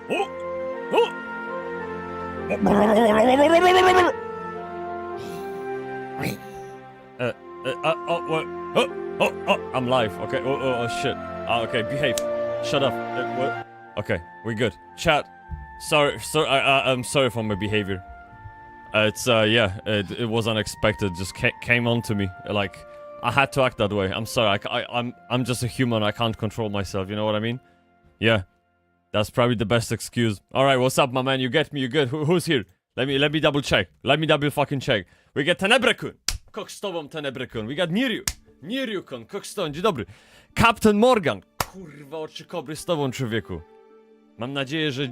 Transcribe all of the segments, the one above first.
O! O! I'm live. Okay. Oh, shit. Okay, behave. Shut up. What? Okay, we're good. Chat. Sorry. I'm sorry for my behavior. It was unexpected. Just came on to me. Like, I had to act that way. I'm sorry. I'm just a human. I can't control myself. You know what I mean? Yeah. That's probably the best excuse. Alright, what's up, my man? You get me? You good? Who's here? Let me double check. Let me double fucking check. We get Tenebrekun. Kok z tobą, Tenebrekun. We got Niryu. Niryukon. Kok z tobą. Dzień dobry. Captain Morgan. Kurwa, oczy kobry z tobą, człowieku. Mam nadzieję, że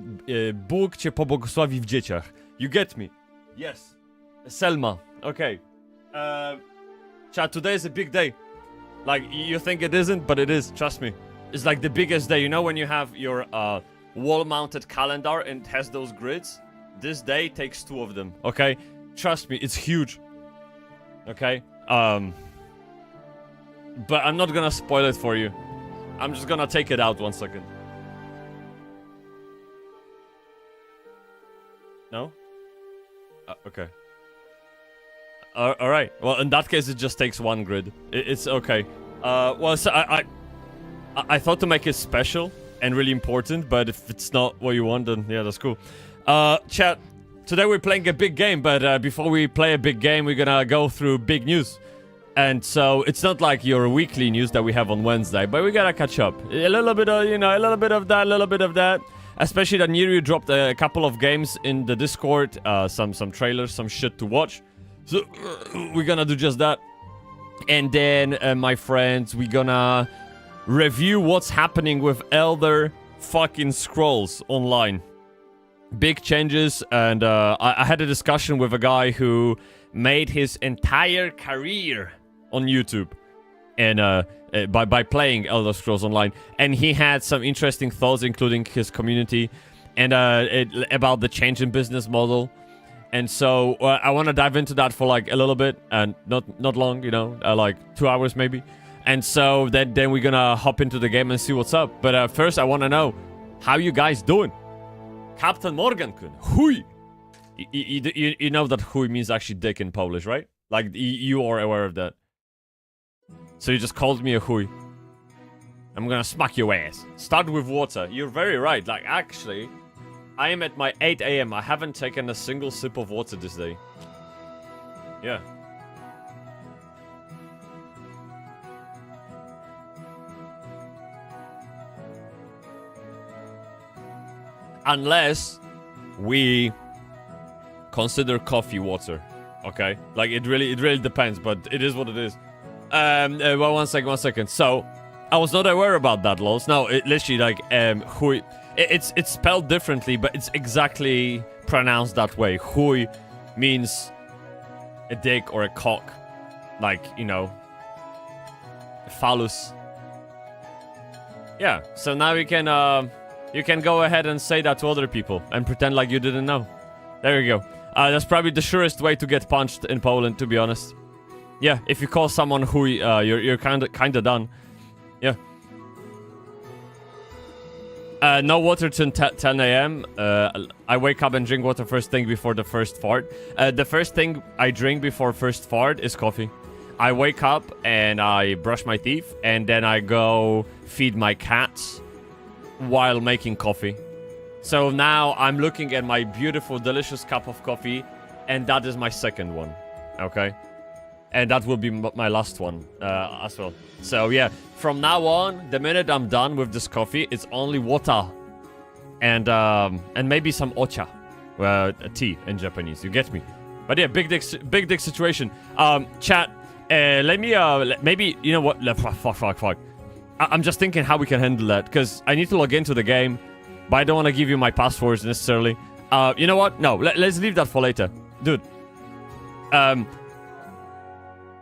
Bóg cię pobłogosławi w dzieciach. You get me? Yes. Selma. Okay. Chat, today is a big day. Like, you think it isn't, but it is. Trust me. It's like the biggest day. You know when you have your wall-mounted calendar and it has those grids? This day takes 2 of them, okay? Trust me, it's huge. Okay? But I'm not gonna spoil it for you. I'm just gonna take it out 1 second. No? Okay. Alright. Well, in that case, it just takes 1 grid. It's okay. Well, so I thought to make it special and really important, but if it's not what you want, then yeah, that's cool. Chat, today we're playing a big game, but before we play a big game, we're gonna go through big news. And so, it's not like your weekly news that we have on Wednesday, but we gotta catch up. A little bit of, you know, a little bit of that, a little bit of that. Especially that Niryu dropped a couple of games in the Discord, some trailers, some shit to watch. So, we're gonna do just that. And then, my friends, we're gonna review what's happening with Elder fucking Scrolls Online. Big changes, and I had a discussion with a guy who made his entire career on YouTube and by playing Elder Scrolls Online, and he had some interesting thoughts, including his community and about the change in business model. And so I want to dive into that for like a little bit, and not long, you know, like 2 hours maybe. And so then we're gonna hop into the game and see what's up. But first, I want to know how you guys doing. Captain Morgan-kun, hui. You know that hui means actually dick in Polish, right? Like, you are aware of that. So you just called me a hui. I'm gonna smack your ass. Start with water. You're very right. Like, actually, I am at my 8 a.m. I haven't taken a single sip of water this day. Yeah. Unless we consider coffee water, okay? Like, it really depends, but it is what it is. Well, one second. So, I was not aware about that, lols. No, it literally, like, hui. It's spelled differently, but it's exactly pronounced that way. Hui means a dick or a cock. Like, you know, a phallus. Yeah, so now we can, you can go ahead and say that to other people and pretend like you didn't know. There you go. That's probably the surest way to get punched in Poland, to be honest. Yeah, if you call someone hui, you're kinda done. Yeah. No water till 10 a.m. I wake up and drink water first thing before the first fart. The first thing I drink before first fart is coffee. I wake up and I brush my teeth, and then I go feed my cats while making coffee. So now I'm looking at my beautiful, delicious cup of coffee, and that is my second one. Okay? And that will be my last one as well. So yeah, from now on, the minute I'm done with this coffee, it's only water and maybe some ocha, tea in Japanese. You get me? But yeah, big dick situation. Chat, let me maybe, you know what? Fuck. I'm just thinking how we can handle that, because I need to log into the game, but I don't want to give you my passwords necessarily. You know what? No, let's leave that for later, dude.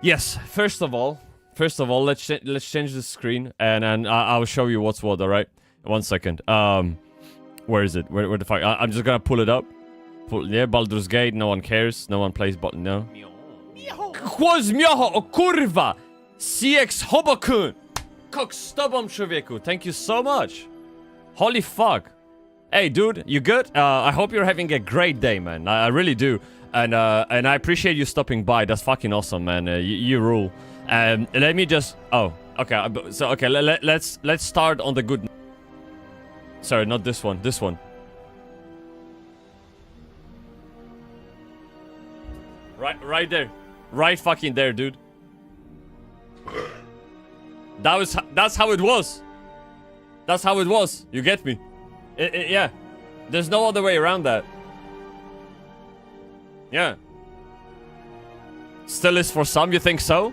Yes. First of all, let's change the screen, and I'll show you what's what. All right. 1 second. Where is it? Where the fuck? I'm just gonna pull it up. Yeah, Baldur's Gate. No one cares. No one plays. But no. O kurwa! CX Hobokun! Kok z tobą, człowieku. Thank you so much. Holy fuck. Hey, dude, you good? I hope you're having a great day, man. I really do. And I appreciate you stopping by. That's fucking awesome, man. You rule. Let me just... Oh, okay. So, okay, let's start on the good... Sorry, not this one. This one. Right there. Right fucking there, dude. That's how it was. That's how it was. You get me? Yeah. There's no other way around that. Yeah. Still is for some, you think so?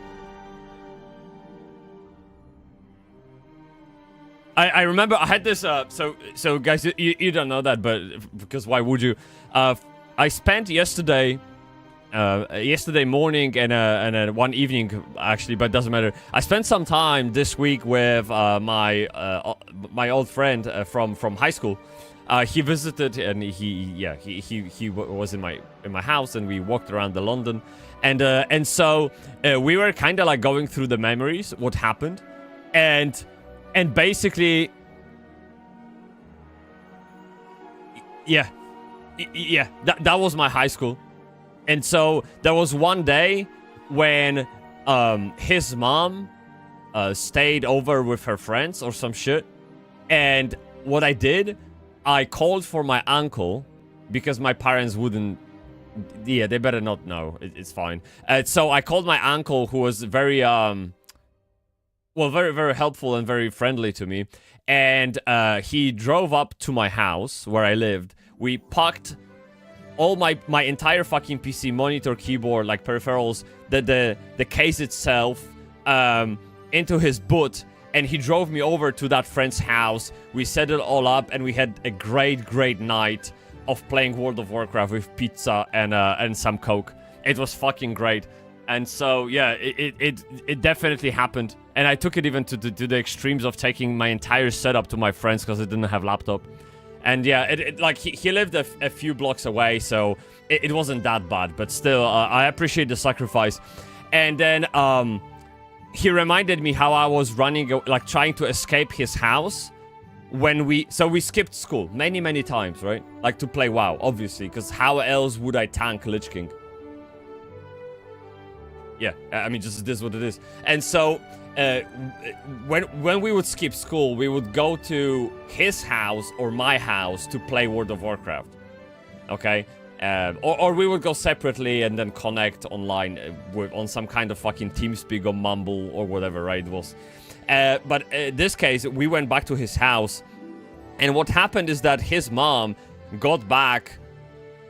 I remember I had this, so guys, you don't know that, but because why would you? I spent yesterday morning and one evening, actually, but it doesn't matter. I spent some time this week with my old friend from high school. He visited and he was in my house, and we walked around the London, and so we were kind of like going through the memories, what happened, and basically, that was my high school. And so there was one day when his mom stayed over with her friends or some shit. And what I did, I called for my uncle because my parents wouldn't... Yeah, they better not know. It's fine. So I called my uncle, who was very, very, very helpful and very friendly to me. And he drove up to my house where I lived. We packed all my entire fucking PC, monitor, keyboard, like peripherals, the case itself, into his boot, and he drove me over to that friend's house. We set it all up, and we had a great night of playing World of Warcraft with pizza and some Coke. It was fucking great. And so, yeah, it definitely happened. And I took it even to the extremes of taking my entire setup to my friends because I didn't have laptop. And yeah, like he lived a few blocks away, so it wasn't that bad. But still, I appreciate the sacrifice. And then he reminded me how I was running, like trying to escape his house when we skipped school many times, right? Like to play WoW, obviously, because how else would I tank Lich King? Yeah, I mean, just this is what it is. And so when we would skip school, we would go to his house or my house to play World of Warcraft. Okay? Or we would go separately and then connect online on some kind of fucking TeamSpeak or Mumble or whatever, right? It was. But in this case, we went back to his house. And what happened is that his mom got back.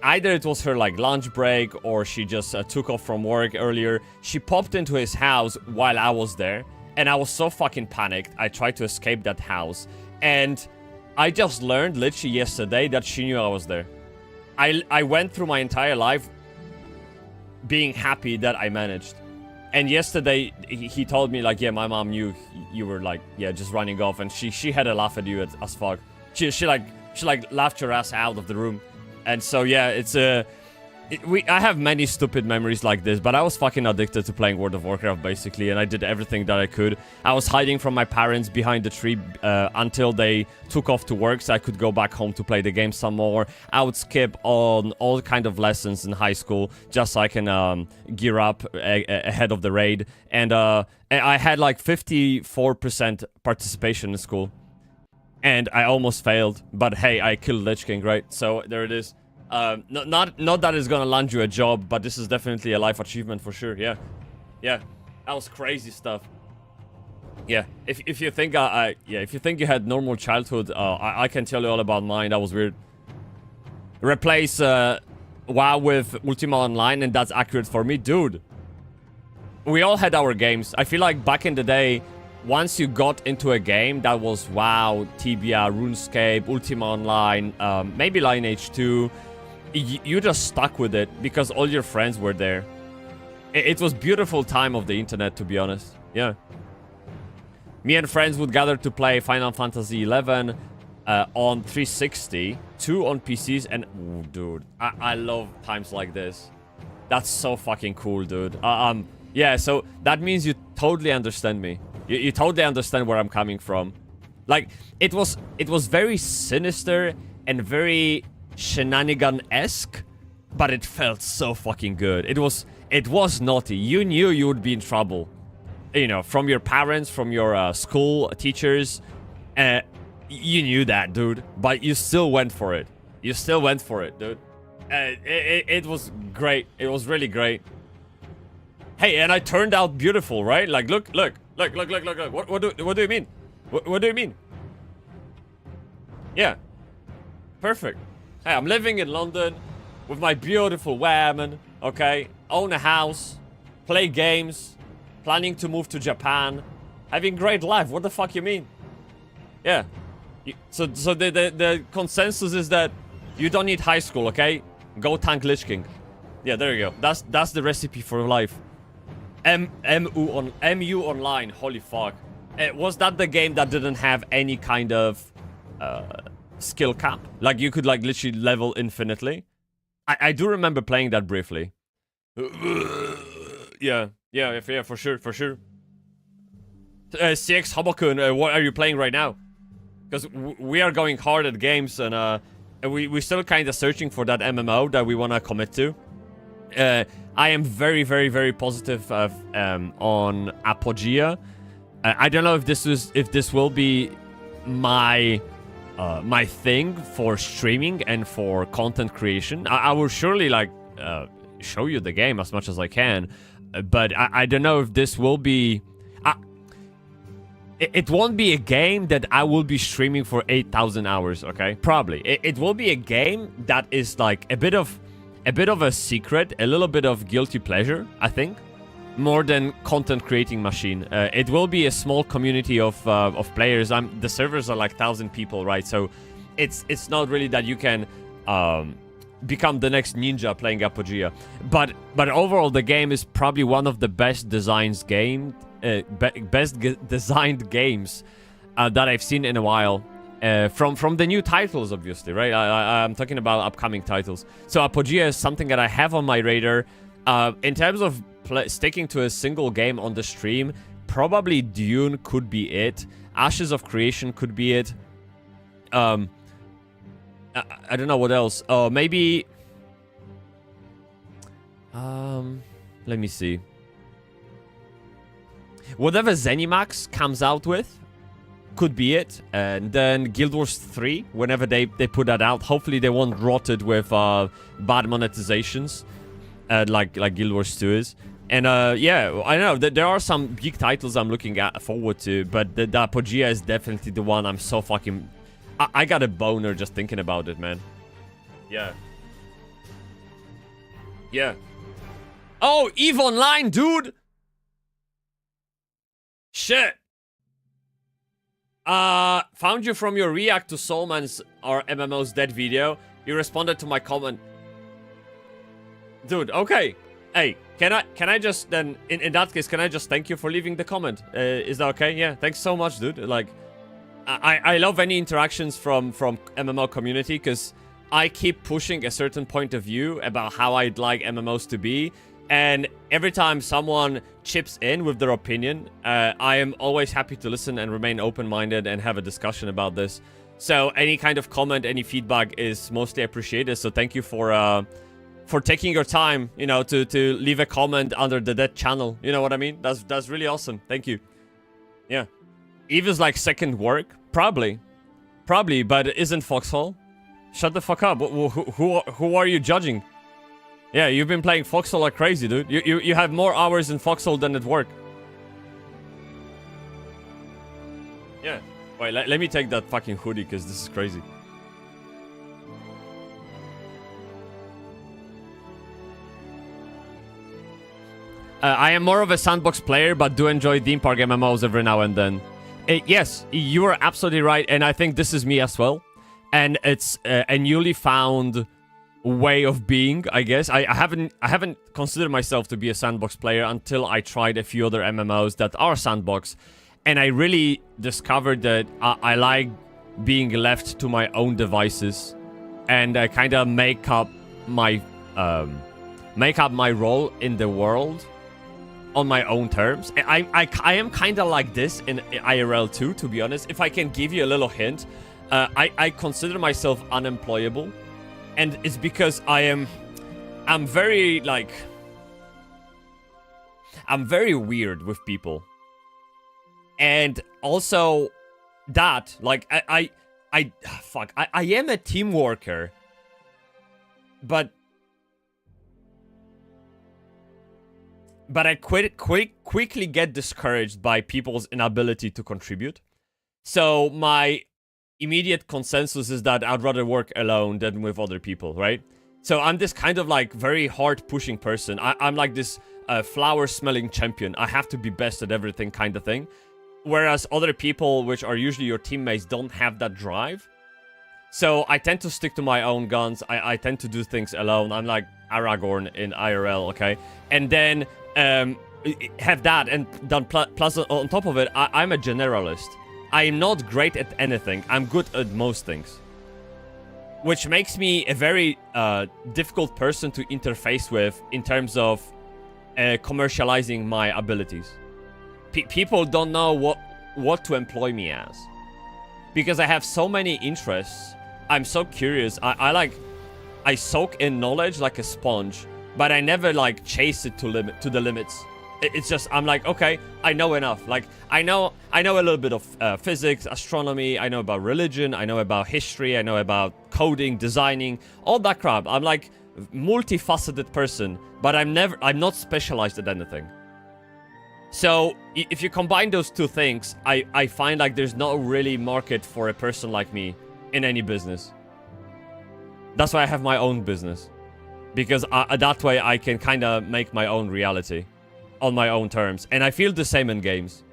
Either it was her like lunch break or she just took off from work earlier. She popped into his house while I was there. And I was so fucking panicked. I tried to escape that house. And I just learned literally yesterday that she knew I was there. I went through my entire life being happy that I managed. And yesterday he told me like, yeah, my mom knew you were like, yeah, just running off. And she had a laugh at you as fuck. She laughed your ass out of the room. And so, yeah, it's I have many stupid memories like this, but I was fucking addicted to playing World of Warcraft, basically, and I did everything that I could. I was hiding from my parents behind the tree until they took off to work, so I could go back home to play the game some more. I would skip on all kind of lessons in high school, just so I can gear up ahead of the raid. And I had like 54% participation in school. And I almost failed, but hey, I killed Lich King, right? So there it is. Not that it's gonna land you a job, but this is definitely a life achievement for sure. Yeah, that was crazy stuff. Yeah, if you think if you think you had normal childhood, I can tell you all about mine. That was weird. Replace WoW with Ultima Online, and that's accurate for me, dude. We all had our games. I feel like back in the day, once you got into a game that was WoW, Tibia, RuneScape, Ultima Online, maybe Lineage 2, you just stuck with it because all your friends were there. It was beautiful time of the internet, to be honest. Yeah. Me and friends would gather to play Final Fantasy XI on 360, 2 on PCs, and... Ooh, dude, I love times like this. That's so fucking cool, dude. Yeah, so that means you totally understand me. You totally understand where I'm coming from. Like, it was very sinister and very shenanigan-esque, but it felt so fucking good. It was naughty. You knew you would be in trouble, you know, from your parents, from your school teachers. You knew that, dude, but you still went for it. You still went for it, dude. It was great. It was really great. Hey, and I turned out beautiful, right? Like, look. What do you mean? What do you mean? Yeah. Perfect. Hey, I'm living in London with my beautiful woman, okay? Own a house, play games, planning to move to Japan, having great life. What the fuck you mean? Yeah. So the consensus is that you don't need high school, okay? Go tank Lich King. Yeah, there you go. That's the recipe for life. MU Online. Holy fuck. Was that the game that didn't have any kind of skill cap? Like you could like literally level infinitely? I do remember playing that briefly. Yeah, for sure. CX Hobokun, what are you playing right now? Because we are going hard at games, and we're still kind of searching for that MMO that we want to commit to. I am very, very, very positive on Apogea. I don't know if this will be my my thing for streaming and for content creation. I will surely like show you the game as much as I can, but I don't know if this will be. It won't be a game that I will be streaming for 8,000 hours, okay? Probably. It will be a game that is like a bit of a secret, a little bit of guilty pleasure, I think, more than content creating machine. It will be a small community of players. The servers are like 1,000 people, right? So it's not really that you can become the next ninja playing Apogea. But overall, the game is probably one of the best designed games that I've seen in a while. From the new titles, obviously, right? I'm talking about upcoming titles. So Apogea is something that I have on my radar. In terms of sticking to a single game on the stream, probably Dune could be it. Ashes of Creation could be it. I don't know what else. Oh, maybe. Let me see. Whatever Zenimax comes out with could be it. And then Guild Wars 3, whenever they put that out, hopefully they won't rot it with bad monetizations, like Guild Wars 2 is. And yeah, I know that there are some big titles I'm looking forward to, but the Apogea is definitely the one I'm so fucking. I got a boner just thinking about it, man. Yeah. Yeah. Oh, EVE Online, dude! Shit! Found you from your react to Soulman's or MMO's dead video. You responded to my comment. Dude, okay. Hey, can I just then, in that case, can I just thank you for leaving the comment? Is that okay? Yeah, thanks so much, dude. Like, I love any interactions from MMO community, because I keep pushing a certain point of view about how I'd like MMOs to be. And every time someone chips in with their opinion, I am always happy to listen and remain open-minded and have a discussion about this. So any kind of comment, any feedback is mostly appreciated. So thank you for taking your time, you know, to leave a comment under the dead channel. You know what I mean? That's really awesome. Thank you. Yeah. EVE is like second work, probably, but it isn't Foxhole. Shut the fuck up. Who are you judging? Yeah, you've been playing Foxhole like crazy, dude. You have more hours in Foxhole than at work. Yeah. Wait, let me take that fucking hoodie, because this is crazy. I am more of a sandbox player, but do enjoy theme park MMOs every now and then. Yes, you are absolutely right, and I think this is me as well. And it's a newly found way of being, I guess. I haven't considered myself to be a sandbox player until I tried a few other MMOs that are sandbox, and I really discovered that I like being left to my own devices, and kind of make up my role in the world on my own terms. I am kind of like this in IRL too, to be honest. If I can give you a little hint, I consider myself unemployable, and it's because I'm very like I'm very weird with people, and also that like I am a team worker, but I quickly get discouraged by people's inability to contribute. So my immediate consensus is that I'd rather work alone than with other people, right? So I'm this kind of like very hard pushing person. I'm like this flower smelling champion. I have to be best at everything kind of thing. Whereas other people, which are usually your teammates, don't have that drive. So I tend to stick to my own guns. I tend to do things alone. I'm like Aragorn in IRL, okay? And then have that, and then plus on top of it, I'm a generalist. I'm not great at anything. I'm good at most things. Which makes me a very difficult person to interface with in terms of commercializing my abilities. People don't know what to employ me as. Because I have so many interests. I'm so curious. I soak in knowledge like a sponge, but I never like chase it to the limits. It's just I'm like, okay, I know enough. Like I know a little bit of physics, astronomy. I know about religion. I know about history. I know about coding, designing, all that crap. I'm like multifaceted person, but I'm not specialized at anything. So if you combine those two things, I find like there's not really market for a person like me in any business. That's why I have my own business. Because that way I can kind of make my own reality on my own terms. And I feel the same in games.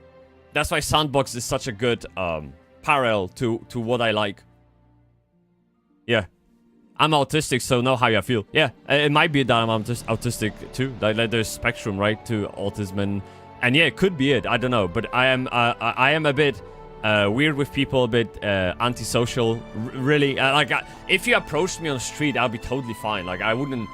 That's why Sandbox is such a good parallel to what I like. Yeah. I'm autistic, so know how I feel. Yeah, it might be that I'm autistic too. Like there's spectrum, right, to autism, and yeah, it could be it. I don't know, but I am a bit weird with people, a bit antisocial. Really, if you approached me on the street, I'll be totally fine. Like I wouldn't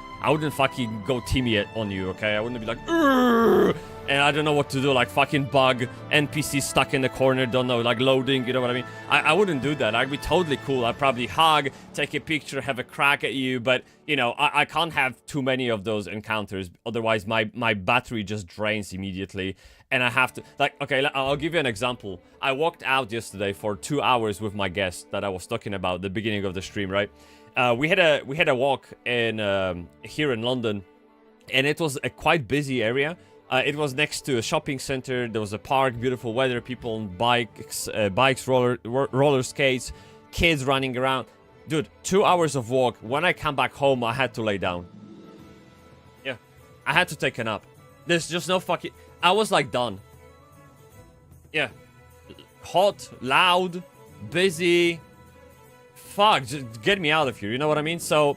fucking go teamy on you, okay? I wouldn't be like, "Urgh!" And I don't know what to do, like fucking bug, NPC stuck in the corner, don't know, like loading, you know what I mean? I wouldn't do that. I'd be totally cool. I'd probably hug, take a picture, have a crack at you, but, you know, I can't have too many of those encounters, otherwise my battery just drains immediately, and I have to, like, okay, I'll give you an example. I walked out yesterday for 2 hours with my guest that I was talking about at the beginning of the stream, right? We had a walk in here in London, and it was a quite busy area. It was next to a shopping center. There was a park, beautiful weather, people on bikes, roller skates, kids running around. Dude, 2 hours of walk. When I come back home, I had to lay down. Yeah, I had to take a nap. There's just no fucking... I was like done. Yeah, hot, loud, busy. Fuck, just get me out of here. You know what I mean? So,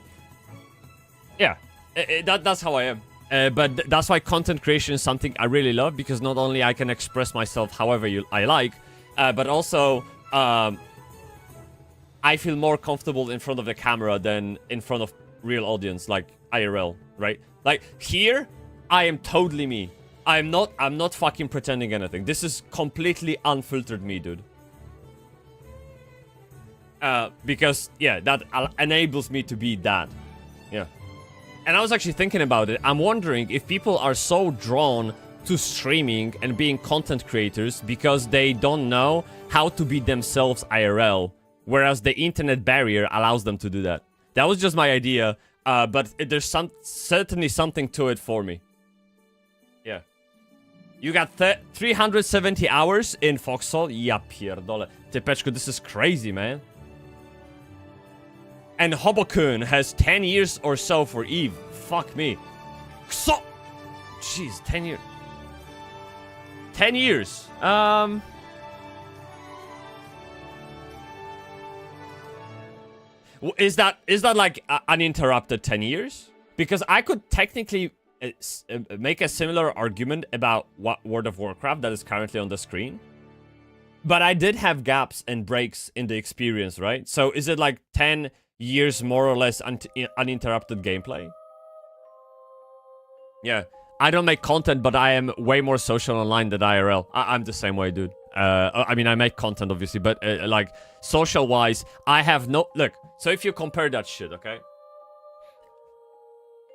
yeah, that's how I am. But that's why content creation is something I really love, because not only I can express myself however I like, but also I feel more comfortable in front of the camera than in front of real audience, like IRL, right? Like here, I am totally me. I'm not fucking pretending anything. This is completely unfiltered me, dude. Because yeah, that enables me to be that. Yeah. And I was actually thinking about it. I'm wondering if people are so drawn to streaming and being content creators because they don't know how to be themselves IRL, whereas the internet barrier allows them to do that. That was just my idea, but there's certainly something to it for me. Yeah. You got 370 hours in Foxhole? Ja pierdolę. Typeczko, this is crazy, man. And Hobokun has 10 years or so for Eve. Fuck me. So, jeez, 10 years. 10 years. Is that like uninterrupted 10 years? Because I could technically make a similar argument about what World of Warcraft that is currently on the screen. But I did have gaps and breaks in the experience, right? So is it like 10 years more or less uninterrupted gameplay? Yeah, I don't make content, but I am way more social online than IRL. I'm the same way, dude. I mean, I make content, obviously, but like, social-wise, I have no... Look, so if you compare that shit, okay?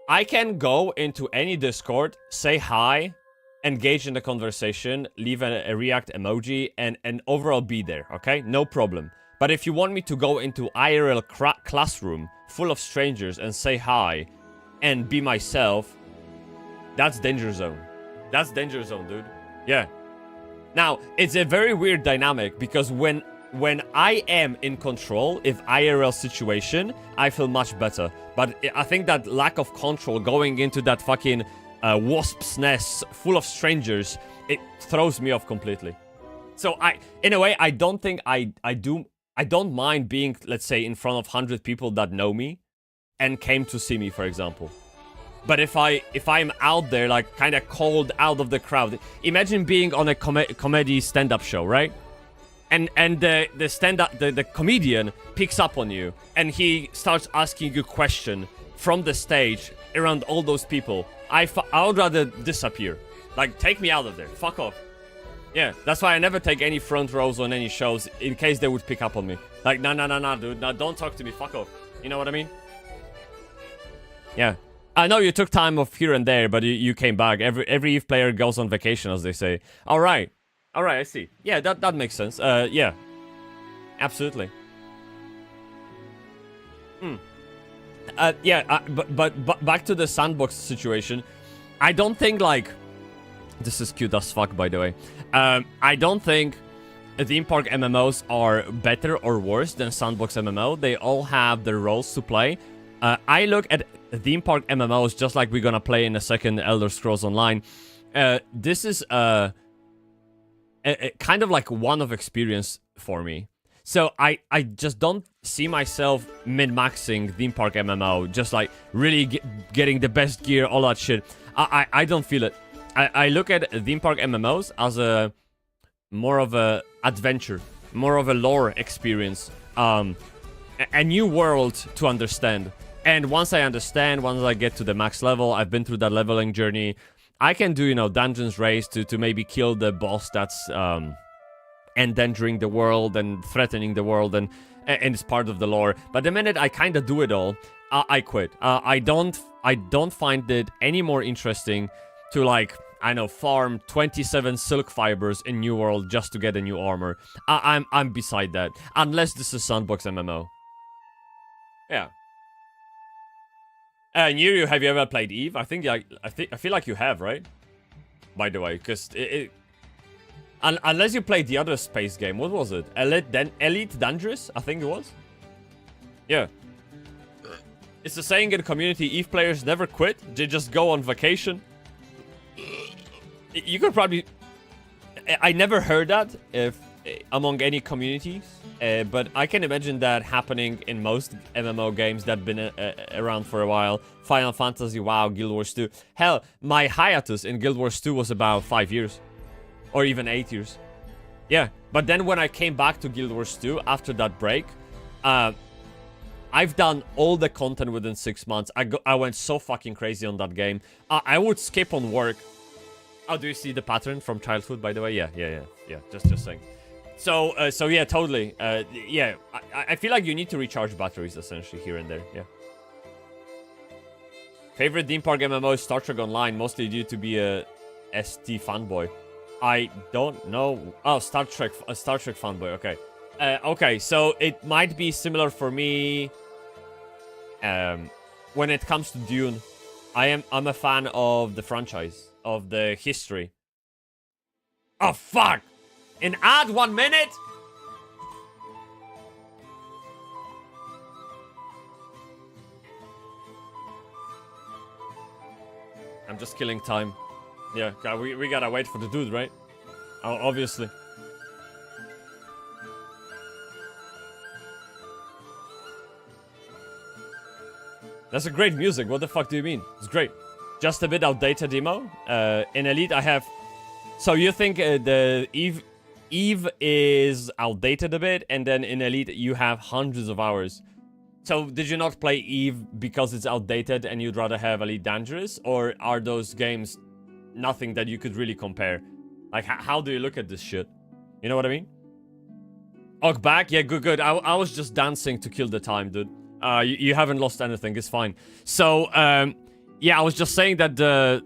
I can go into any Discord, say hi, engage in the conversation, leave a react emoji, and overall be there, okay? No problem. But if you want me to go into IRL classroom full of strangers and say hi and be myself, that's danger zone. That's danger zone, dude. Yeah. Now, it's a very weird dynamic because when I am in control, if IRL situation, I feel much better. But I think that lack of control going into that fucking wasp's nest full of strangers, it throws me off completely. So in a way, I don't think I don't mind being, let's say, in front of 100 people that know me and came to see me, for example. But if I'm out there, like, kind of cold out of the crowd, imagine being on a comedy stand-up show, right? And the comedian picks up on you and he starts asking you question from the stage around all those people. I would rather disappear. Like, take me out of there. Fuck off. Yeah, that's why I never take any front rows on any shows in case they would pick up on me. Like, nah, dude. Nah, don't talk to me. Fuck off. You know what I mean? Yeah. I know you took time off here and there, but you came back. Every EVE player goes on vacation, as they say. All right, I see. Yeah, that makes sense. Yeah, absolutely. But back to the sandbox situation. I don't think, like, this is cute as fuck, by the way. I don't think theme park MMOs are better or worse than sandbox MMO. They all have their roles to play. I look at theme park MMOs just like we're gonna play in a second Elder Scrolls Online. This is a kind of like one of experience for me. So I just don't see myself min-maxing theme park MMO, just like really getting the best gear, all that shit. I don't feel it. I look at theme park MMOs as a more of a adventure, more of a lore experience, a new world to understand. And once I understand, once I get to the max level, I've been through that leveling journey, I can do, you know, dungeons race to maybe kill the boss that's endangering the world and threatening the world, and it's part of the lore. But the minute I kind of do it all, I quit. I don't find it any more interesting to, like, I know, farm 27 silk fibers in New World just to get a new armor. I'm beside that, unless this is sandbox MMO. Yeah. Niru, have you ever played EVE? I feel like you have, right? By the way, because unless you played the other space game, what was it? Elite Dangerous, I think it was. Yeah. It's the saying in community: EVE players never quit; they just go on vacation. You could probably... I never heard that among any communities, but I can imagine that happening in most MMO games that have been around for a while. Final Fantasy, WoW, Guild Wars 2. Hell, my hiatus in Guild Wars 2 was about 5 years. Or even 8 years. Yeah, but then when I came back to Guild Wars 2 after that break, I've done all the content within 6 months. I went so fucking crazy on that game. I would skip on work. Oh, do you see the pattern from childhood, by the way? Yeah. Just saying. So yeah, totally. Yeah, I feel like you need to recharge batteries, essentially, here and there, yeah. Favorite theme park MMO is Star Trek Online, mostly due to be a ST fanboy. I don't know. Oh, Star Trek fanboy, okay. Okay, so it might be similar for me when it comes to Dune. I'm a fan of the franchise, of the history. Oh, fuck! In add 1 minute? I'm just killing time. Yeah, we gotta wait for the dude, right? Obviously. That's a great music. What the fuck do you mean? It's great. Just a bit outdated demo. In Elite, I have... So you think the Eve is outdated a bit, and then in Elite you have hundreds of hours. So did you not play Eve because it's outdated and you'd rather have Elite Dangerous? Or are those games nothing that you could really compare? Like, how do you look at this shit? You know what I mean? Og back? Yeah, good. I was just dancing to kill the time, dude. You haven't lost anything. It's fine. So, yeah, I was just saying that the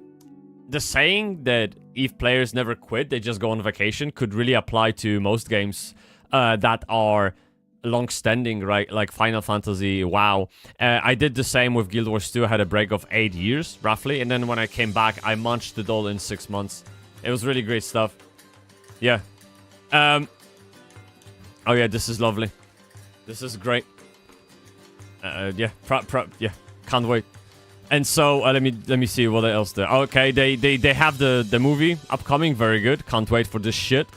saying that if players never quit, they just go on vacation could really apply to most games that are long-standing, right? Like Final Fantasy, WoW. I did the same with Guild Wars 2. I had a break of 8 years, roughly. And then when I came back, I munched it all in 6 months. It was really great stuff. Yeah. Oh yeah, this is lovely. This is great. Yeah, yeah, can't wait. And so let me see what else there. Okay, they have the movie upcoming. Very good. Can't wait for this shit.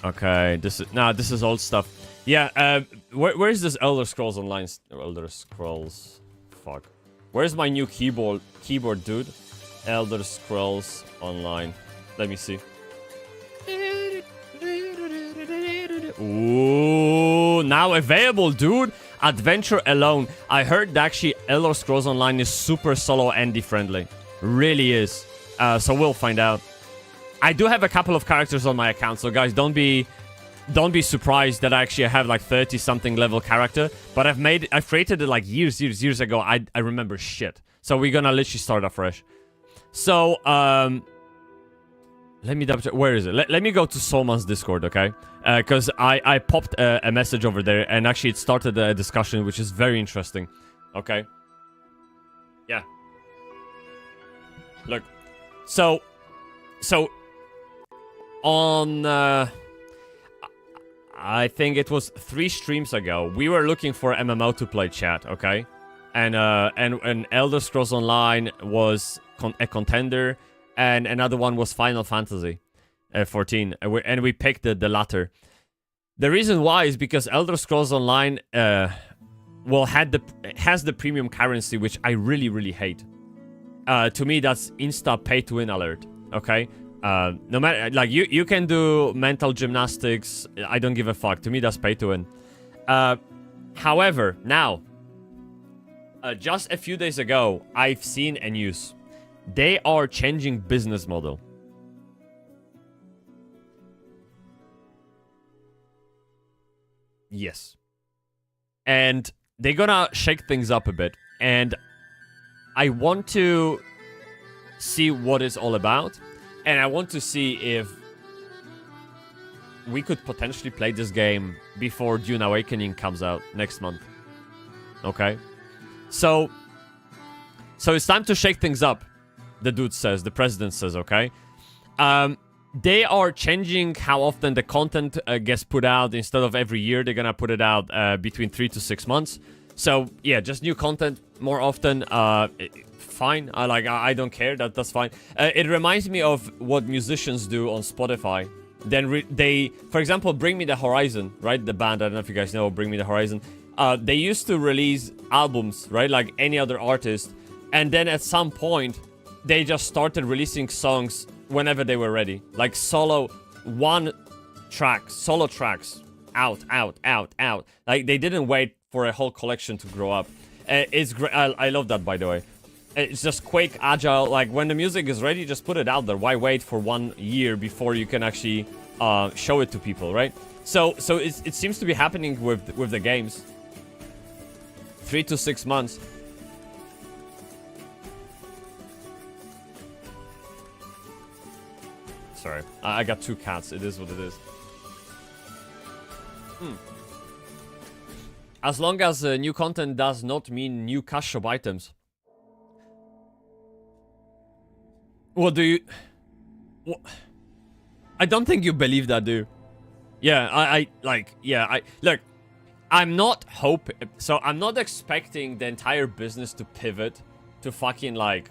Okay, this is old stuff. Yeah. Where is this Elder Scrolls Online? Elder Scrolls. Fuck. Where's my new keyboard, dude? Elder Scrolls Online. Let me see. Ooh, now available, dude. Adventure Alone. I heard that actually Elder Scrolls Online is super solo Andy friendly. Really is. So we'll find out. I do have a couple of characters on my account, so guys, don't be surprised that I actually have like 30 something level character. But I've created it like years ago. I remember shit. So we're gonna literally start afresh. So let me double check. Where is it? Let me go to Solman's Discord, okay? Because I popped a message over there, and actually it started a discussion, which is very interesting. Okay? Yeah. Look. So on... I think it was 3 streams ago, we were looking for MMO to play, chat, okay? And Elder Scrolls Online was a contender, and another one was Final Fantasy 14, and we picked the latter. The reason why is because Elder Scrolls Online, has the premium currency, which I really hate. To me, that's insta pay to win alert. Okay, no matter like you can do mental gymnastics. I don't give a fuck. To me, that's pay to win. However, now, just a few days ago, I've seen a news. They are changing business model. Yes. And they're gonna shake things up a bit. And I want to see what it's all about. And I want to see if we could potentially play this game before Dune Awakening comes out next month. Okay? So it's time to shake things up. The dude says, the president says, okay? They are changing how often the content gets put out. Instead of every year, they're gonna put it out between 3 to 6 months. So, yeah, just new content more often. Fine. I don't care. That's fine. It reminds me of what musicians do on Spotify. Then they, for example, Bring Me the Horizon, right? The band, I don't know if you guys know Bring Me the Horizon. They used to release albums, right? Like any other artist. And then at some point, they just started releasing songs whenever they were ready. Like solo tracks. Out. Like they didn't wait for a whole collection to grow up. It's great. I love that, by the way. It's just quick, agile. Like when the music is ready, just put it out there. Why wait for 1 year before you can actually show it to people, right? So it seems to be happening with the games. 3 to 6 months. Sorry, I got 2 cats. It is what it is. As long as new content does not mean new cash shop items. What do you... What? I don't think you believe that, dude. Yeah, look, I'm not so I'm not expecting the entire business to pivot to fucking like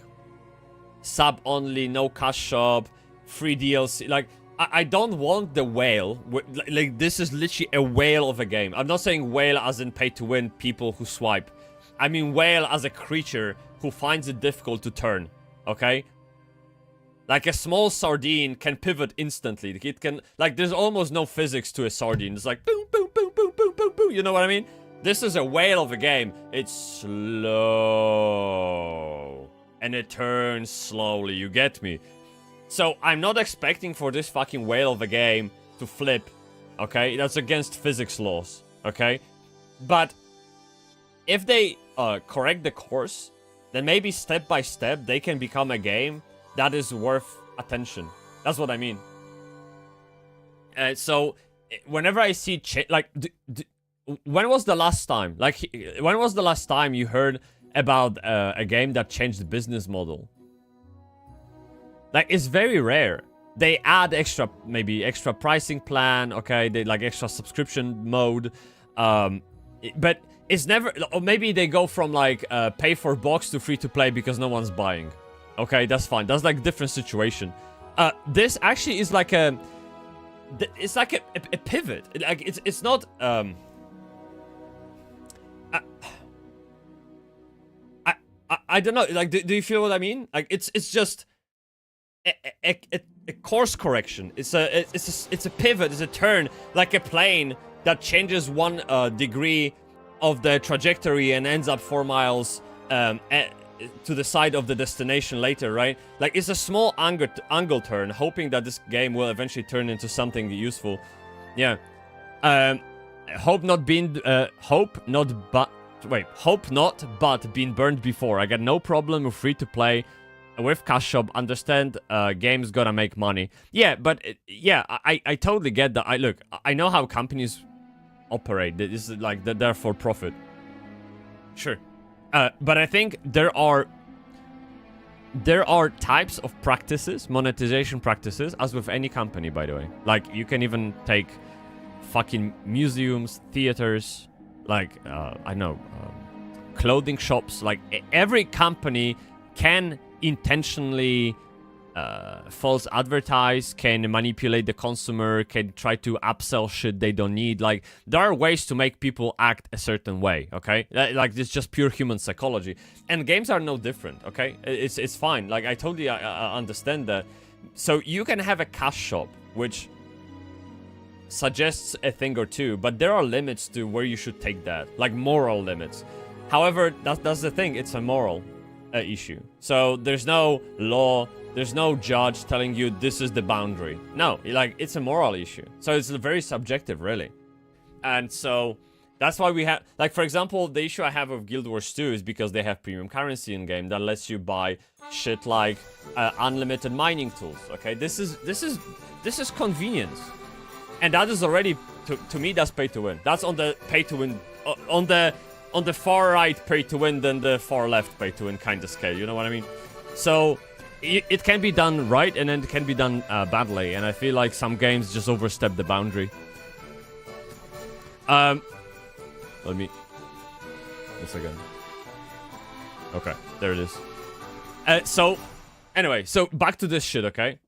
sub only, no cash shop, free DLC. Like, I don't want the whale. Like, this is literally a whale of a game. I'm not saying whale as in pay to win people who swipe. I mean whale as a creature who finds it difficult to turn. Okay? Like a small sardine can pivot instantly. It can, like, there's almost no physics to a sardine. It's like boom, boom, boom, boom, boom, boom, boom. You know what I mean? This is a whale of a game. It's slow. And it turns slowly. You get me? So I'm not expecting for this fucking whale of a game to flip, okay? That's against physics laws, okay? But if they correct the course, then maybe step by step they can become a game that is worth attention. That's what I mean. So whenever I see when was the last time? Like, when was the last time you heard about a game that changed the business model? Like, it's very rare. They add maybe extra pricing plan, okay? They like extra subscription mode, but it's never. Or maybe they go from like pay for box to free to play because no one's buying. Okay, that's fine. That's like a different situation. This actually is like it's like a pivot. Like it's not. I don't know. Like, do you feel what I mean? Like, it's just a course correction. It's a pivot. It's a turn, like a plane that changes 1 degree of the trajectory and ends up 4 miles to the side of the destination later, right? Like, it's a small angle turn, hoping that this game will eventually turn into something useful. Yeah. Hope not, but been burned before. I got no problem with free to play, with cash shop. Understand, games gotta make money. Yeah, but yeah, I totally get that. Look, I know how companies operate. This is like they're for profit. Sure, but I think there are types of practices, monetization practices, as with any company, by the way. Like, you can even take fucking museums, theaters, like I know, clothing shops. Like, every company can intentionally false advertise, can manipulate the consumer, can try to upsell shit they don't need. Like, there are ways to make people act a certain way, okay? Like, it's just pure human psychology, and games are no different, okay? It's fine. Like, I totally understand that. So you can have a cash shop which suggests a thing or two, but there are limits to where you should take that, like moral limits. However, that's the thing. It's a moral issue. So there's no law, there's no judge telling you this is the boundary. No, like, it's a moral issue. So it's very subjective, really. And so that's why we have, like, for example, the issue I have with Guild Wars 2 is because they have premium currency in game that lets you buy shit like unlimited mining tools. Okay, this is convenience, and that is already, to me, that's pay to win. That's on the pay to win, on the far right pay to win than the far left pay to win kind of scale. You know what I mean? So it can be done right, and then it can be done badly. And I feel like some games just overstep the boundary. Let me. Once again. Okay, there it is. So, anyway, so back to this shit, okay?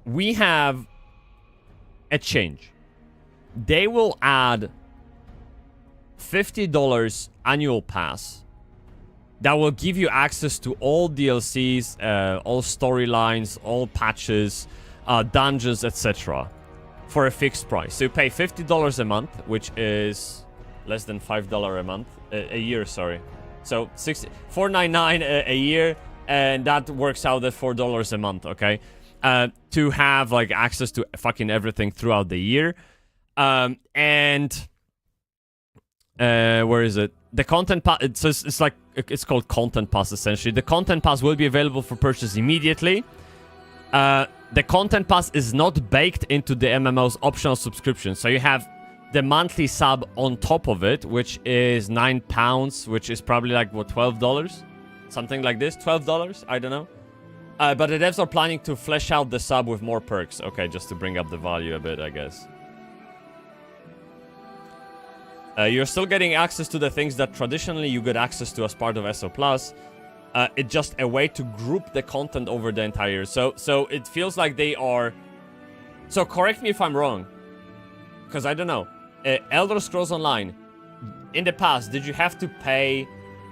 We have a change. They will add $50 annual pass that will give you access to all DLCs, all storylines, all patches, dungeons, etc. for a fixed price. So you pay $50 a month, which is less than $5 a month, a year, sorry. So $4.99 a year, and that works out at $4 a month, okay? To have like access to fucking everything throughout the year. And where is it? The content pass, it's called content pass, essentially. The content pass will be available for purchase immediately. The content pass is not baked into the MMO's optional subscription. So you have the monthly sub on top of it, which is £9, which is probably like, what, $12? Something like this, $12? I don't know. But the devs are planning to flesh out the sub with more perks. Okay, just to bring up the value a bit, I guess. You're still getting access to the things that traditionally you get access to as part of SO+. It's just a way to group the content over the entire year. So it feels like they are... So correct me if I'm wrong, because I don't know. Elder Scrolls Online, in the past, did you have to pay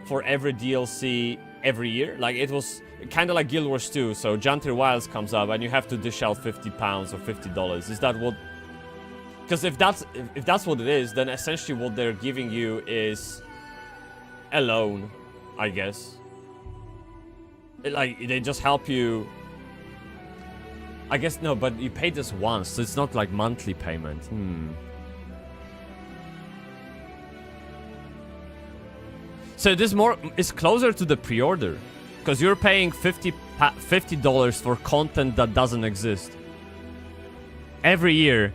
for every DLC every year? Like, it was kind of like Guild Wars 2. So Jantri Wilds comes up and you have to dish out £50 or $50. Is that what... Because if that's what it is, then essentially what they're giving you is a loan, I guess. Like, they just help you. I guess, no, but you pay this once, so it's not like monthly payment. So this is closer to the pre-order, because you're paying $50 for content that doesn't exist. Every year,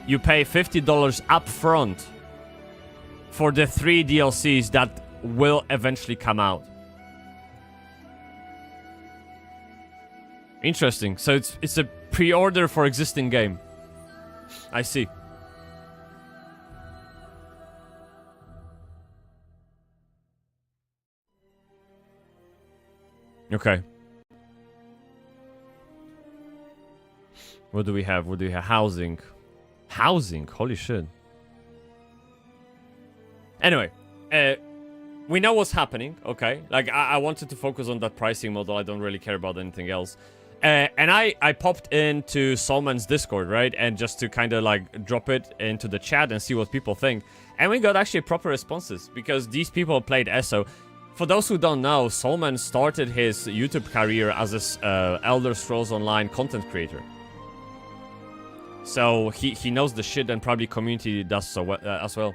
you pay $50 up front for the 3 DLCs that will eventually come out. Interesting. So it's a pre-order for existing game. I see. Okay. What do we have? What do we have? Housing. Housing? Holy shit. Anyway, we know what's happening, okay? Like, I wanted to focus on that pricing model. I don't really care about anything else. And I popped into Soulman's Discord, right? And just to kind of like drop it into the chat and see what people think. And we got actually proper responses because these people played ESO. For those who don't know, Soulman started his YouTube career as a Elder Scrolls Online content creator. So he knows the shit, and probably community does so as well.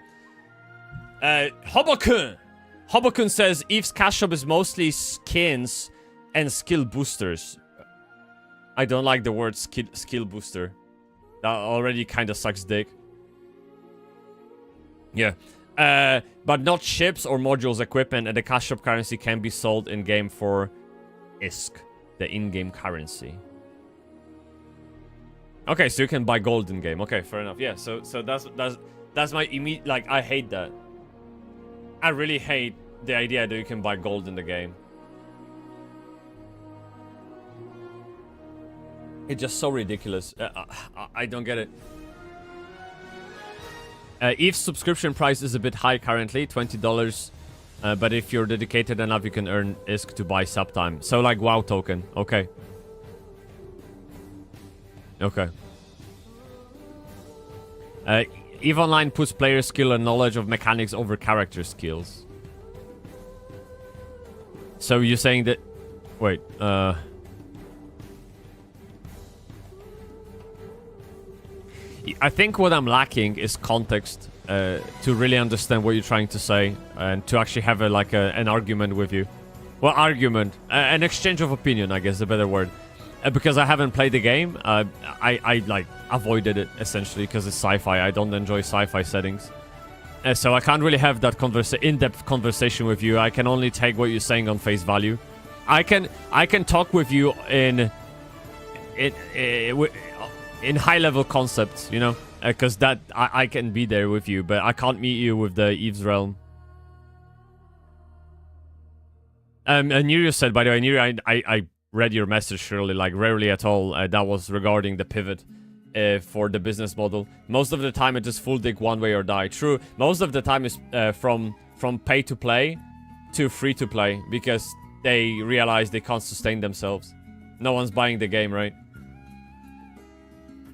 Hobokun says Eve's cash shop is mostly skins and skill boosters. I don't like the word skill booster. That already kind of sucks dick. Yeah. But not ships or modules equipment, and the cash shop currency can be sold in-game for ISK, the in-game currency. Okay, so you can buy gold in-game. Okay, fair enough. Yeah, so that's my immediate... Like, I hate that. I really hate the idea that you can buy gold in the game. It's just so ridiculous. I don't get it. Eve's subscription price is a bit high currently, $20. But if you're dedicated enough, you can earn ISK to buy sub time. So like WoW token. Okay. Okay. EVE Online puts player skill and knowledge of mechanics over character skills. So you're saying that... Wait, I think what I'm lacking is context to really understand what you're trying to say and to actually have an argument with you. Well, argument. An exchange of opinion, I guess, is a better word. Because I haven't played the game, I like avoided it essentially because it's sci-fi. I don't enjoy sci-fi settings. So I can't really have that in-depth conversation with you. I can only take what you're saying on face value. I can talk with you in high-level concepts, you know, because that I can be there with you, but I can't meet you with the Eve's realm. Nerius said, by the way, Nerius, I read your message, surely, like, rarely at all. That was regarding the pivot for the business model. Most of the time, it is full dig one way or die. True, most of the time is from pay-to-play to free-to-play, because they realize they can't sustain themselves. No one's buying the game, right?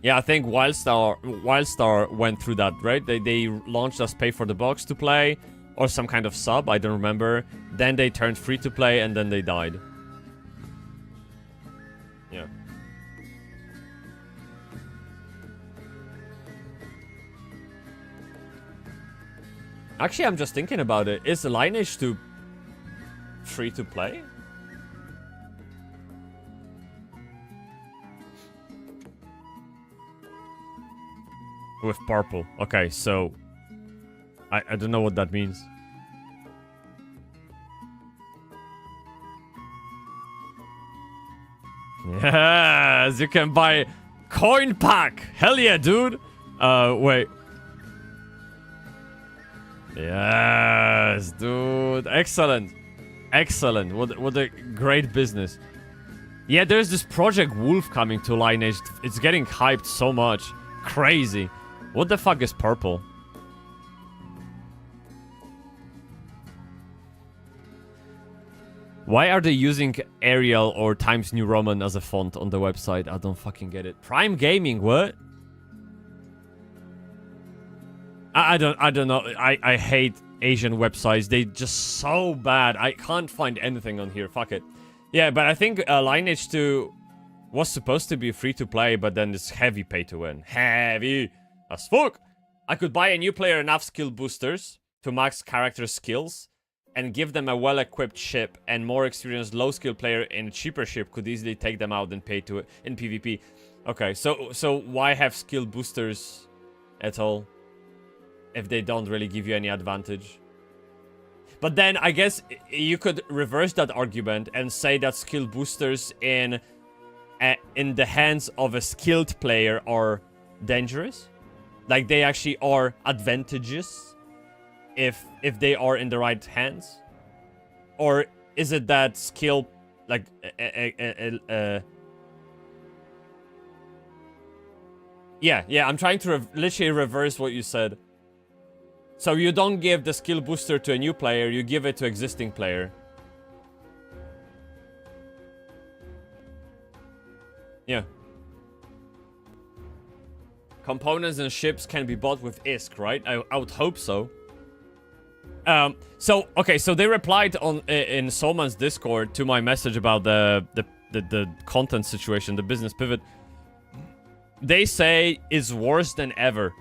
Yeah, I think Wildstar went through that, right? They launched as pay for the box to play, or some kind of sub, I don't remember. Then they turned free to play, and then they died. Yeah. Actually, I'm just thinking about it. Is Lineage 2 free to play? With purple. Okay, so... I don't know what that means. Yes! You can buy... Coin pack! Hell yeah, dude! Wait. Yes, dude. Excellent. Excellent. What a great business. Yeah, there's this Project Wolf coming to Lineage. It's getting hyped so much. Crazy. What the fuck is purple? Why are they using Arial or Times New Roman as a font on the website? I don't fucking get it. Prime Gaming, what? I don't know. I hate Asian websites. They just so bad. I can't find anything on here. Fuck it. Yeah, but I think Lineage 2 was supposed to be free to play, but then it's heavy pay to win. Heavy as fuck. I could buy a new player enough skill boosters to max character skills and give them a well-equipped ship, and more experienced low-skill player in a cheaper ship could easily take them out and pay to it in PvP. Okay, so why have skill boosters at all if they don't really give you any advantage? But then I guess you could reverse that argument and say that skill boosters in the hands of a skilled player are dangerous. Like they actually are advantageous if they are in the right hands. Or is it that skill, like yeah, I'm trying to literally reverse what you said. So you don't give the skill booster to a new player, you give it to existing player. Yeah. Components and ships can be bought with ISK, right? I would hope so. Okay, so they replied on in Solman's Discord to my message about the content situation, the business pivot. They say it's worse than ever.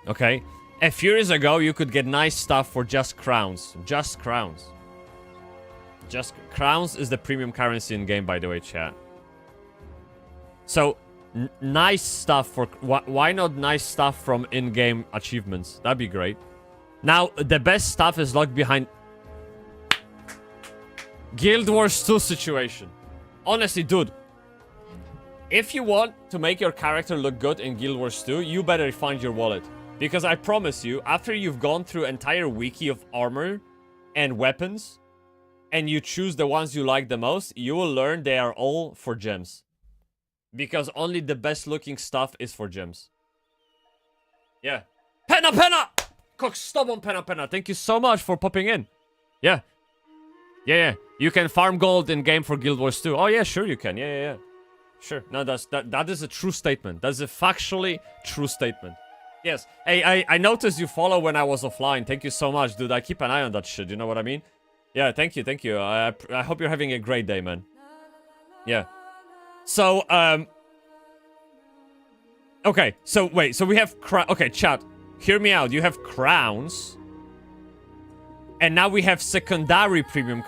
Okay? A few years ago, you could get nice stuff for just crowns. Just crowns. Just crowns is the premium currency in game, by the way, chat. So, nice stuff for... Why not nice stuff from in-game achievements? That'd be great. Now, the best stuff is locked behind... Guild Wars 2 situation. Honestly, dude. If you want to make your character look good in Guild Wars 2, you better find your wallet. Because I promise you, after you've gone through entire wiki of armor and weapons, and you choose the ones you like the most, you will learn they are all for gems. Because only the best looking stuff is for gems. Yeah. Penna! Cock, stop on Penna. Thank you so much for popping in. Yeah. Yeah. You can farm gold in game for Guild Wars 2. Oh yeah, sure you can. Yeah. Sure. No, that is a true statement. That's a factually true statement. Yes. Hey, I noticed you follow when I was offline. Thank you so much, dude. I keep an eye on that shit. You know what I mean? Yeah, thank you. I hope you're having a great day, man. Yeah. So, okay. So, wait. So we have okay, chat. Hear me out. You have crowns. And now we have secondary premium...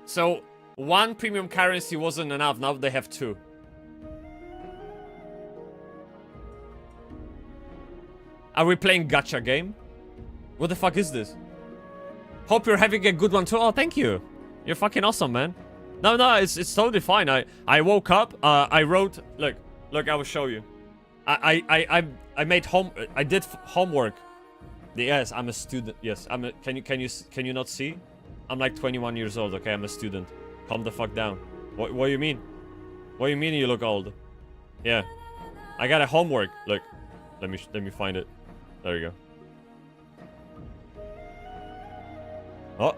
So... One premium currency wasn't enough, now they have two. Are we playing gacha game? What the fuck is this? Hope you're having a good one too. Oh, thank you. You're fucking awesome, man. No, it's totally fine. I woke up, I wrote, look, I will show you. I made I did homework. Yes, I'm a student. Yes, can you not see? I'm like 21 years old, okay? I'm a student. Calm the fuck down. What do you mean? What do you mean you look old? Yeah. I got a homework. Look. Let me find it. There you go. Oh.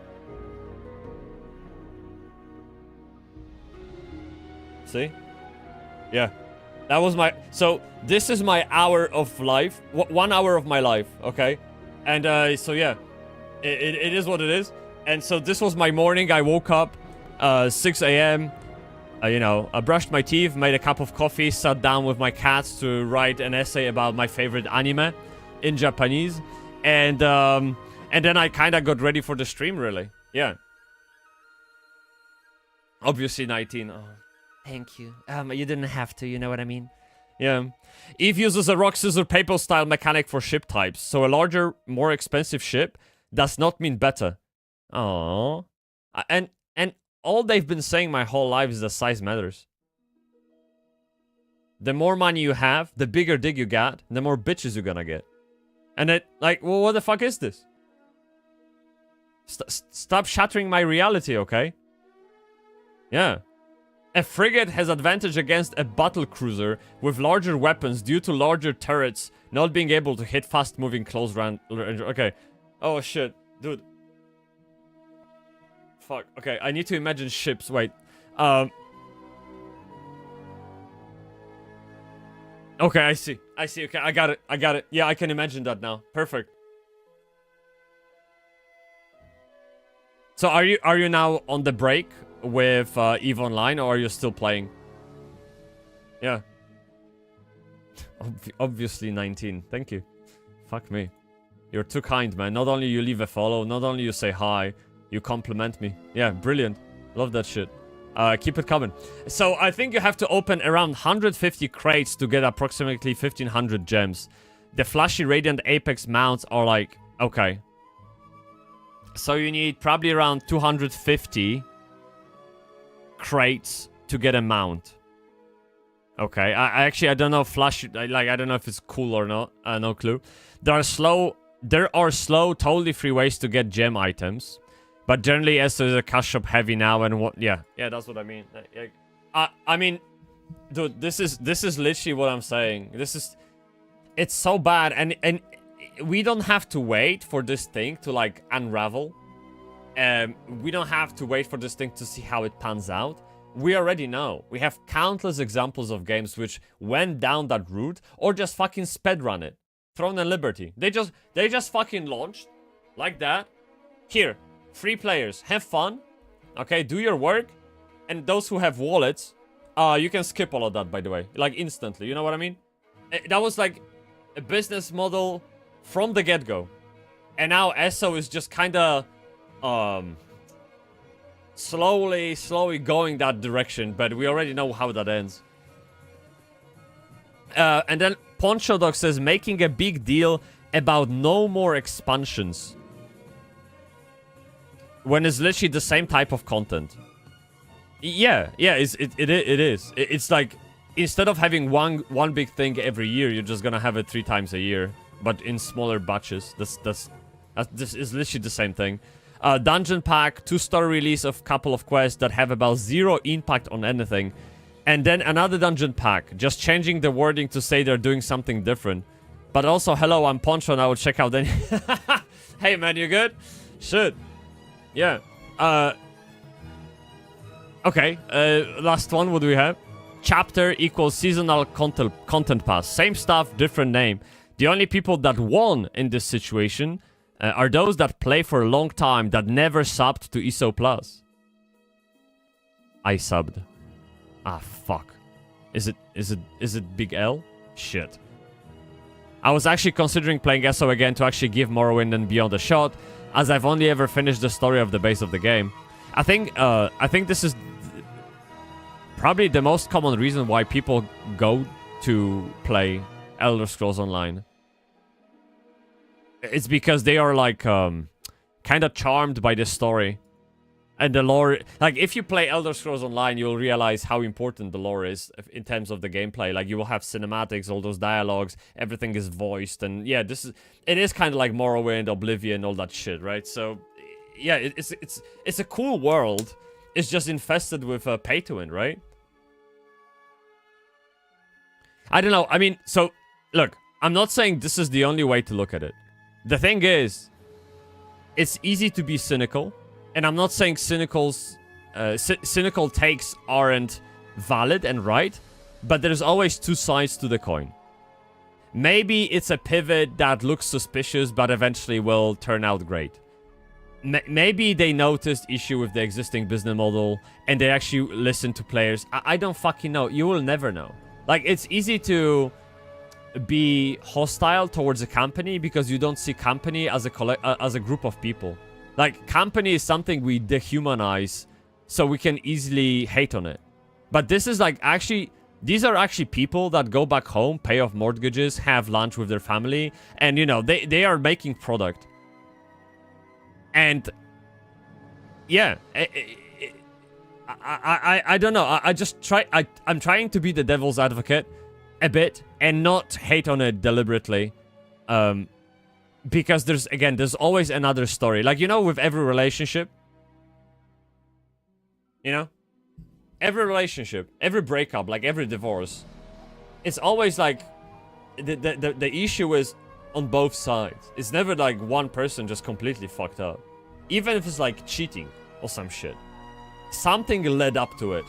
See? Yeah. That was my... So, this is my hour of life. 1 hour of my life, okay? And, so yeah. It is what it is. And so, this was my morning. I woke up... 6 a.m. You know, I brushed my teeth, made a cup of coffee, sat down with my cats to write an essay about my favorite anime in Japanese, and then I kind of got ready for the stream, really. Yeah. Obviously 19. Oh, thank you. You didn't have to, you know what I mean? Yeah. Eve uses a rock, scissor, paper style mechanic for ship types, so a larger, more expensive ship does not mean better. Aww. And all they've been saying my whole life is that size matters. The more money you have, the bigger dig you got, the more bitches you're gonna get. And it, like, well, what the fuck is this? Stop shattering my reality, okay? Yeah. A frigate has advantage against a battle cruiser with larger weapons due to larger turrets not being able to hit fast-moving close range. Okay. Oh, shit. Dude. Fuck. Okay, I need to imagine ships. Wait. Okay, I see. Okay, I got it. Yeah, I can imagine that now. Perfect. So are you now on the break with EVE Online, or are you still playing? Yeah. Obviously 19. Thank you. Fuck me. You're too kind, man. Not only you leave a follow, not only you say hi, you compliment me. Yeah, brilliant. Love that shit. Keep it coming. So I think you have to open around 150 crates to get approximately 1500 gems. The flashy Radiant Apex mounts are like... Okay. So you need probably around 250 crates to get a mount. Okay, I don't know flash... Like, I don't know if it's cool or not. No clue. There are slow, totally free ways to get gem items. But generally, ESO is a cash shop heavy now, and what? Yeah, that's what I mean. I mean, dude, this is literally what I'm saying. It's so bad, and we don't have to wait for this thing to like unravel. We don't have to wait for this thing to see how it pans out. We already know. We have countless examples of games which went down that route, or just fucking speedrun it. Throne and Liberty. They just fucking launched like that. Here. Free players, have fun, okay, do your work, and those who have wallets, you can skip all of that, by the way, like instantly, you know what I mean? That was like a business model from the get-go, and now ESO is just kind of, slowly going that direction, but we already know how that ends. And then Poncho Dog says, making a big deal about no more expansions. When it's literally the same type of content. Yeah, it is. It's like, instead of having one big thing every year, you're just gonna have it 3 times a year, but in smaller batches. This is literally the same thing. Dungeon pack, 2-star release of couple of quests that have about 0 impact on anything, and then another dungeon pack, just changing the wording to say they're doing something different. But also, hello, I'm Poncho, and I will check out any... Hey man, you good? Shit. Yeah. Okay. Last one. What do we have? Chapter equals seasonal content pass. Same stuff, different name. The only people that won in this situation are those that play for a long time that never subbed to ESO Plus. I subbed. Ah, fuck. Is it Big L? Shit. I was actually considering playing ESO again to actually give Morrowind and Beyond a shot, as I've only ever finished the story of the base of the game. I think this is probably the most common reason why people go to play Elder Scrolls Online. It's because they are like kind of charmed by the story and the lore. Like, if you play Elder Scrolls Online, you'll realize how important the lore is in terms of the gameplay. Like, you will have cinematics, all those dialogues, everything is voiced, and yeah, it is kind of like Morrowind, Oblivion, all that shit, right? So yeah, it's a cool world. It's just infested with pay to win, right? I don't know. I mean, so look, I'm not saying this is the only way to look at it. The thing is, it's easy to be cynical. And I'm not saying cynical takes aren't valid and right, but there's always 2 sides to the coin. Maybe it's a pivot that looks suspicious, but eventually will turn out great. Maybe they noticed issue with the existing business model, and they actually listen to players. I don't fucking know. You will never know. Like, it's easy to be hostile towards a company because you don't see company as a group of people. Like, company is something we dehumanize, so we can easily hate on it. But this is like, actually, these are actually people that go back home, pay off mortgages, have lunch with their family, and, you know, they are making product. And, yeah, I don't know, I'm trying to be the devil's advocate a bit, and not hate on it deliberately. Because there's always another story. Like, you know, with every relationship, you know, every relationship, every breakup, like every divorce, it's always like the issue is on both sides. It's never like one person just completely fucked up. Even if it's like cheating or some shit, something led up to it.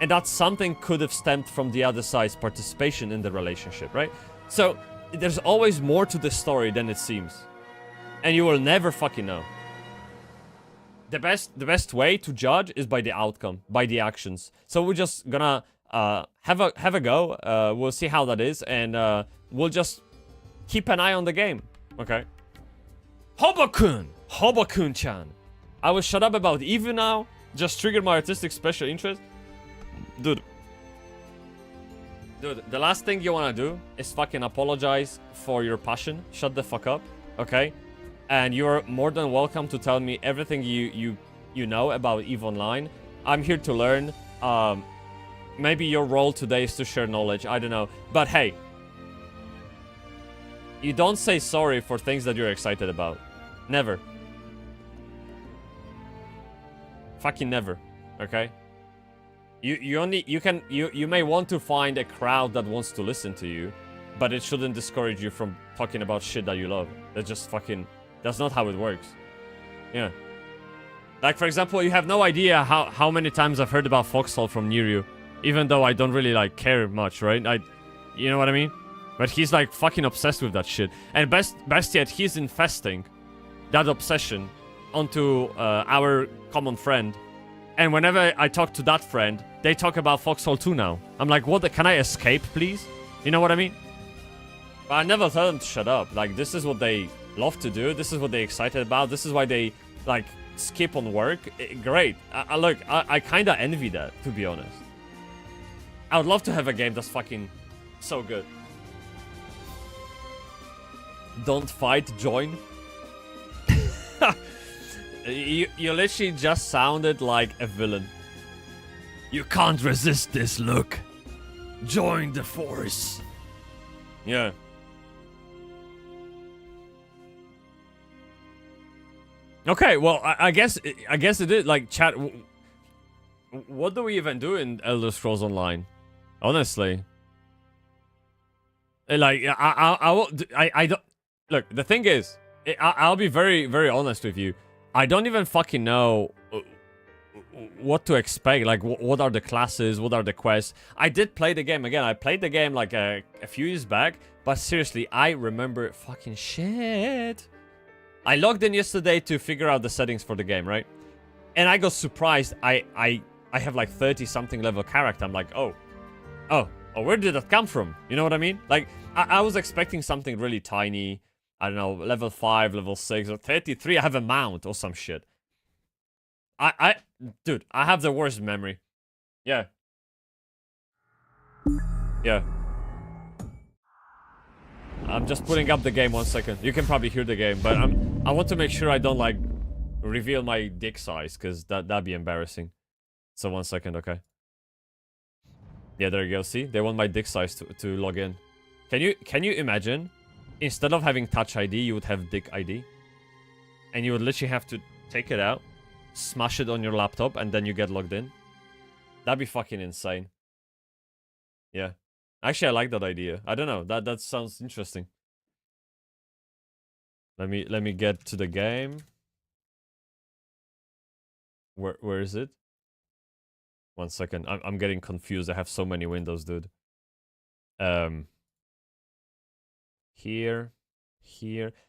And that something could have stemmed from the other side's participation in the relationship, right? So, there's always more to the story than it seems. And you will never fucking know. The best way to judge is by the outcome, by the actions. So we're just gonna have a go. We'll see how that is, and we'll just keep an eye on the game. Okay. Hobokun-chan. I will shut up about Eevee now. Just triggered my artistic special interest. Dude, the last thing you wanna do is fucking apologize for your passion. Shut the fuck up, okay? And you're more than welcome to tell me everything you know about EVE Online. I'm here to learn. Maybe your role today is to share knowledge. I don't know. But hey, you don't say sorry for things that you're excited about. Never. Fucking never. Okay? You may want to find a crowd that wants to listen to you, but it shouldn't discourage you from talking about shit that you love. That's just fucking... That's not how it works. Yeah. Like, for example, you have no idea how many times I've heard about Foxhole from Niryu. Even though I don't really, like, care much, right? You know what I mean? But he's, like, fucking obsessed with that shit. And best yet, he's infesting that obsession onto our common friend. And whenever I talk to that friend, they talk about Foxhole 2 now. I'm like, what? Can I escape, please? You know what I mean? But I never tell them to shut up. Like, this is what they love to do. This is what they're excited about. This is why they, like, skip on work. Great. Look, I kind of envy that, to be honest. I would love to have a game that's fucking so good. Don't fight, join. You literally just sounded like a villain. You can't resist this look. Join the force. Yeah. Okay, well, I guess it is, like, chat. What do we even do in Elder Scrolls Online? Honestly. Like, I don't... Look, the thing is, I'll be very, very honest with you. I don't even fucking know what to expect. Like, what are the classes? What are the quests? I did play the game. Again, I played the game, like, a few years back. But seriously, I remember fucking shit. I logged in yesterday to figure out the settings for the game, right? And I got surprised. I have, like, 30-something level character. I'm like, oh, where did that come from? You know what I mean? Like, I was expecting something really tiny. I don't know, level 5, level 6, or 33, I have a mount or some shit. Dude, I have the worst memory. Yeah. Yeah. I'm just putting up the game 1 second. You can probably hear the game, but I want to make sure I don't, like, reveal my dick size, because that'd be embarrassing. So 1 second, okay. Yeah, there you go, see? They want my dick size to log in. Can you imagine? Instead of having Touch ID, you would have Dick ID. And you would literally have to take it out, smash it on your laptop, and then you get logged in. That'd be fucking insane. Yeah. Actually, I like that idea. I don't know. That sounds interesting. Let me get to the game. Where is it? 1 second. I'm getting confused. I have so many windows, dude. Here.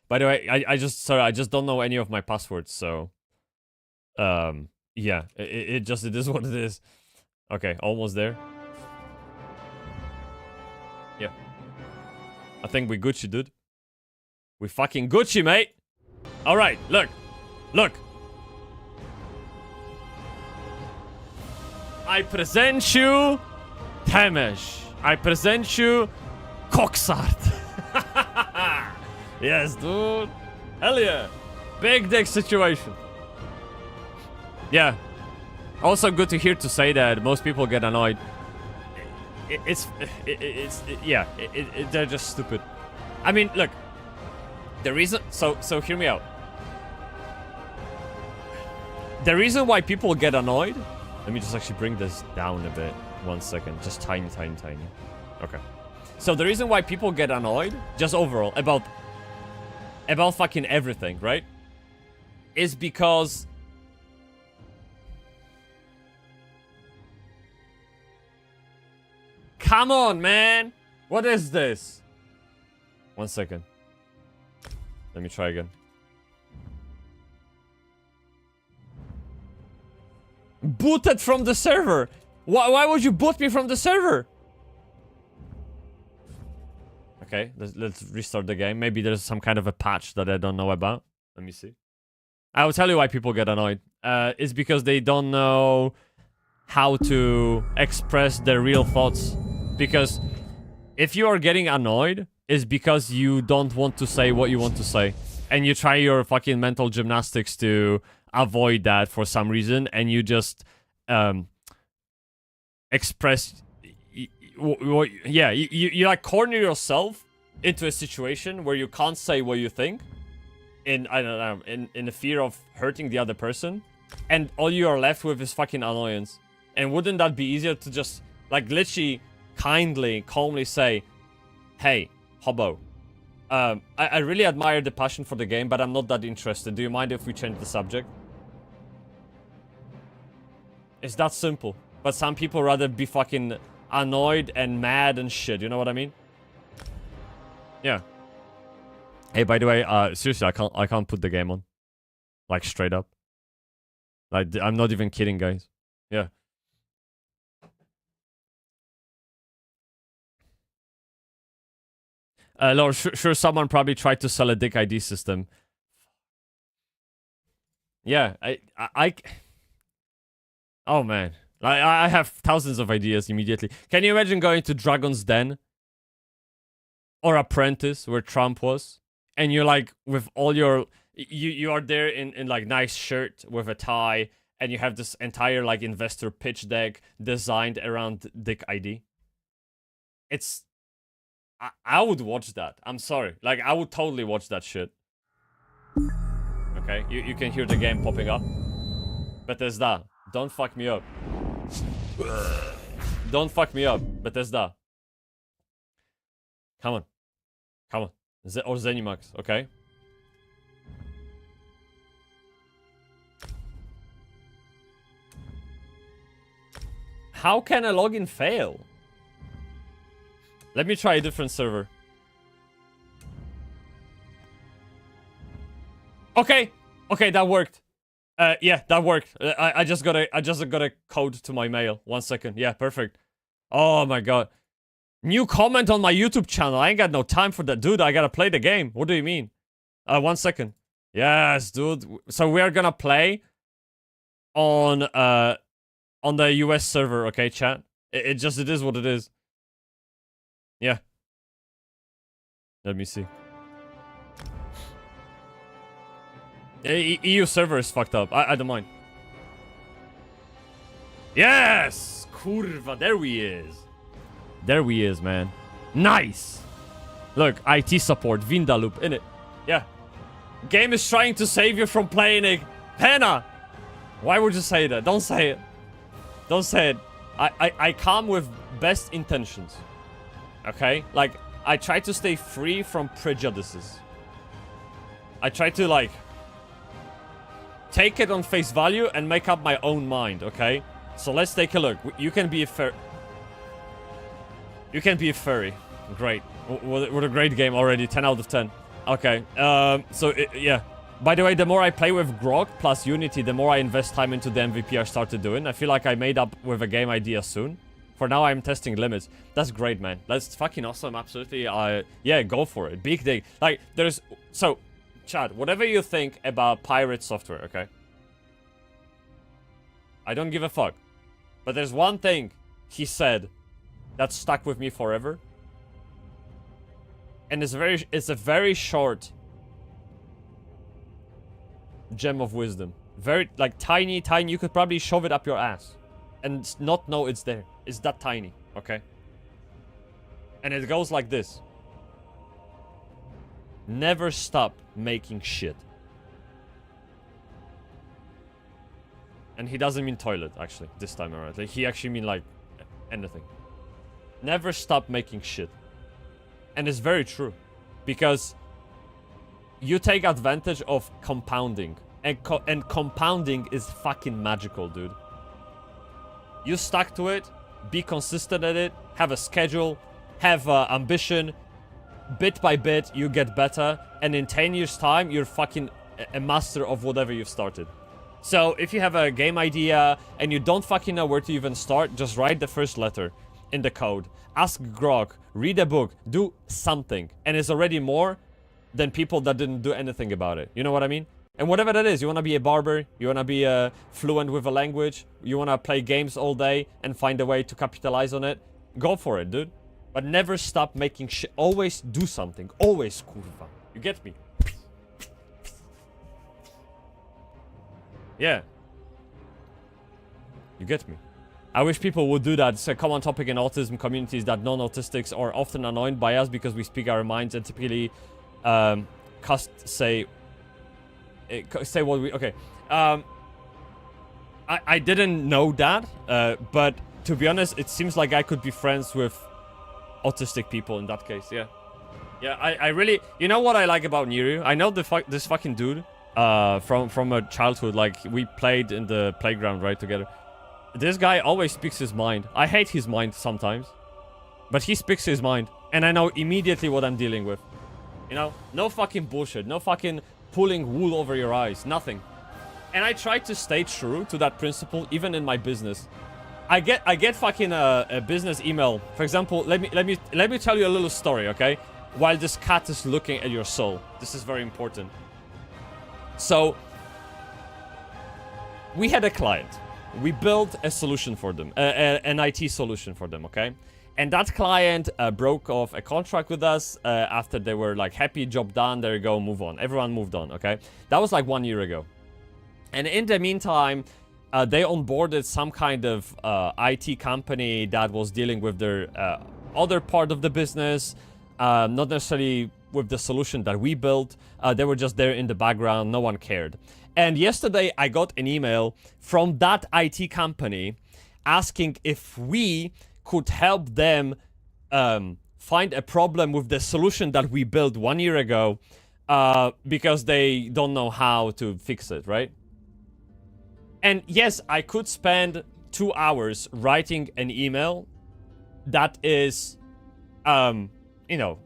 By the way, I just don't know any of my passwords, so yeah, it is what it is. Okay, almost there. Yeah. I think we Gucci, dude. We fucking Gucci, mate. All right, look. I present you Temesh. I present you Coxart. Yes, dude. Hell yeah. Big dick situation. Yeah. Also good to hear to say that most people get annoyed. Yeah, they're just stupid. I mean, look. The reason... So hear me out. The reason why people get annoyed... Let me just actually bring this down a bit. 1 second. Just tiny. Okay. So the reason why people get annoyed, just overall, about fucking everything, right? Is because come on, man. What is this? 1 second. Let me try again. Booted from the server. Why would you boot me from the server? Okay, let's restart the game. Maybe there's some kind of a patch that I don't know about. Let me see. I will tell you why people get annoyed. It's because they don't know how to express their real thoughts. Because if you are getting annoyed, it's because you don't want to say what you want to say. And you try your fucking mental gymnastics to avoid that for some reason. And you just express... Yeah, you like corner yourself into a situation where you can't say what you think. I don't know, in the fear of hurting the other person. And all you are left with is fucking annoyance. And wouldn't that be easier to just, like, literally, kindly, calmly say, hey, hobo, I really admire the passion for the game, but I'm not that interested. Do you mind if we change the subject? It's that simple. But some people rather be fucking annoyed and mad and shit, you know what I mean? Yeah. Hey, by the way, seriously, I can't put the game on. Like, straight up. Like, I'm not even kidding, guys. Yeah. Lord, sure, someone probably tried to sell a dick ID system. Yeah, oh, man. I have thousands of ideas immediately. Can you imagine going to Dragon's Den? Or Apprentice, where Trump was? And you're like, with all your... You are there in like, nice shirt with a tie. And you have this entire, like, investor pitch deck designed around Dick ID. It's... I would watch that. I'm sorry. Like, I would totally watch that shit. Okay, you can hear the game popping up. Bethesda, don't fuck me up. Don't fuck me up, Bethesda. Come on. Come on. Or Zenimax, okay? How can a login fail? Let me try a different server. Okay. Okay, that worked. Yeah, that worked. I just got a code to my mail. 1 second. Yeah, perfect. Oh my god. New comment on my YouTube channel. I ain't got no time for that. Dude, I gotta play the game. What do you mean? 1 second. Yes, dude. So we are gonna play on the US server, okay, chat? It is what it is. Yeah. Let me see. EU server is fucked up. I don't mind. Yes! Kurva, there he is. There he is, man. Nice! Look, IT support, Vindaloop, innit? Yeah. Game is trying to save you from playing a... Pena! Why would you say that? Don't say it. Don't say it. I come with best intentions. Okay? Like, I try to stay free from prejudices. I try to, like, take it on face value and make up my own mind, okay? So let's take a look. You can be a You can be a furry. Great. What a great game already. 10 out of 10. Okay. Yeah. By the way, the more I play with Grog plus Unity, the more I invest time into the MVP I started doing. I feel like I made up with a game idea soon. For now, I'm testing limits. That's great, man. That's fucking awesome. Absolutely. Yeah, go for it. Big thing. Like, there's... So, Chad, whatever you think about pirate software, okay? I don't give a fuck. But there's one thing he said that stuck with me forever. And it's a very short gem of wisdom. Very, like, tiny. You could probably shove it up your ass and not know it's there. It's that tiny, okay? And it goes like this. Never stop making shit. And he doesn't mean toilet, actually, this time around. Like, he actually mean, like, anything. Never stop making shit. And it's very true. Because you take advantage of compounding. And compounding is fucking magical, dude. You stuck to it, be consistent at it, have a schedule, have ambition. Bit by bit, you get better, and in 10 years' time, you're fucking a master of whatever you've started. So if you have a game idea and you don't fucking know where to even start, just write the first letter in the code. Ask Grok, read a book, do something, and it's already more than people that didn't do anything about it. You know what I mean? And whatever that is, you want to be a barber, you want to be fluent with a language, you want to play games all day and find a way to capitalize on it, go for it, dude. But never stop making shit. Always do something. Always, kurwa. You get me? Yeah. You get me? I wish people would do that. It's a common topic in autism communities that non-autistics are often annoyed by us because we speak our minds and typically say what we... Okay. I didn't know that, but to be honest, it seems like I could be friends with autistic people in that case. Yeah, I really, you know what I like about Niru? I know this fucking dude from a childhood. Like, we played in the playground right together. This guy always speaks his mind. I hate his mind sometimes, but he speaks his mind, and I know immediately what I'm dealing with. You know, no fucking bullshit, no fucking pulling wool over your eyes, nothing. And I try to stay true to that principle even in my business. I get fucking a business email. For example, let me tell you a little story, okay? While this cat is looking at your soul. This is very important. So, we had a client. We built a solution for them, an IT solution for them, okay? And that client broke off a contract with us after they were like, happy, job done, there you go, move on. Everyone moved on, okay? That was like 1 year ago. And in the meantime, they onboarded some kind of IT company that was dealing with their other part of the business, not necessarily with the solution that we built. They were just there in the background. No one cared. And yesterday, I got an email from that IT company asking if we could help them find a problem with the solution that we built 1 year ago because they don't know how to fix it, right? And yes, I could spend 2 hours writing an email that is, you know,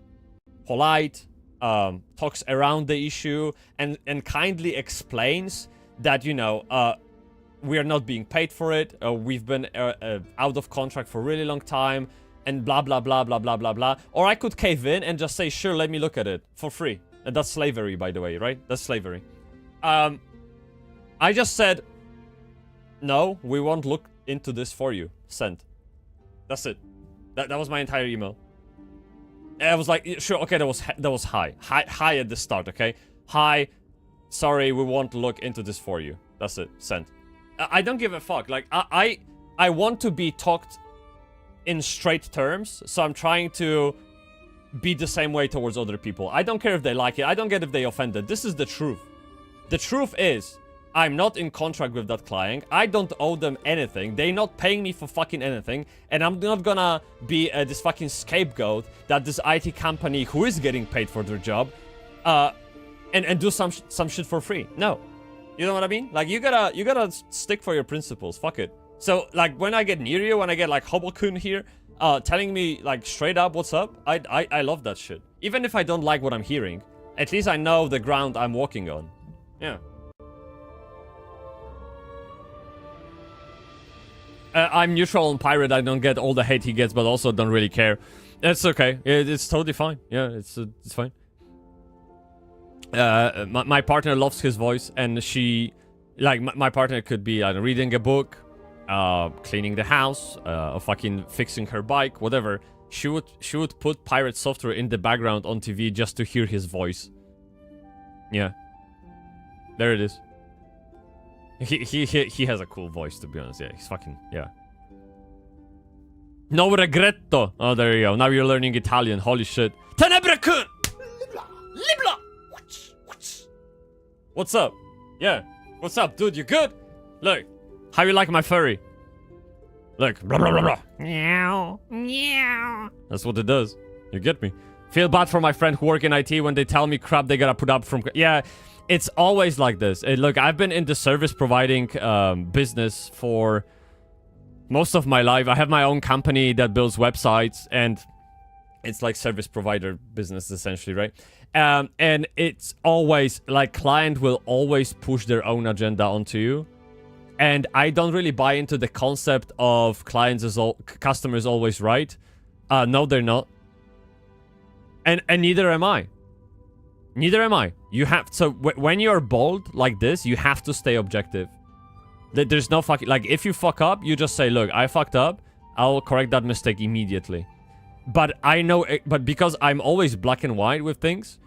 polite, talks around the issue, and kindly explains that, you know, we are not being paid for it, we've been out of contract for a really long time, and blah, blah, blah, blah, blah, blah, blah. Or I could cave in and just say, sure, let me look at it for free. And that's slavery, by the way, right? That's slavery. I just said, no, we won't look into this for you. Send. That's it. That was my entire email. And I was like, sure, okay, that was high at the start, okay? Hi, sorry, we won't look into this for you. That's it. Send. I don't give a fuck. Like, I want to be talked in straight terms, so I'm trying to be the same way towards other people. I don't care if they like it. I don't care if they offended. This is the truth. The truth is, I'm not in contract with that client. I don't owe them anything. They're not paying me for fucking anything. And I'm not gonna be this fucking scapegoat that this IT company who is getting paid for their job and do some shit for free. No. You know what I mean? Like, you gotta stick for your principles. Fuck it. So, like, when I get near you, when I get, like, Hobokun here, telling me, like, straight up what's up, I love that shit. Even if I don't like what I'm hearing, at least I know the ground I'm walking on. Yeah. I'm neutral on Pirate. I don't get all the hate he gets, but also don't really care. It's okay. It's totally fine. Yeah, it's fine. My partner loves his voice, and she, like, my partner could be like reading a book, cleaning the house, or fucking fixing her bike, whatever. She would put pirate software in the background on TV just to hear his voice. Yeah, there it is. He has a cool voice, to be honest. Yeah, he's fucking, yeah. No regretto. Oh, there you go. Now you're learning Italian. Holy shit. Tenebra-kun! Libla! What's up? Yeah. What's up, dude? You good? Look. How you like my furry? Look. Blah, blah, blah, blah. Meow. Meow. That's what it does. You get me? Feel bad for my friend who work in IT when they tell me crap they gotta put up from... Yeah. It's always like this. Look, I've been in the service providing business for most of my life. I have my own company that builds websites, and it's like service provider business essentially, right? And it's always like client will always push their own agenda onto you. And I don't really buy into the concept of customers always right. No, they're not. And neither am I. Neither am I. You have so when you're bold like this, you have to stay objective. There's no fucking like if you fuck up, you just say, look, I fucked up. I'll correct that mistake immediately. But I know, but because I'm always black and white with things,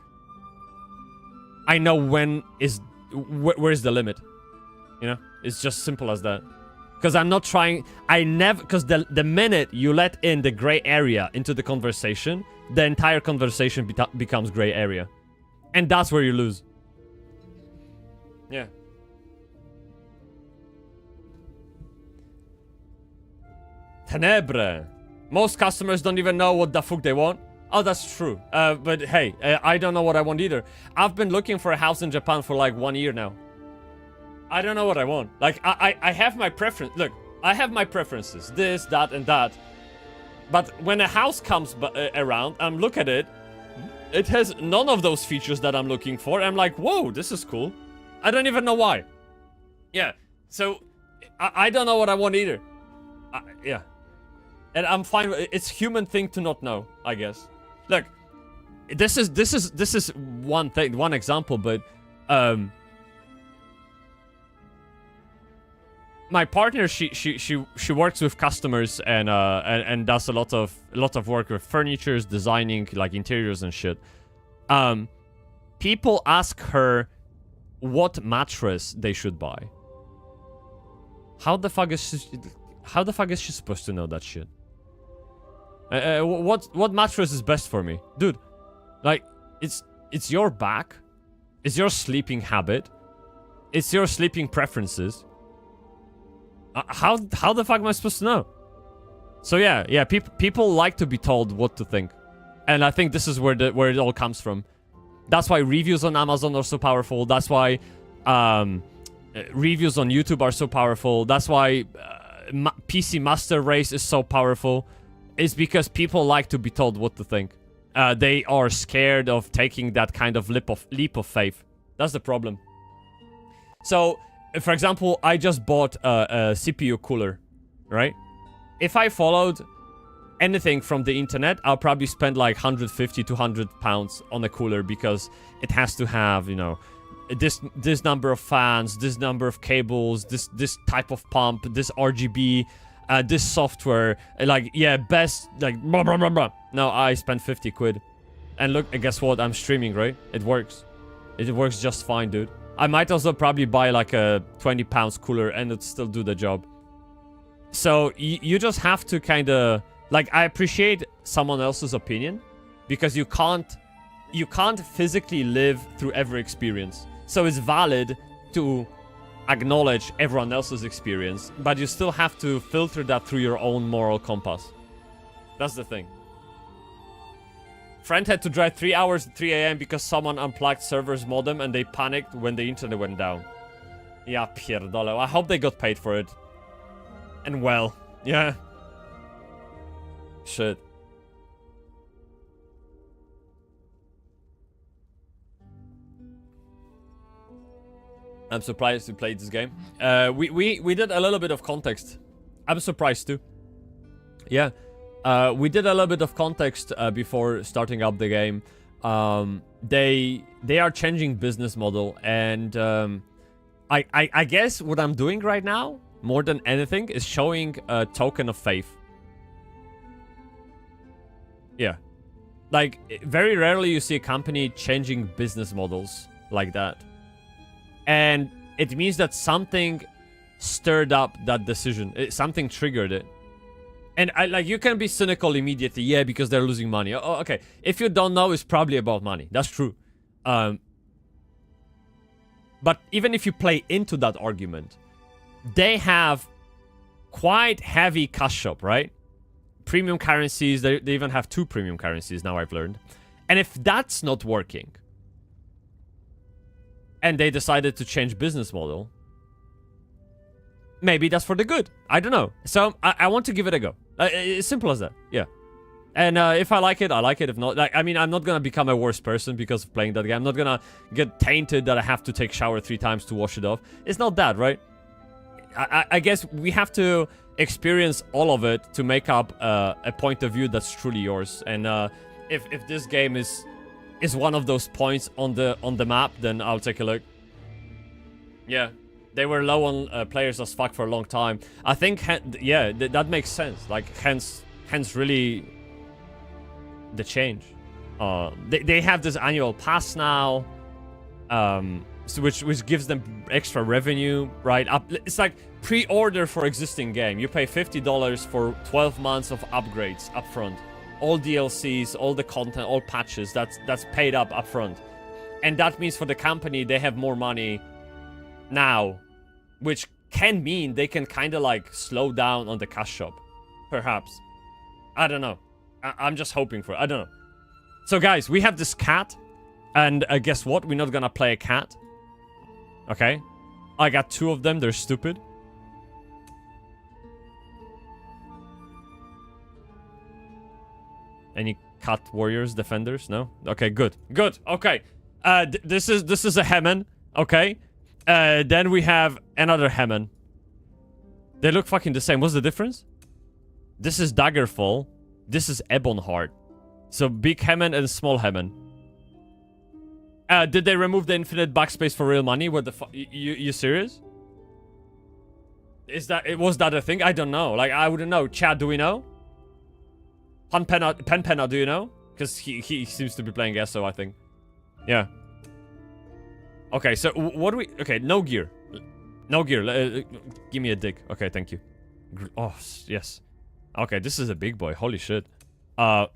I know where's the limit. You know, it's just simple as that. Because I'm not trying, because the minute you let in the gray area into the conversation, the entire conversation becomes gray area. And that's where you lose. Yeah. Tenebre. Most customers don't even know what the fuck they want. Oh, that's true. But hey, I don't know what I want either. I've been looking for a house in Japan for like 1 year now. I don't know what I want. Like, I have my preference. Look, I have my preferences. This, that, and that. But when a house comes around, I'm look at it. It has none of those features that I'm looking for. I'm like, whoa, this is cool. I don't even know why. Yeah. So, I don't know what I want either. Yeah. And I'm fine with it. It's human thing to not know, I guess. Look, this is one thing, one example, but my partner, she works with customers and does a lot of work with furnitures, designing like interiors and shit. People ask her what mattress they should buy. How the fuck is she supposed to know that shit? What mattress is best for me, dude? Like, it's your back, it's your sleeping habit, it's your sleeping preferences. How the fuck am I supposed to know? So yeah, people like to be told what to think, and I think this is where it all comes from. That's why reviews on Amazon are so powerful. That's why reviews on YouTube are so powerful. That's why PC Master Race is so powerful. It's because people like to be told what to think. They are scared of taking that kind of leap of faith. That's the problem. So, for example, I just bought a CPU cooler, right? If I followed anything from the internet, I'll probably spend like 150 to 100 pounds on a cooler because it has to have, you know, this number of fans, this number of cables, this type of pump, this RGB, this software, like, yeah, best, like, blah, blah, blah, blah. No, I spent 50 quid. And look, and guess what? I'm streaming, right? It works. It works just fine, dude. I might also probably buy like a 20 pounds cooler and it'd still do the job. So you just have to kind of, like, I appreciate someone else's opinion because you can't physically live through every experience. So it's valid to acknowledge everyone else's experience, but you still have to filter that through your own moral compass. That's the thing. Friend had to drive 3 hours at 3 AM because someone unplugged server's modem and they panicked when the internet went down. Yeah, pierdolę. I hope they got paid for it. And well, yeah. Shit. I'm surprised you played this game. We did a little bit of context. I'm surprised too. Yeah. We did a little bit of context before starting up the game. They are changing business model, and I guess what I'm doing right now, more than anything, is showing a token of faith. Yeah. Like, very rarely you see a company changing business models like that. And it means that something stirred up that decision. Something triggered it. And you can be cynical immediately, yeah, because they're losing money. Oh, okay. If you don't know, it's probably about money. That's true. But even if you play into that argument, they have quite heavy cash shop, right? Premium currencies. They even have 2 premium currencies now, I've learned. And if that's not working, and they decided to change business model, maybe that's for the good. I don't know. So I want to give it a go. It's simple as that. Yeah. And if I like it, I like it. If not, like, I mean, I'm not gonna become a worse person because of playing that game. I'm not gonna get tainted that I have to take shower 3 times to wash it off. It's not that, right? I guess we have to experience all of it to make up a point of view that's truly yours. And if this game is one of those points on the map, then I'll take a look. Yeah, they were low on players as fuck for a long time. I think, yeah, that makes sense. Like, hence really the change. They have this annual pass now, so which gives them extra revenue, right? It's like pre-order for existing game. You pay $50 for 12 months of upgrades up front. All DLCs, all the content, all patches, that's paid up front. And that means for the company, they have more money now, which can mean they can kind of like slow down on the cash shop, perhaps. I don't know. I'm just hoping for it. I don't know. So guys, we have this cat, and guess what? We're not gonna play a cat. Okay? I got 2 of them. They're stupid. Any cat warriors, defenders? No? Okay, good. Good. Okay. This is a Hemen. Okay? Then we have another Hemen. They look fucking the same. What's the difference? This is Daggerfall. This is Ebonheart. So big Hemen and small Hemen. Did they remove the infinite backspace for real money? What the fuck? You serious? Was that a thing? I don't know. Like, I wouldn't know. Chad, do we know? Penpenna, do you know? Because he seems to be playing ESO, I think. Yeah. Okay, so what do we... Okay, no gear. No gear. Give me a dig. Okay, thank you. Oh, yes. Okay, this is a big boy. Holy shit. Okay.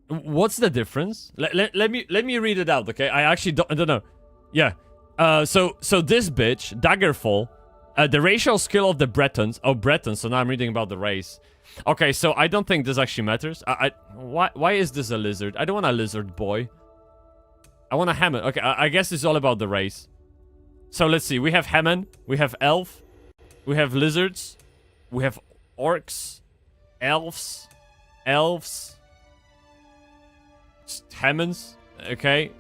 What's the difference? Let me read it out, okay? I actually don't know. Yeah. So this bitch, Daggerfall, the racial skill of the Bretons. Oh, Bretons. So now I'm reading about the race. Okay, so I don't think this actually matters. Why is this a lizard? I don't want a lizard boy. I want a Hammond. Okay, I guess it's all about the race. So let's see. We have Hammond. We have elf. We have lizards. We have orcs. Elves. Hammonds. Okay.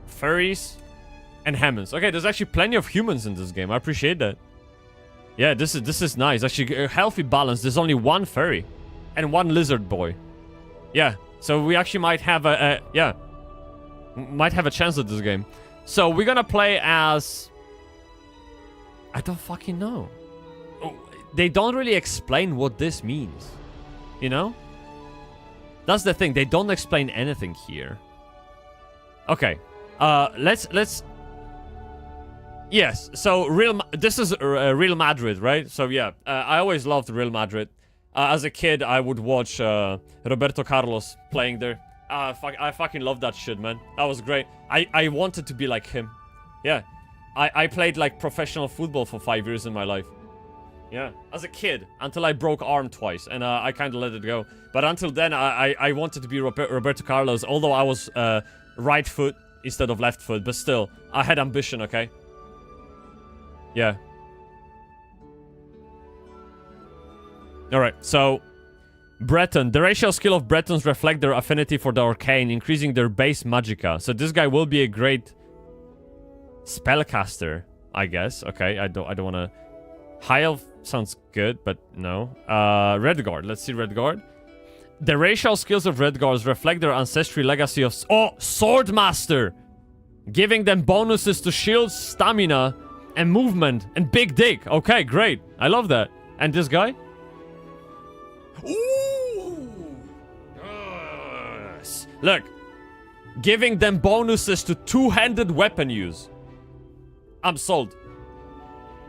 Furries. And Hammonds. Okay, there's actually plenty of humans in this game. I appreciate that. Yeah, this is nice. Actually, a healthy balance. There's only 1 furry. And 1 lizard boy. Yeah. So we actually might have might have a chance at this game. So we're gonna play as... I don't fucking know. They don't really explain what this means. You know? That's the thing. They don't explain anything here. Okay. Let's... Yes, so this is Real Madrid, right? So yeah, I always loved Real Madrid. As a kid, I would watch Roberto Carlos playing there. I fucking love that shit, man. That was great. I wanted to be like him. Yeah. I played like professional football for 5 years in my life. Yeah, as a kid, until I broke arm twice, and I kind of let it go. But until then, I wanted to be Roberto Carlos, although I was right foot instead of left foot. But still, I had ambition, okay? Yeah. Alright, so... Breton. The racial skill of Bretons reflect their affinity for the arcane, increasing their base magicka. So this guy will be a great... spellcaster, I guess. Okay, I don't want to... High Elf sounds good, but no. Redguard. Let's see Redguard. The racial skills of Redguards reflect their ancestry legacy of... Oh! Swordmaster! Giving them bonuses to shields, stamina... and movement, and big dick. Okay, great. I love that. And this guy? Ooh! Yes. Look. Giving them bonuses to two-handed weapon use. I'm sold.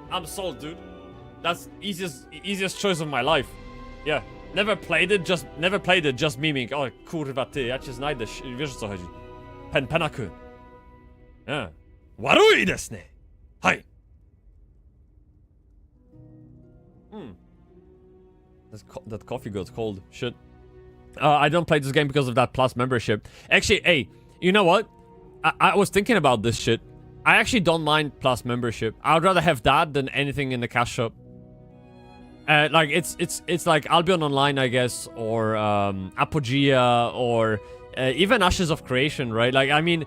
I'm sold, dude. That's easiest choice of my life. Yeah. Never played it, just memeing. O kurwa ty, ja cię znajdę. Wiesz o co chodzi. Penpenaku. Yeah. Warui desu ne. Hi. That coffee got cold. Shit. I don't play this game because of that Plus membership. Actually, hey, you know what? I was thinking about this shit. I actually don't mind Plus membership. I'd rather have that than anything in the cash shop. Like it's like Albion Online, I guess, or Apogea, or even Ashes of Creation, right? Like, I mean,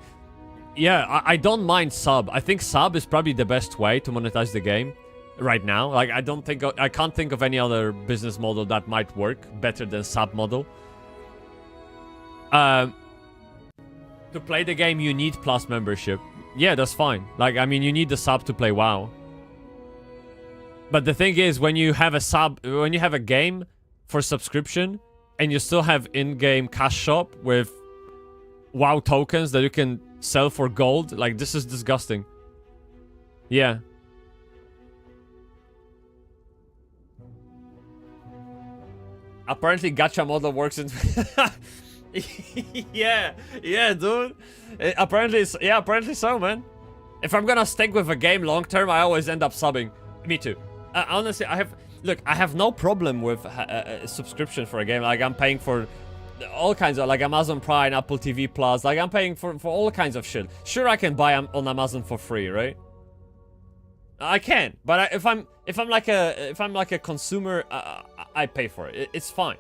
yeah, I don't mind sub. I think sub is probably the best way to monetize the game right now. Like, I can't think of any other business model that might work better than sub model. To play the game, you need Plus membership. Yeah, that's fine. Like, I mean, you need the sub to play WoW. But the thing is, when you have a game for subscription, and you still have in-game cash shop with WoW tokens that you can sell for gold, like, this is disgusting. Yeah. Apparently, gacha model works in... yeah, dude. Apparently so, man. If I'm gonna stick with a game long term, I always end up subbing. Me too. Honestly, I have no problem with a subscription for a game. Like, I'm paying for all kinds of, like, Amazon Prime, Apple TV Plus. Like, I'm paying for all kinds of shit. Sure, I can buy on Amazon for free, right? I can, but if I'm like a consumer, I pay for it. It's fine.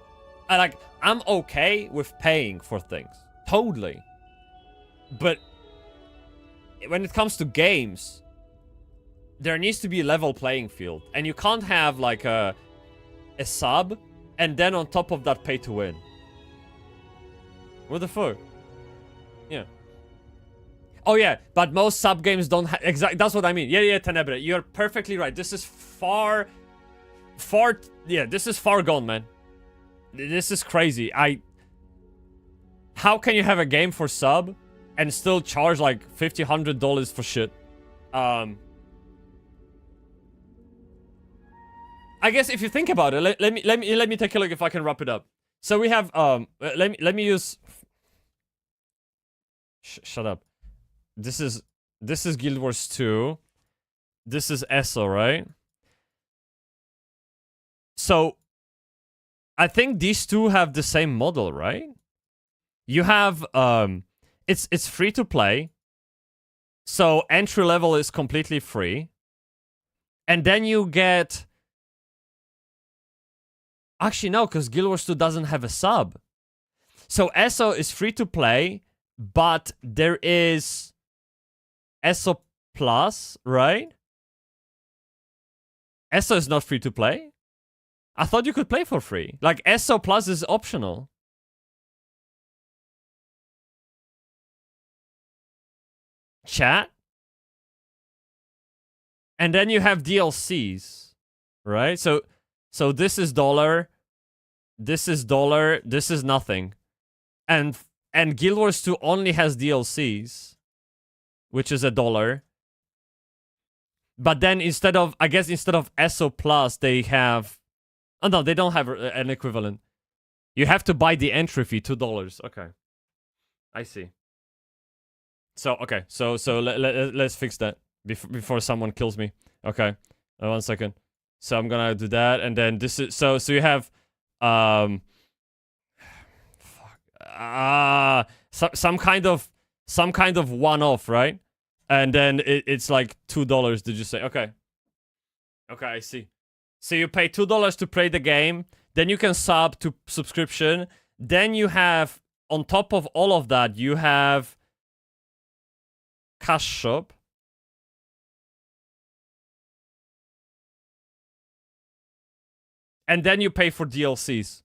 I'm okay with paying for things, totally. But when it comes to games, there needs to be a level playing field, and you can't have like a sub and then on top of that pay to win. What the fuck? Yeah. Oh yeah, but most sub games don't have exactly. That's what I mean. Yeah, Tenebre, you're perfectly right. This is far. Yeah, this is far gone, man. This is crazy. How can you have a game for sub and still charge like $50, $100 for shit? I guess if you think about it, let me take a look if I can wrap it up. So we have let me use. Shut up. This is Guild Wars 2. This is ESO, right? So I think these two have the same model, right? You have it's free to play. So entry level is completely free. And then you get... Actually, no, because Guild Wars 2 doesn't have a sub. So ESO is free to play, but there is ESO Plus, right? ESO is not free to play. I thought you could play for free. Like, ESO Plus is optional. Chat? And then you have DLCs, right? So this is $1, this is $1, this is nothing. And Guild Wars 2 only has DLCs, which is $1. But then instead of ESO Plus, they have... Oh no, they don't have an equivalent. You have to buy the entry fee, $2. Okay. I see. So, okay. So let's fix that before someone kills me. Okay. 1 second. So I'm gonna do that, and then this is... So you have... some kind of one-off, right? And then it's like $2, did you say? Okay. Okay, I see. So you pay $2 to play the game, then you can sub to subscription, then you have, on top of all of that, you have cash shop. And then you pay for DLCs.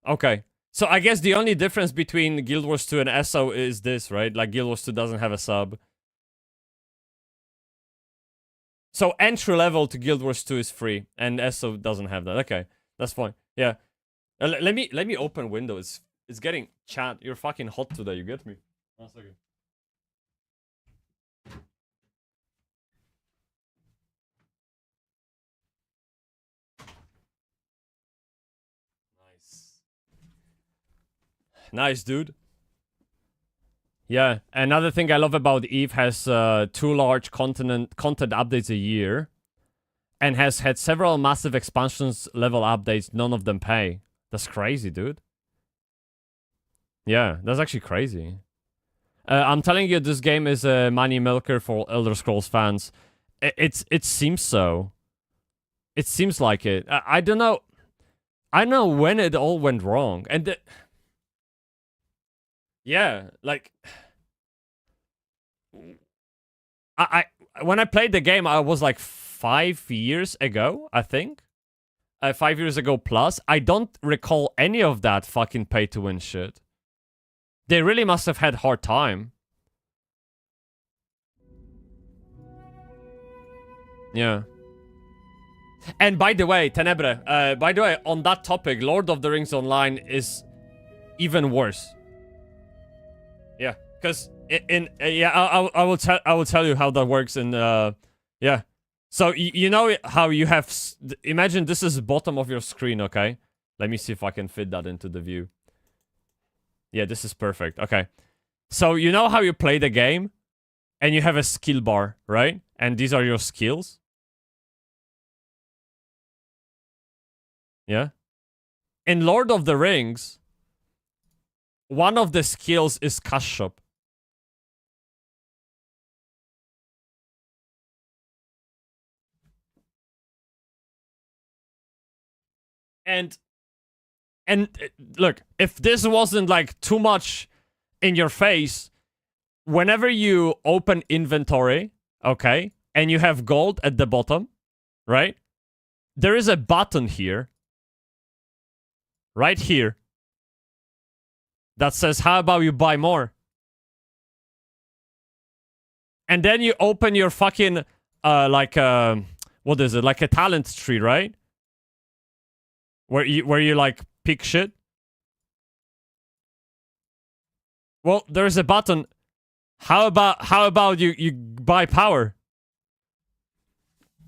Okay. So I guess the only difference between Guild Wars 2 and ESO is this, right? Like, Guild Wars 2 doesn't have a sub. So entry level to Guild Wars 2 is free, and ESO doesn't have that. Okay, that's fine. Yeah. Let me open Windows. It's getting chat. You're fucking hot today. You get me? 1 second. Nice, dude. Yeah, another thing I love about EVE has 2 large content updates a year, and has had several massive expansions level updates, none of them pay. That's crazy, dude. Yeah, that's actually crazy. I'm telling you, this game is a money milker for Elder Scrolls fans. It seems so. It seems like it. I don't know. I don't know when it all went wrong. And yeah, like I when I played the game, I was like 5 years ago, I think. 5 years ago plus. I don't recall any of that fucking pay to win shit. They really must have had hard time. Yeah. And by the way, Tenebre, by the way, on that topic, Lord of the Rings Online is even worse. Yeah, because I will tell you how that works in yeah. So you know how you have imagine this is the bottom of your screen, okay? Let me see if I can fit that into the view. Yeah, this is perfect. Okay. So you know how you play the game and you have a skill bar, right? And these are your skills. Yeah. In Lord of the Rings, one of the skills is cash shop. And look, if this wasn't like too much in your face, whenever you open inventory, okay, and you have gold at the bottom, right? There is a button here, right here, that says, how about you buy more? And then you open your fucking, what is it? Like a talent tree, right? Where you like pick shit. Well, there's a button. How about you buy power?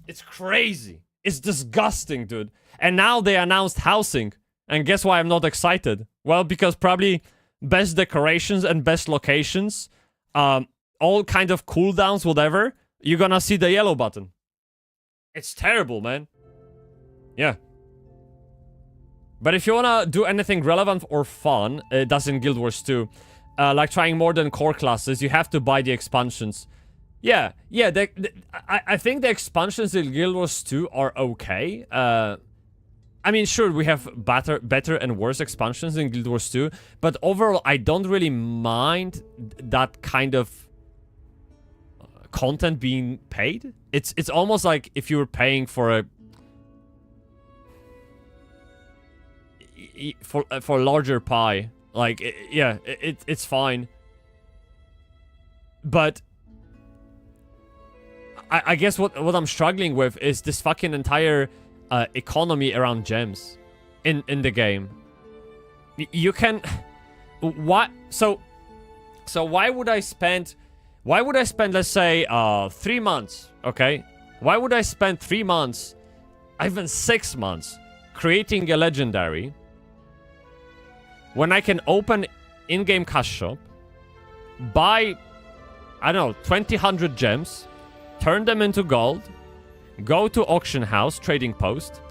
It's crazy. It's disgusting, dude. And now they announced housing. And guess why I'm not excited? Well, because probably best decorations and best locations, all kind of cooldowns, whatever, you're gonna see the yellow button. It's terrible, man. Yeah. But if you wanna do anything relevant or fun, that's in Guild Wars 2, like trying more than core classes, you have to buy the expansions. Yeah, I think the expansions in Guild Wars 2 are okay. I mean, sure, we have better and worse expansions in Guild Wars 2, but overall, I don't really mind that kind of content being paid. It's almost like if you were paying for a for larger pie. Like, yeah, it's fine. But I guess what I'm struggling with is this fucking entire economy around gems in the game. You can what so why would I spend let's say 3 months, okay? Why would I spend 3 months, even 6 months creating a legendary when I can open in-game cash shop, buy, I don't know, 200 gems, turn them into gold, go to auction house, trading post,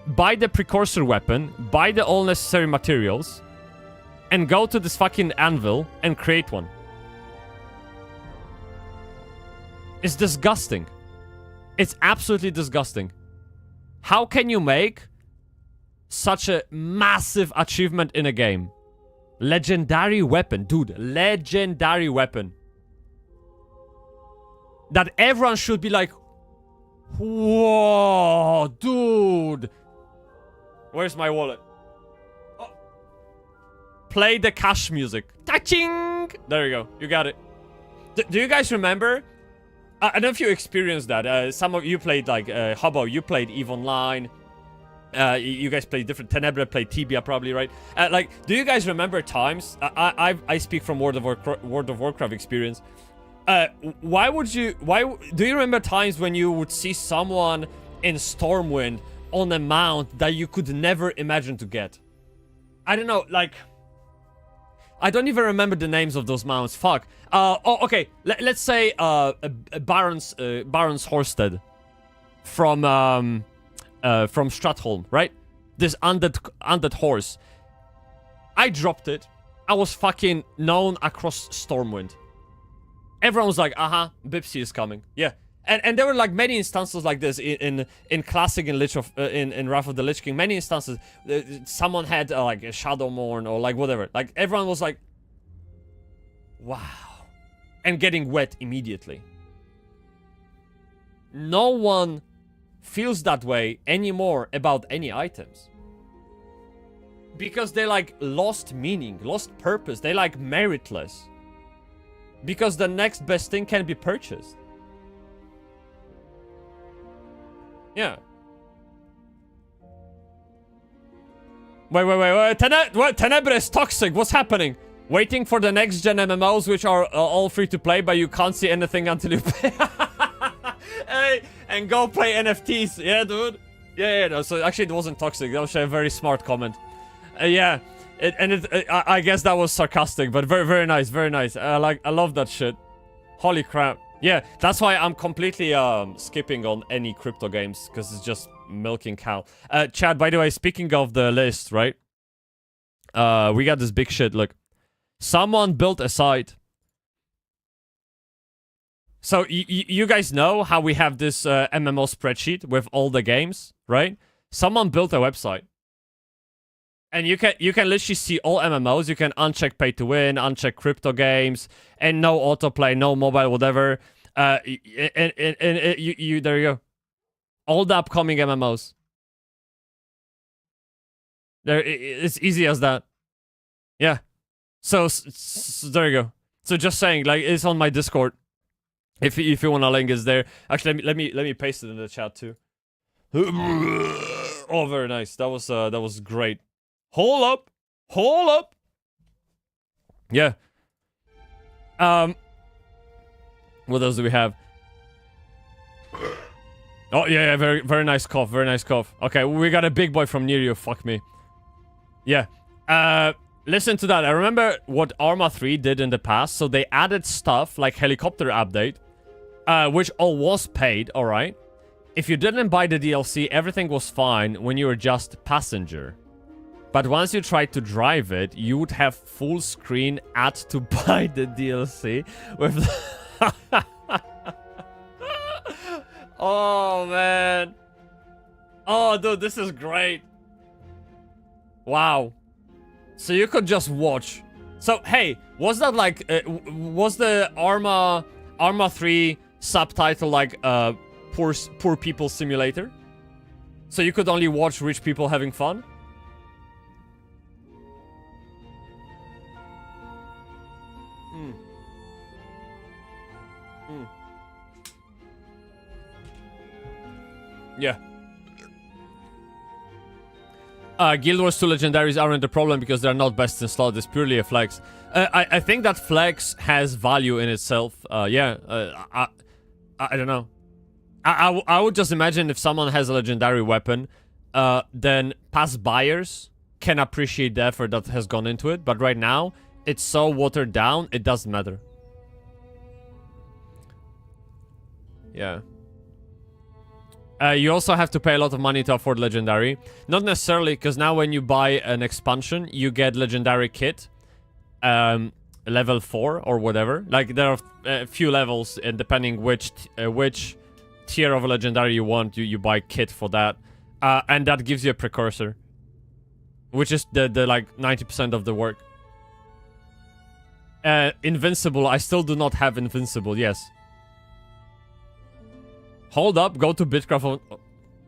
buy the precursor weapon, buy the all necessary materials, and go to this fucking anvil and create one. It's disgusting. It's absolutely disgusting. How can you make such a massive achievement in a game? Legendary weapon, dude. Legendary weapon. That everyone should be like, whoa, dude. Where's my wallet? Oh. Play the cash music. Ta-ching! There you go. You got it. Do you guys remember? I don't know if you experienced that. Some of you played like Hubbo. You played EVE Online. You guys played different. Tenebre played Tibia probably, right? Like, do you guys remember times? I speak from World of Warcraft experience. Why do you remember times when you would see someone in Stormwind on a mount that you could never imagine to get? I don't know, like, I don't even remember the names of those mounts. Fuck. Oh, okay. Let's say Baron's Horsted from Stratholm, right? This undead horse. I dropped it. I was fucking known across Stormwind. Everyone was like, Bybsie is coming. Yeah. And there were like many instances like this in Classic and Lich of in Wrath of the Lich King. Many instances, someone had like a Shadowmourne or like whatever. Like everyone was like, wow, and getting wet immediately. No one feels that way anymore about any items because they like lost meaning, lost purpose. They like meritless because the next best thing can be purchased. Yeah. Wait. Tenebrae is toxic. What's happening? Waiting for the next gen MMOs, which are all free to play, but you can't see anything until you pay. Hey, and go play NFTs. Yeah, dude. Yeah, no. So actually, it wasn't toxic. That was a very smart comment. Yeah. I guess that was sarcastic, but very, very nice. Very nice. I love that shit. Holy crap. Yeah, that's why I'm completely skipping on any crypto games, because it's just milking cow. Chad, by the way, speaking of the list, right? We got this big shit, look. Someone built a site. So, you guys know how we have this MMO spreadsheet with all the games, right? Someone built a website. And you can literally see all MMOs. You can uncheck pay to win, uncheck crypto games, and no autoplay, no mobile, whatever. There you go. All the upcoming MMOs. It's easy as that. Yeah. So there you go. So just saying, like, it's on my Discord. If you want a link, is there. Actually, let me paste it in the chat too. Oh, very nice. That was great. Hold up. Yeah. What else do we have? Oh yeah, very very nice cough. Very nice cough. Okay, we got a big boy from near you. Fuck me. Yeah. Listen to that. I remember what Arma 3 did in the past. So they added stuff like helicopter update, which all was paid. All right. If you didn't buy the DLC, everything was fine when you were just passenger. But once you tried to drive it, you would have full screen ad to buy the DLC with the Oh, man. Oh, dude, this is great. Wow. So you could just watch. So, hey, was that like... was the Arma 3 subtitle like poor people simulator? So you could only watch rich people having fun? Yeah. Guild Wars 2 legendaries aren't a problem because they're not best in slot. It's purely a flex. I think that flex has value in itself. Yeah. I don't know. I would just imagine if someone has a legendary weapon, then past buyers can appreciate the effort that has gone into it. But right now, it's so watered down, it doesn't matter. Yeah. You also have to pay a lot of money to afford legendary. Not necessarily, because now when you buy an expansion, you get legendary kit. Level 4 or whatever. Like, there are a few levels, and depending which tier of a legendary you want, you buy kit for that. And that gives you a precursor. Which is the like, 90% of the work. Invincible, I still do not have Invincible, yes. Hold up, go to Bitcraft.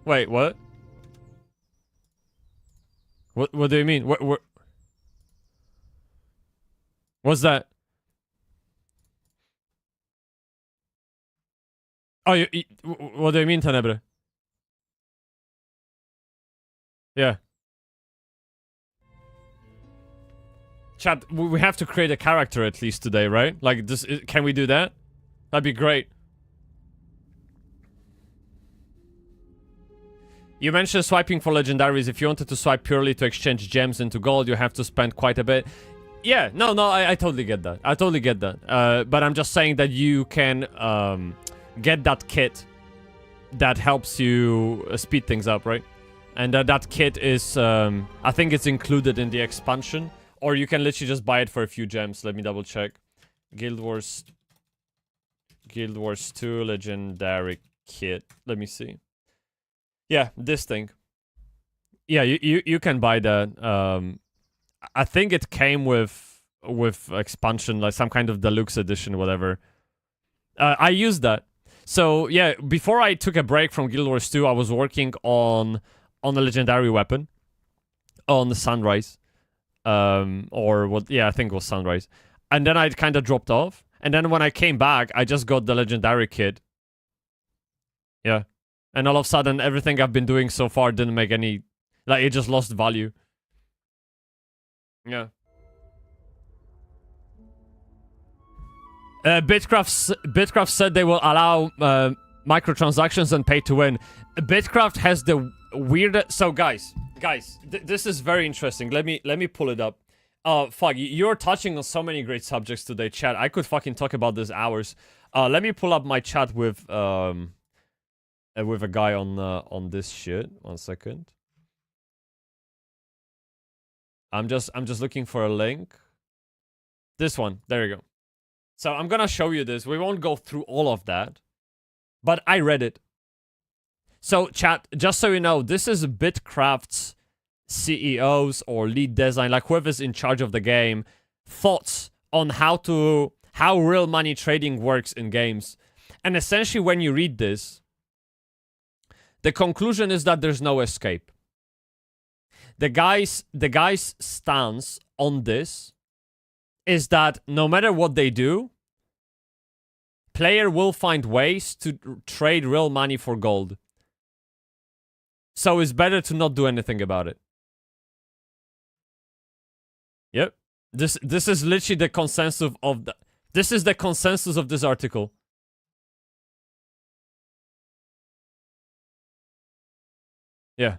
Wait, what? What do you mean? What? What's that? Oh, what do you mean, Tenebrae? Yeah. Chat, we have to create a character at least today, right? Like, this, can we do that? That'd be great. You mentioned swiping for legendaries. If you wanted to swipe purely to exchange gems into gold, you have to spend quite a bit. Yeah, no, I totally get that. I totally get that. But I'm just saying that you can get that kit that helps you speed things up, right? And that kit is, I think it's included in the expansion. or you can literally just buy it for a few gems. Let me double check. Guild Wars 2 Legendary Kit. Let me see. Yeah, this thing. Yeah, you can buy that. I think it came with expansion, like some kind of deluxe edition, whatever. I used that. So yeah, before I took a break from Guild Wars 2, I was working on a legendary weapon on the Sunrise, or what? Yeah, I think it was Sunrise. And then I kind of dropped off. And then when I came back, I just got the legendary kit. Yeah, and all of a sudden, everything I've been doing so far didn't make any, like, it just lost value. Yeah. Bitcraft said they will allow microtransactions and pay to win. Bitcraft has the weird. So guys, this is very interesting. Let me pull it up. Fuck, you're touching on so many great subjects today, chat. I could fucking talk about this hours. Let me pull up my chat with a guy on this shit. 1 second. I'm just looking for a link. This one. There you go. So I'm gonna show you this. We won't go through all of that, but I read it. So chat, just so you know, this is Bitcraft's CEOs or lead design, like whoever's in charge of the game, thoughts on how real money trading works in games. And essentially when you read this, the conclusion is that there's no escape. The guy's stance on this is that no matter what they do, player will find ways to trade real money for gold. So it's better to not do anything about it. Yep. This is literally the consensus of this is the consensus of this article. Yeah.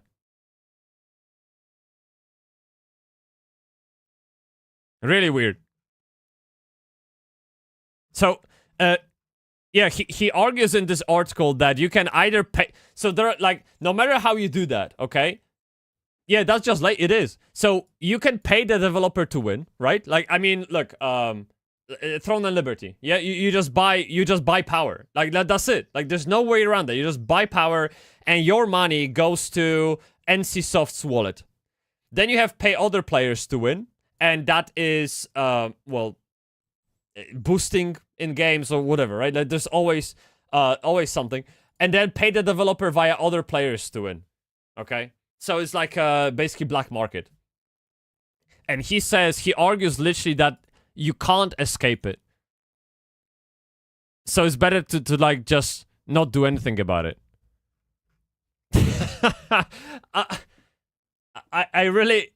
Really weird. So, yeah, he argues in this article that you can either pay. So there are, like, no matter how you do that, okay? Yeah, that's just like it is. So you can pay the developer to win, right? Like, I mean, look, Throne and Liberty. Yeah, you just buy power. Like that's it. Like there's no way around that. You just buy power, and your money goes to NCSoft's wallet. Then you have pay other players to win, and that is well, boosting in games or whatever, right? Like there's always something. And then pay the developer via other players to win. Okay? So it's like basically black market. And he argues literally that you can't escape it. So it's better to like just not do anything about it. I really...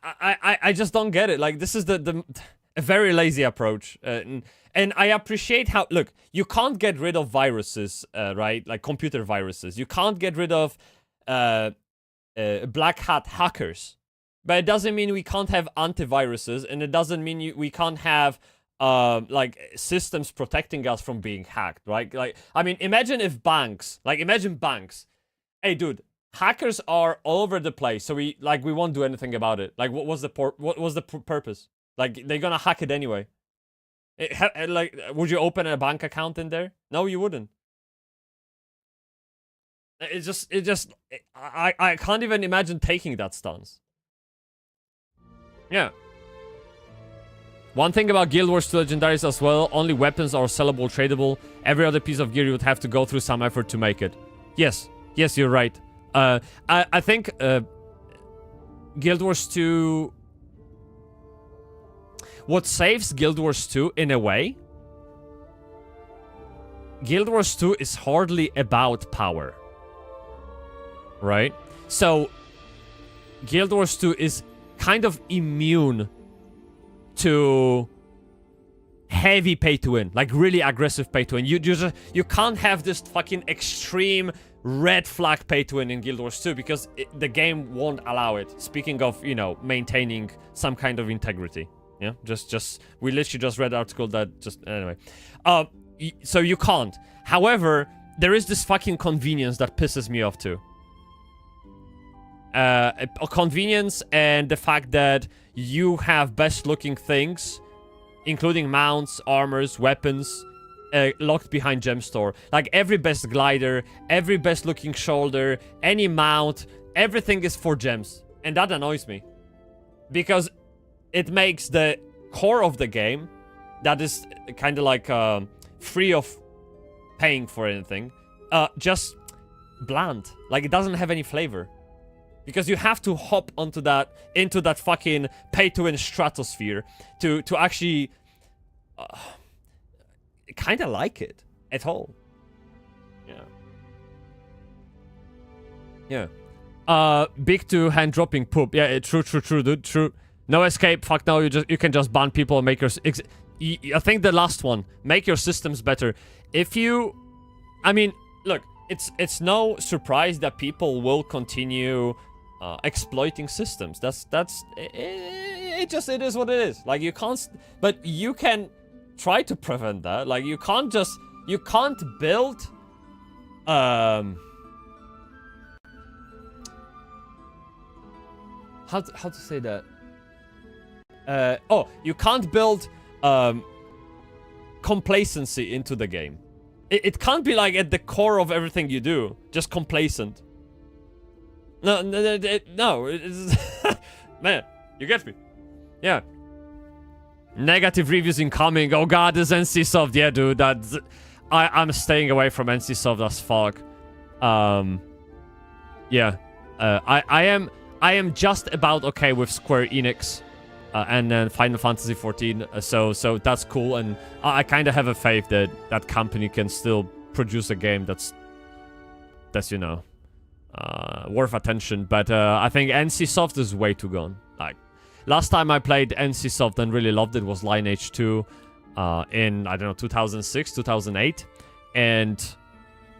I just don't get it. Like, this is a very lazy approach. And I appreciate how... Look, you can't get rid of viruses, right? Like, computer viruses. You can't get rid of black hat hackers. But it doesn't mean we can't have antiviruses, and it doesn't mean we can't have, like, systems protecting us from being hacked, right? Like, I mean, imagine banks... Hey, dude... Hackers are all over the place, so we won't do anything about it. Like, what was the purpose? Like, they're gonna hack it anyway. Like, would you open a bank account in there? No, you wouldn't. I can't even imagine taking that stance. Yeah. One thing about Guild Wars 2 Legendaries as well, only weapons are sellable, tradable. Every other piece of gear you would have to go through some effort to make it. Yes, you're right. I think Guild Wars 2... What saves Guild Wars 2 in a way... Guild Wars 2 is hardly about power. Right? So, Guild Wars 2 is kind of immune to heavy pay to win. Like, really aggressive pay to win. You can't have this fucking extreme... red flag pay to win in Guild Wars 2 because the game won't allow it. Speaking of, you know, maintaining some kind of integrity. Yeah, we literally just read an article that just, anyway. So you can't. However, there is this fucking convenience that pisses me off too. convenience and the fact that you have best looking things, including mounts, armors, weapons, locked behind gem store. Like every best glider, every best looking shoulder, any mount, everything is for gems. And that annoys me. Because it makes the core of the game, that is kind of like free of paying for anything, just bland. Like it doesn't have any flavor. Because you have to hop into that fucking pay-to-win stratosphere to actually kind of like it at all. Yeah. BICK to hand dropping poop. Yeah, true, dude, true. No escape. Fuck no. You can just ban people and make your. I think the last one. Make your systems better. I mean, look. It's no surprise that people will continue exploiting systems. It is what it is. Like you can't, but you can try to prevent that. Like you can't build how to say that? You can't build complacency into the game. It can't be like at the core of everything you do, just complacent. No, man, you get me. Yeah. Negative reviews incoming. Oh god, this NCSoft. Yeah, dude, I'm staying away from NCSoft as fuck. Yeah. I am just about okay with Square Enix and then Final Fantasy 14. So that's cool, and I kind of have a faith that that company can still produce a game that's you know worth attention. But I think NCSoft is way too gone. Like last time I played NCSoft and really loved it was Lineage 2 in I don't know 2006, 2008, and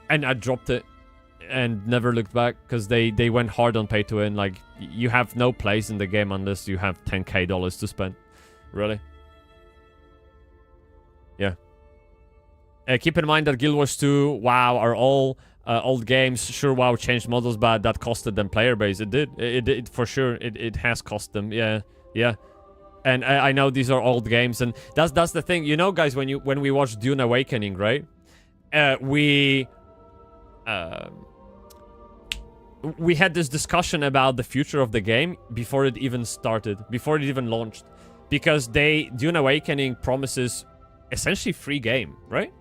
I dropped it and never looked back because they went hard on pay to win. Like you have no place in the game unless you have $10K to spend. Really? Yeah. Keep in mind that Guild Wars 2, WoW are all old games. Sure, WoW changed models, but that costed them player base. It did. It for sure. It has cost them. Yeah. And I know these are old games, and that's the thing. You know, guys, when we watched Dune Awakening, right? We had this discussion about the future of the game before it even started, before it even launched, because Dune Awakening promises essentially free game, right?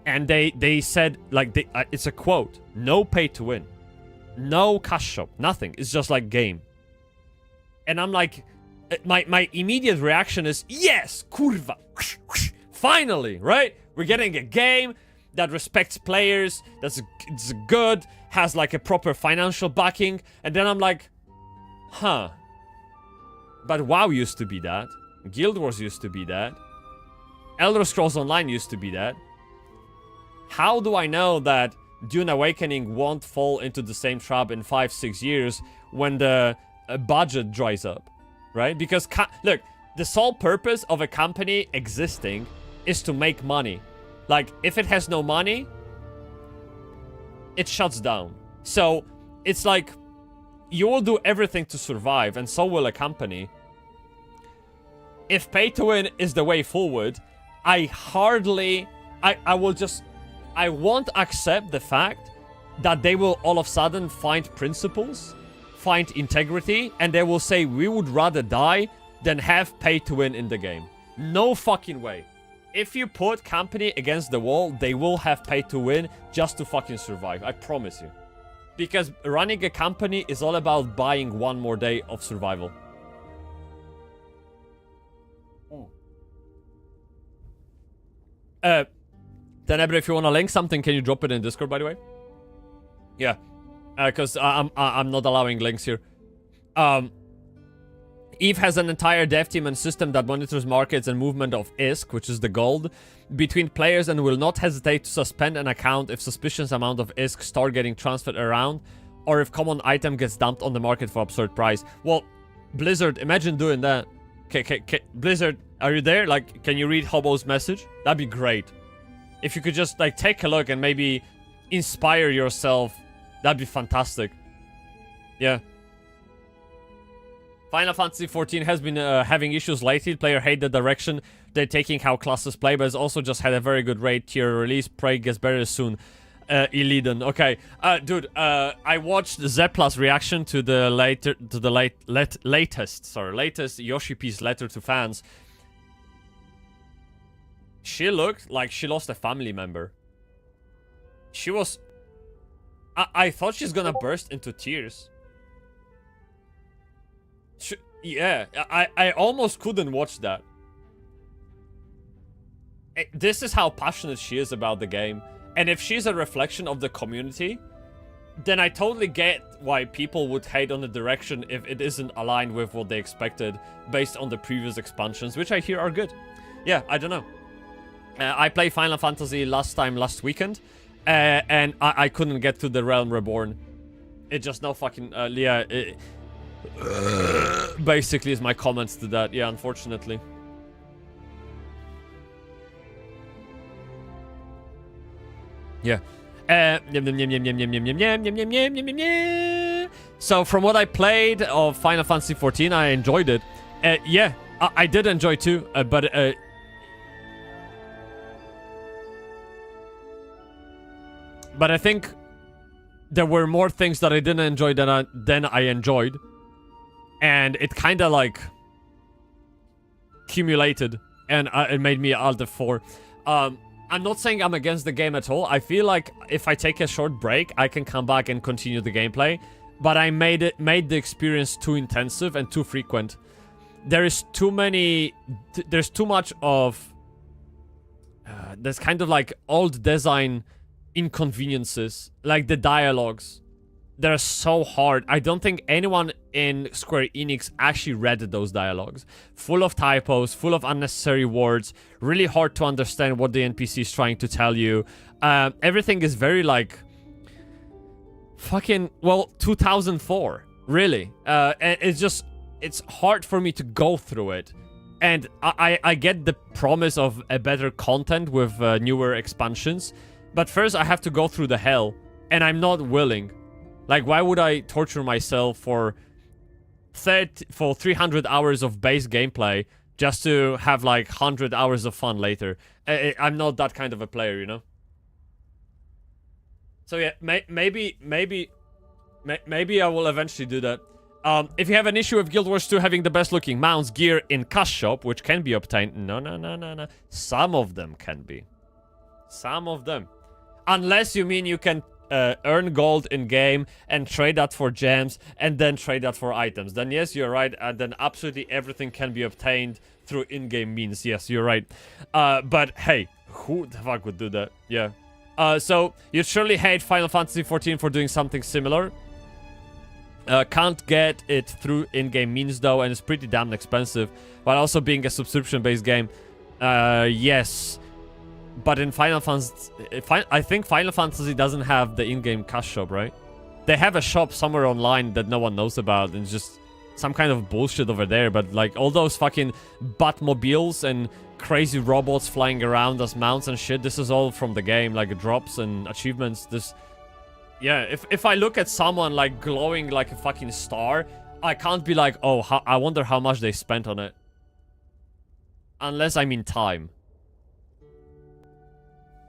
And they said, like, it's a quote, no pay to win, no cash shop, nothing. It's just like game. And I'm like, my immediate reaction is, yes, kurva, finally, right? We're getting a game that respects players, it's good, has like a proper financial backing. And then I'm like, huh. But WoW used to be that. Guild Wars used to be that. Elder Scrolls Online used to be that. How do I know that Dune Awakening won't fall into the same trap in 5-6 years when the budget dries up, right? Because, look, the sole purpose of a company existing is to make money. Like, if it has no money, it shuts down. So, it's like, you will do everything to survive, and so will a company. If pay to win is the way forward, I won't accept the fact that they will all of a sudden find principles, find integrity, and they will say, we would rather die than have pay to win in the game. No fucking way. If you put company against the wall, they will have pay to win just to fucking survive. I promise you. Because running a company is all about buying one more day of survival. Tenebra, if you want to link something, can you drop it in Discord, by the way? Yeah. Because I'm not allowing links here. Eve has an entire dev team and system that monitors markets and movement of ISK, which is the gold, between players, and will not hesitate to suspend an account if suspicious amount of ISK start getting transferred around, or if common item gets dumped on the market for absurd price. Well, Blizzard, imagine doing that. Blizzard, are you there? Like, can you read Hobo's message? That'd be great. If you could just, like, take a look and maybe inspire yourself, that'd be fantastic. Yeah. Final Fantasy XIV has been having issues lately. Player hate the direction they're taking how classes play, but it's also just had a very good raid tier release. Pray gets better soon. Illidan. Okay. Dude, I watched Zepla's reaction to the latest Yoshi Piece letter to fans. She looked like she lost a family member. She was... I thought she's gonna burst into tears. Yeah, I almost couldn't watch that. This is how passionate she is about the game. And if she's a reflection of the community, then I totally get why people would hate on the direction if it isn't aligned with what they expected based on the previous expansions, which I hear are good. Yeah, I don't know. I played Final Fantasy last weekend, and I couldn't get to the Realm Reborn. It just no fucking... yeah, basically is my comments to that. Yeah, unfortunately. Yeah. So from what I played of Final Fantasy XIV, I enjoyed it. Yeah, I did enjoy too, but I think there were more things that I didn't enjoy than I enjoyed. And it kind of like accumulated, and it made me alt F4. I'm not saying I'm against the game at all. I feel like if I take a short break, I can come back and continue the gameplay. But I made the experience too intensive and too frequent. There's too much of... there's kind of like old design inconveniences. Like the dialogues. They're so hard. I don't think anyone in Square Enix actually read those dialogues. Full of typos, full of unnecessary words. Really hard to understand what the NPC is trying to tell you. Everything is very like... fucking... well, 2004. Really. And it's just... it's hard for me to go through it. And I get the promise of a better content with newer expansions. But first I have to go through the hell. And I'm not willing. Like, why would I torture myself for 300 hours of base gameplay just to have, like, 100 hours of fun later? I'm not that kind of a player, you know? So, yeah, maybe I will eventually do that. If you have an issue with Guild Wars 2 having the best-looking mounts, gear in Cash Shop, which can be obtained... No. Some of them can be. Some of them. Unless you mean you can... earn gold in game and trade that for gems and then trade that for items, then yes, you're right, and then absolutely everything can be obtained through in-game means. Yes, you're right. But hey, who the fuck would do that? Yeah. So you'd surely hate Final Fantasy XIV for doing something similar. Can't get it through in-game means though, and it's pretty damn expensive, while also being a subscription-based game. Yes. But in Final Fantasy... I think Final Fantasy doesn't have the in-game cash shop, right? They have a shop somewhere online that no one knows about, and it's just some kind of bullshit over there. But, like, all those fucking Batmobiles and crazy robots flying around as mounts and shit, this is all from the game. Like, drops and achievements. This... yeah, if I look at someone, like, glowing like a fucking star, I can't be like, oh, I wonder how much they spent on it. Unless I mean time.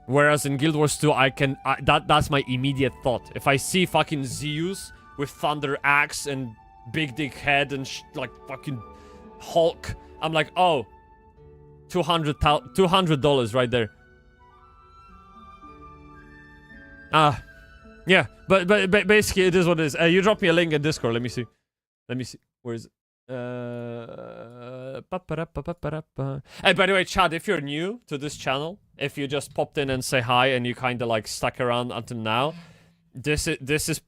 Whereas in Guild Wars 2, that's my immediate thought. If I see fucking Zeus with Thunder Axe and Big Dick Head and like fucking Hulk, I'm like, oh, $200 right there. Yeah, but basically it is what it is. You drop me a link in Discord. Let me see. Where is it? Hey, by the way, Chad, if you're new to this channel, if you just popped in and say hi and you kind of like stuck around until now, this is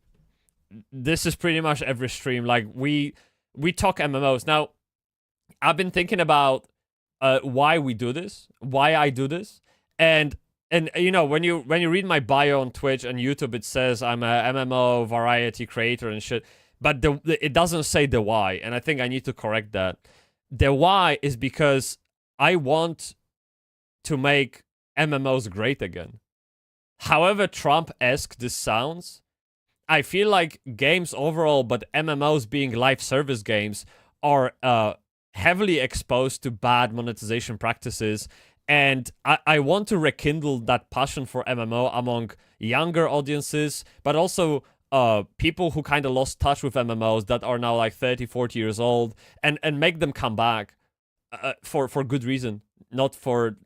pretty much every stream. Like we talk MMOs. Now, I've been thinking about why we do this, why I do this, and you know, when you read my bio on Twitch and YouTube, it says I'm a MMO variety creator and shit. But it doesn't say the why, and I think I need to correct that. The why is because I want to make MMOs great again. However Trump-esque this sounds, I feel like games overall, but MMOs being live service games, are heavily exposed to bad monetization practices. And I want to rekindle that passion for MMO among younger audiences, but also people who kind of lost touch with MMOs that are now like 30, 40 years old, and make them come back for good reason, not for,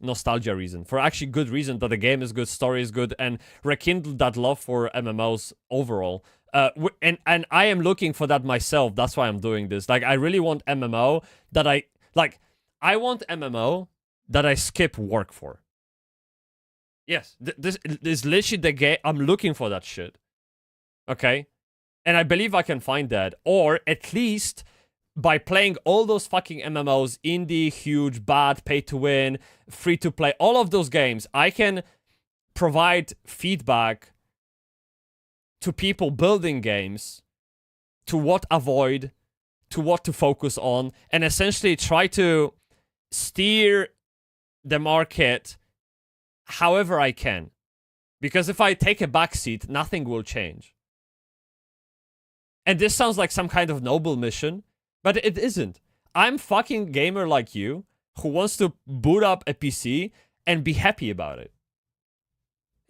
nostalgia reason, for actually good reason, that the game is good, story is good, and rekindle that love for MMOs overall. And I am looking for that myself. That's why I'm doing this. Like, I really want MMO that I want MMO that I skip work for. Yes, this is literally the game. I'm looking for that shit. Okay? And I believe I can find that. Or at least by playing all those fucking MMOs, indie, huge, bad, pay to win, free to play, all of those games, I can provide feedback to people building games, to what avoid, to what to focus on, and essentially try to steer the market however I can. Because if I take a backseat, nothing will change. And this sounds like some kind of noble mission, but it isn't. I'm fucking gamer like you, who wants to boot up a PC and be happy about it.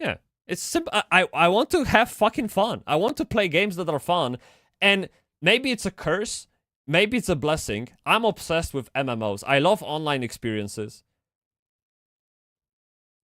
Yeah, it's simple. I want to have fucking fun. I want to play games that are fun, and maybe it's a curse, maybe it's a blessing. I'm obsessed with MMOs. I love online experiences.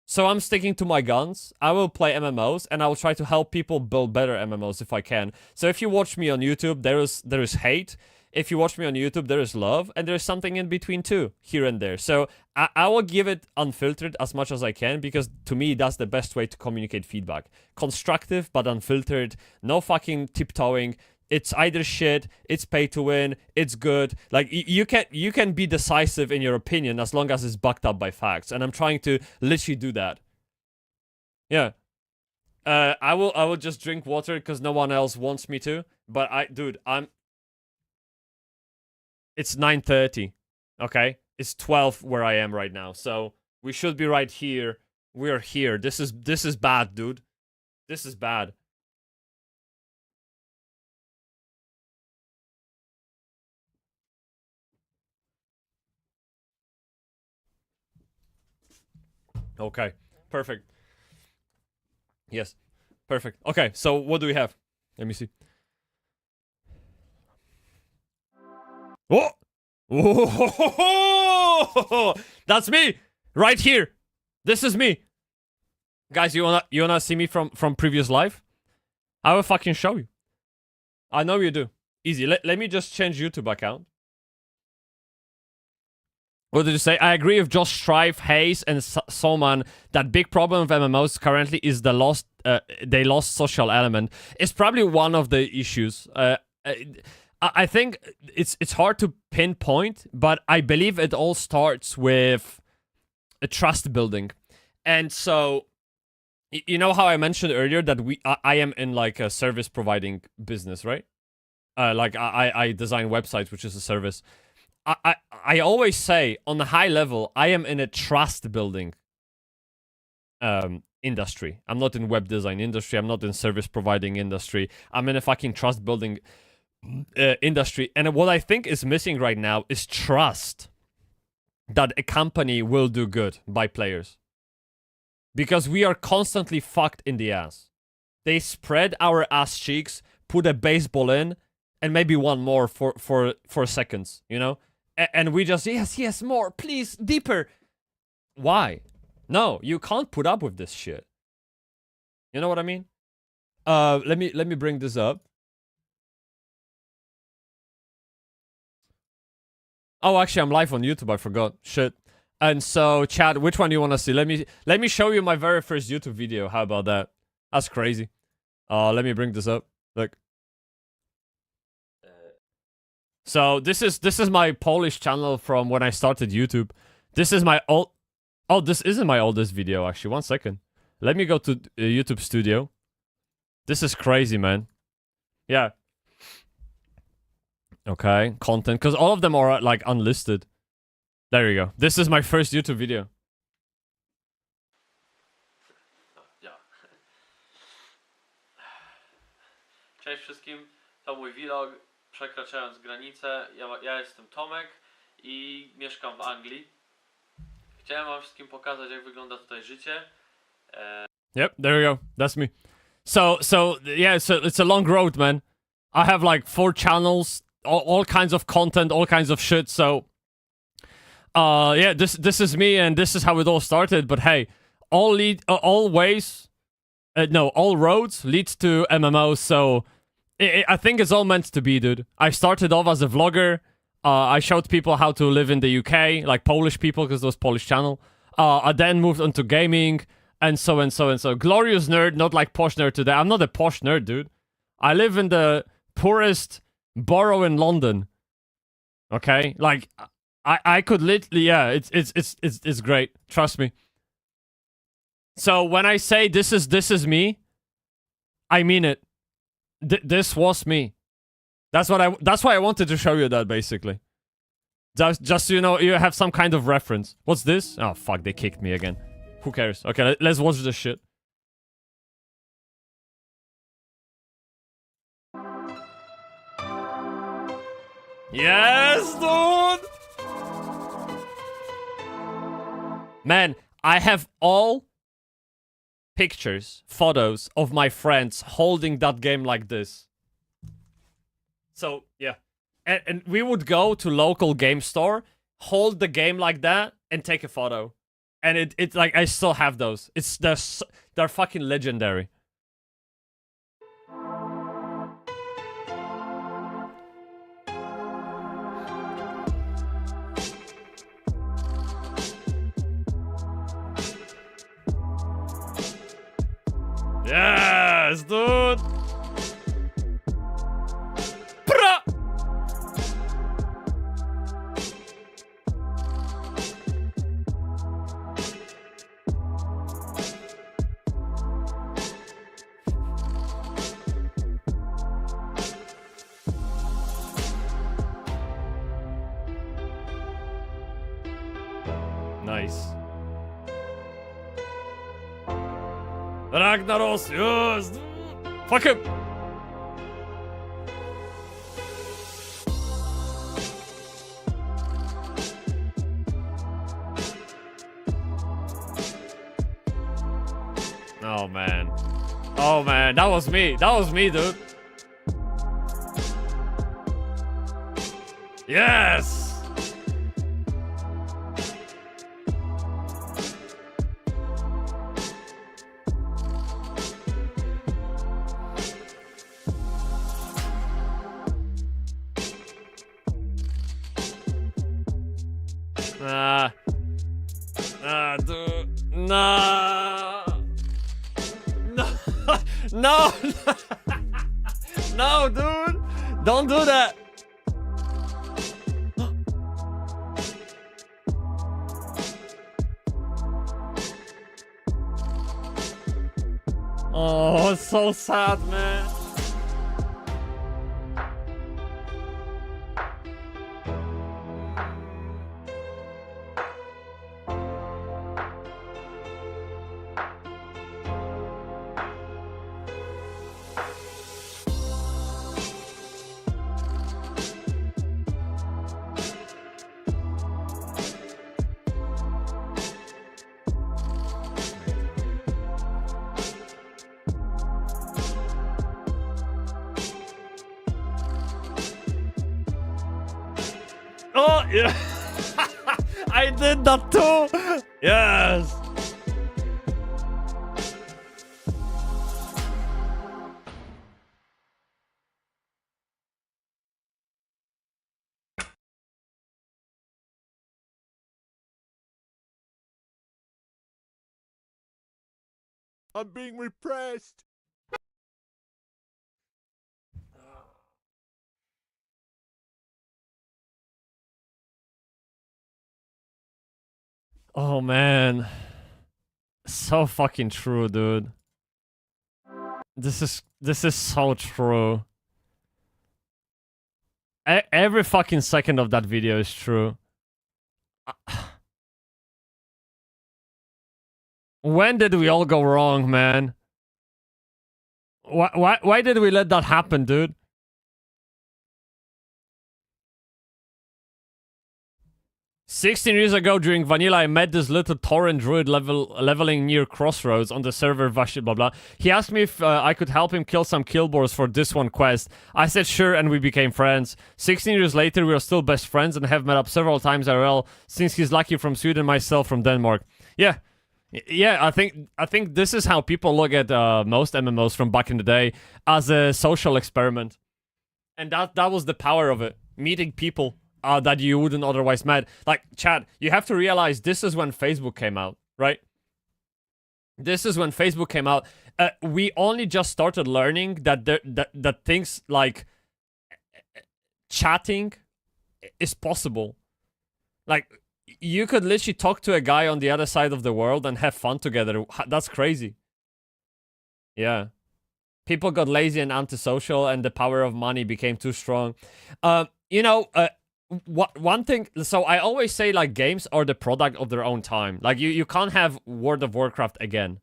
So I'm sticking to my guns. I will play MMOs, and I will try to help people build better MMOs if I can. So if you watch me on YouTube, there is hate. If you watch me on YouTube, there is love, and there's something in between too, here and there. So I will give it unfiltered as much as I can, because to me, that's the best way to communicate feedback. Constructive, but unfiltered. No fucking tiptoeing. It's either shit, it's pay to win, it's good. Like, you can be decisive in your opinion as long as it's backed up by facts. And I'm trying to literally do that. Yeah. I will just drink water because no one else wants me to. But it's 9:30, okay? It's 12 where I am right now, so we should be right here. We are here. This is bad, dude. This is bad. Okay, perfect. Yes, perfect. Okay, so what do we have? Let me see. Oh! Oh! That's me! Right here! This is me! Guys, you wanna see me from previous life? I will fucking show you. I know you do. Easy. Let me just change YouTube account. What did you say? I agree with Josh Strife, Hayes, and Soman that big problem with MMOs currently is they lost social element. It's probably one of the issues. I think it's hard to pinpoint, but I believe it all starts with a trust building. And so, you know how I mentioned earlier that I am in like a service providing business, right? Like I design websites, which is a service. I always say on a high level, I am in a trust building industry. I'm not in web design industry. I'm not in service providing industry. I'm in a fucking trust building industry. And what I think is missing right now is trust that a company will do good by players. Because we are constantly fucked in the ass. They spread our ass cheeks, put a baseball in, and maybe one more for seconds, you know? And we just, yes, more, please, deeper. Why? No, you can't put up with this shit. You know what I mean? Let me bring this up. Oh, actually, I'm live on YouTube. I forgot. Shit. And so, Chad, which one do you want to see? Let me show you my very first YouTube video. How about that? That's crazy. Let me bring this up. Look. So this is my Polish channel from when I started YouTube. This is my old. Oh, this isn't my oldest video actually. 1 second. Let me go to YouTube Studio. This is crazy, man. Yeah. Okay, content, because all of them are like unlisted. There you go. This is my first YouTube video. Cześć wszystkim, to mój vlog Przekraczając granicę. Ja jestem Tomek i mieszkam w Anglii. Chciałem wam wszystkim pokazać, jak wygląda tutaj życie. Yep, there you go. That's me. So yeah, it's a long road, man. I have like 4 channels, all kinds of content, all kinds of shit. So yeah, this is me, and this is how it all started. But hey, all roads lead to MMOs. So I think it's all meant to be, dude. I started off as a vlogger. I showed people how to live in the UK, like Polish people, because it was Polish channel. I then moved on to gaming, and so. Glorious nerd, not like posh nerd today. I'm not a posh nerd, dude. I live in the poorest borough in London. Okay, like I could literally, yeah, it's great. Trust me. So when I say this is me, I mean it. This was me. That's why I wanted to show you that, basically. Just so you know, you have some kind of reference. What's this? Oh fuck, they kicked me again. Who cares? Okay, let's watch this shit. Yes, dude! Man, I have all pictures, photos of my friends holding that game like this. So, yeah. And we would go to local game store, hold the game like that, and take a photo. And it's like, I still have those. They're fucking legendary. Yes, dude! Pra! Nice. Ragnaros, yes! Fuck him! Oh man. Oh man, that was me. That was me, dude. Yes! Dude. Nah. No. No. No, dude. Don't do that. Oh, it's so sad, man. Oh, yeah. I did that too. Yes. I'm being repressed. Oh man, so fucking true, dude. This is so true. Every fucking second of that video is true. When did we all go wrong, man? Why did we let that happen, dude? "16 years ago during vanilla, I met this little torrent druid leveling near Crossroads on the server Vashi blah blah. He asked me if I could help him kill some killboars for this one quest. I said sure, and we became friends. 16 years later, we are still best friends and have met up several times IRL, since he's lucky from Sweden, myself from Denmark." Yeah. Yeah, I think this is how people look at most MMOs from back in the day, as a social experiment. And that was the power of it. Meeting people that you wouldn't otherwise met. Like, chat, you have to realize this is when Facebook came out, right? This is when Facebook came out. We only just started learning that things like chatting is possible. Like, you could literally talk to a guy on the other side of the world and have fun together. That's crazy. Yeah. People got lazy and antisocial, and the power of money became too strong. You know, one thing, so I always say, like, games are the product of their own time. Like, you can't have World of Warcraft again,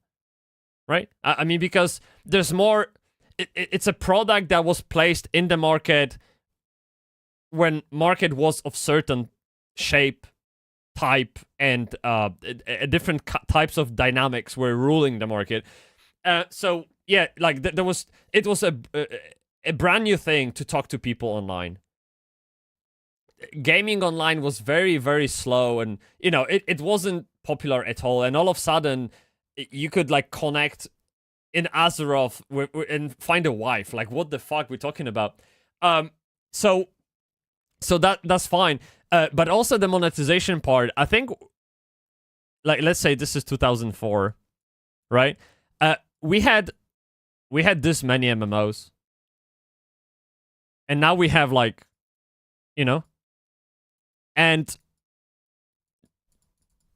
right? I mean, because there's more, it's a product that was placed in the market when market was of certain shape, type, and different types of dynamics were ruling the market. So yeah, like it was a brand new thing to talk to people online. Gaming online was very, very slow, and you know, it wasn't popular at all, and all of a sudden you could like connect in Azeroth and find a wife. Like, what the fuck we're talking about? So that's fine, but also the monetization part, I think, like, let's say this is 2004, right? We had this many MMOs, and now we have, like, you know, and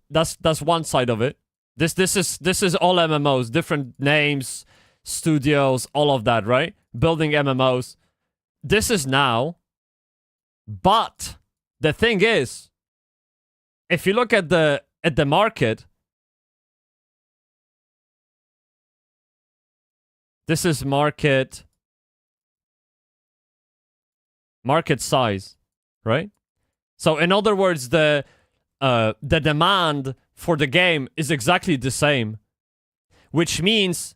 that's one side of it. This is all MMOs, different names, studios, all of that, right? Building MMOs. This is now, but the thing is, if you look at the market, this is market size, right? So in other words, the demand for the game is exactly the same, which means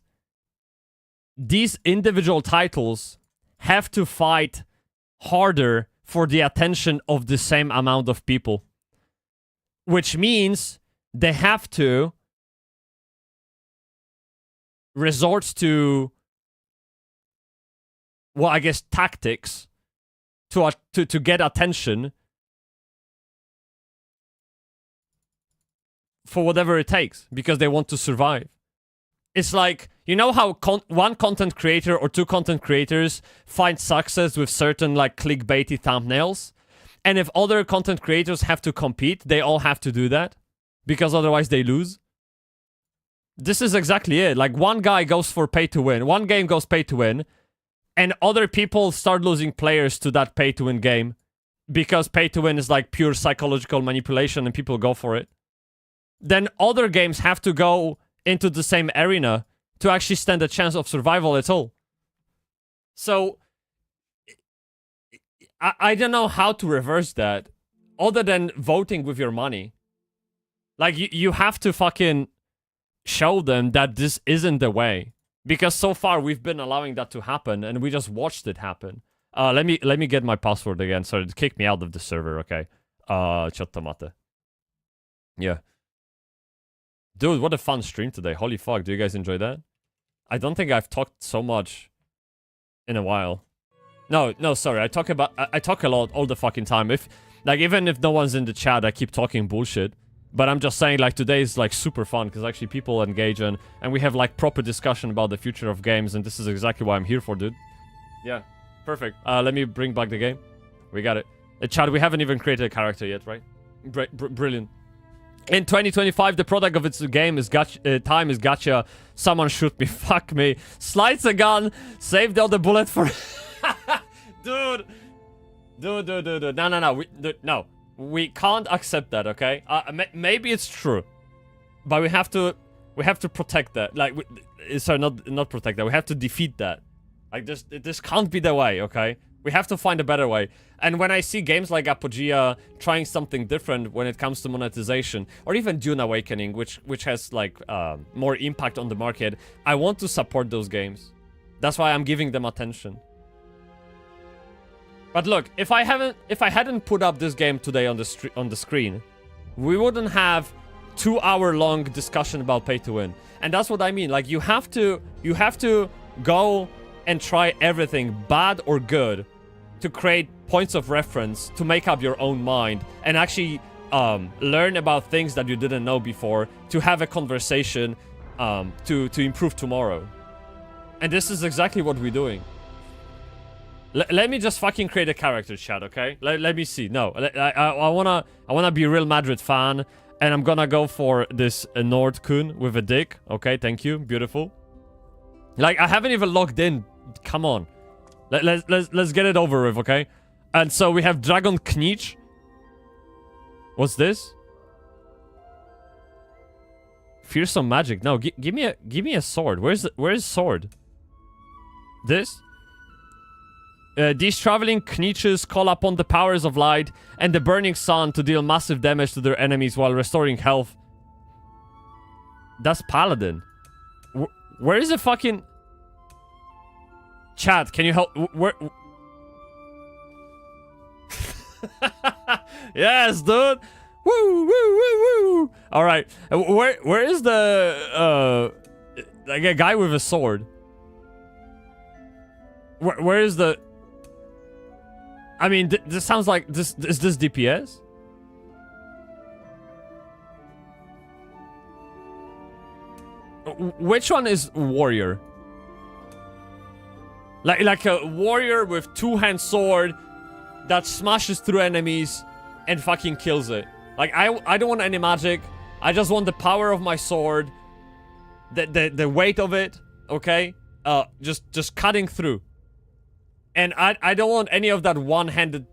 these individual titles have to fight harder for the attention of the same amount of people, which means they have to resort to, well, I guess, tactics to get attention for whatever it takes, because they want to survive. It's like, you know how one content creator or two content creators find success with certain, like, clickbaity thumbnails? And if other content creators have to compete, they all have to do that, because otherwise they lose. This is exactly it. Like, one guy goes for pay to win, one game goes pay to win, and other people start losing players to that pay to win game, because pay to win is like pure psychological manipulation and people go for it. Then other games have to go into the same arena to actually stand a chance of survival at all. So I don't know how to reverse that, other than voting with your money. Like, you have to fucking show them that this isn't the way, because so far we've been allowing that to happen, and we just watched it happen. Let me get my password again. Sorry, it kicked me out of the server. Okay. Chattomate. Yeah. Dude, what a fun stream today. Holy fuck, do you guys enjoy that? I don't think I've talked so much in a while. No, sorry. I talk a lot all the fucking time. Even if no one's in the chat, I keep talking bullshit. But I'm just saying, like, today is, like, super fun, because actually people engage and we have, like, proper discussion about the future of games, and this is exactly what I'm here for, dude. Yeah, perfect. Let me bring back the game. We got it. Chat, we haven't even created a character yet, right? Brilliant. In 2025, the product of its game is time is gacha. Someone shoot me. Fuck me. Slides a gun. Save the other bullet for... Dude. No. No. We can't accept that, okay? Maybe it's true. But we have to protect that. Like, sorry, not protect that. We have to defeat that. Like, this can't be the way, okay? We have to find a better way. And when I see games like Apogea trying something different when it comes to monetization, or even Dune Awakening, which has, like, more impact on the market, I want to support those games. That's why I'm giving them attention. But look, if I hadn't put up this game today on the screen, we wouldn't have 2-hour-long discussion about pay to win. And that's what I mean. Like, you have to go and try everything, bad or good, to create points of reference, to make up your own mind, and actually learn about things that you didn't know before, to have a conversation, to improve tomorrow. And this is exactly what we're doing. Let me just fucking create a character, chat, okay? Let me see. No, I wanna be a Real Madrid fan, and I'm gonna go for this Nordkun with a dick. Okay, thank you, beautiful. Like, I haven't even logged in. Come on, let's get it over with, okay? And so we have Dragon Knich. What's this? Fearsome magic. No, give me a sword. Where's sword? This? These traveling Kniches call upon the powers of light and the burning sun to deal massive damage to their enemies while restoring health. That's Paladin. Where is the fucking... Chat, can you help? Where... Yes, dude! Woo, woo, woo, woo! Alright, where is the... like a guy with a sword? Where is the... I mean, this sounds like... Is this DPS? Which one is warrior? Like a warrior with two-hand sword that smashes through enemies and fucking kills it. Like, I don't want any magic. I just want the power of my sword. The weight of it, okay? Just cutting through. And I don't want any of that one-handed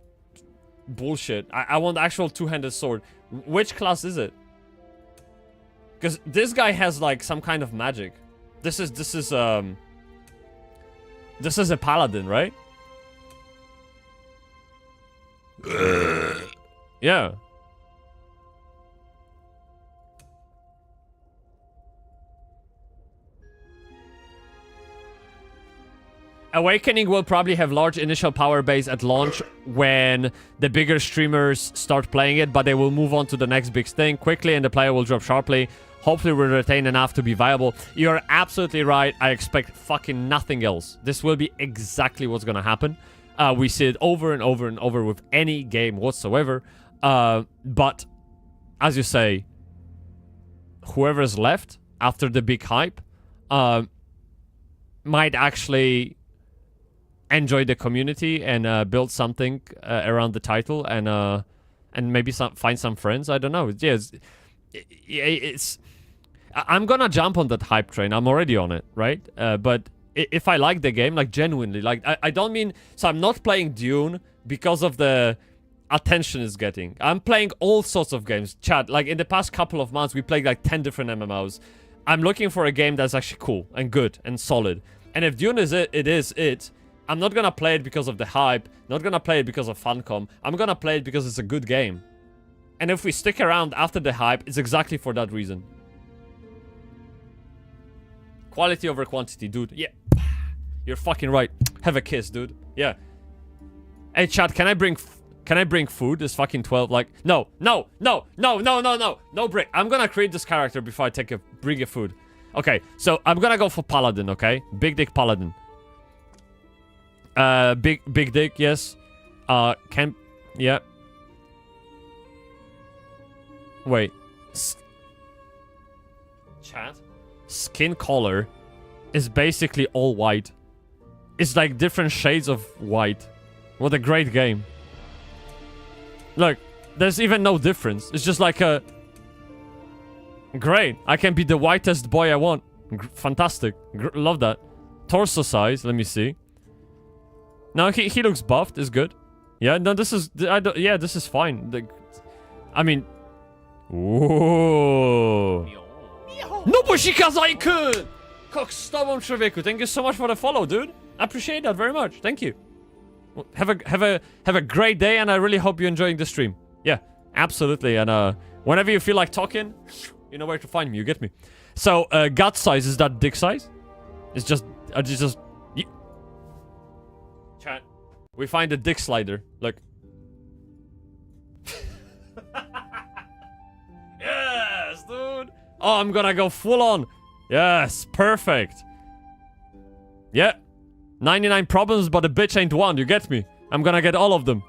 bullshit. I want actual two-handed sword. Which class is it? Because this guy has, like, some kind of magic. This is a paladin, right? Yeah. Awakening will probably have large initial power base at launch when the bigger streamers start playing it, but they will move on to the next big thing quickly and the player will drop sharply. Hopefully we'll retain enough to be viable. You're absolutely right. I expect fucking nothing else. This will be exactly what's gonna happen. We see it over and over and over with any game whatsoever. But, as you say, whoever's left after the big hype might actually enjoy the community and build something around the title and maybe find some friends. I don't know. Yeah, it's I'm gonna jump on that hype train. I'm already on it, right? But if I like the game, like, genuinely, like, I don't mean... So I'm not playing Dune because of the attention it's getting. I'm playing all sorts of games. Chat, like, in the past couple of months, we played, like, 10 different MMOs. I'm looking for a game that's actually cool and good and solid. And if Dune is it. I'm not gonna play it because of the hype. Not gonna play it because of Funcom. I'm gonna play it because it's a good game. And if we stick around after the hype, it's exactly for that reason. Quality over quantity, dude. Yeah. You're fucking right. Have a kiss, dude. Yeah. Hey, chat, can I bring food? It's fucking 12. Like, no, break. I'm gonna create this character before I bring a food. Okay, so I'm gonna go for Paladin, okay? Big dick Paladin. Big dick, yes. Yeah. Wait. Chat? Skin color is basically all white. It's like different shades of white. What a great game. Look, there's even no difference. It's just like a... Great. I can be the whitest boy I want. Fantastic. Love that. Torso size. Let me see. No, he looks buffed. It's good. Yeah, no, this is... yeah, this is fine. I mean... Ooh. No, bo shikazai-kun! Kok z tobą, człowieku. Thank you so much for the follow, dude. I appreciate that very much. Thank you. Well, have a great day, and I really hope you're enjoying the stream. Yeah, absolutely. And whenever you feel like talking, you know where to find me. You get me. So, gut size, is that dick size? It's just Chat. We find a dick slider. Look. Yes, dude. Oh, I'm gonna go full on. Yes, perfect. Yeah. 99 problems, but a bitch ain't one. You get me? I'm gonna get all of them.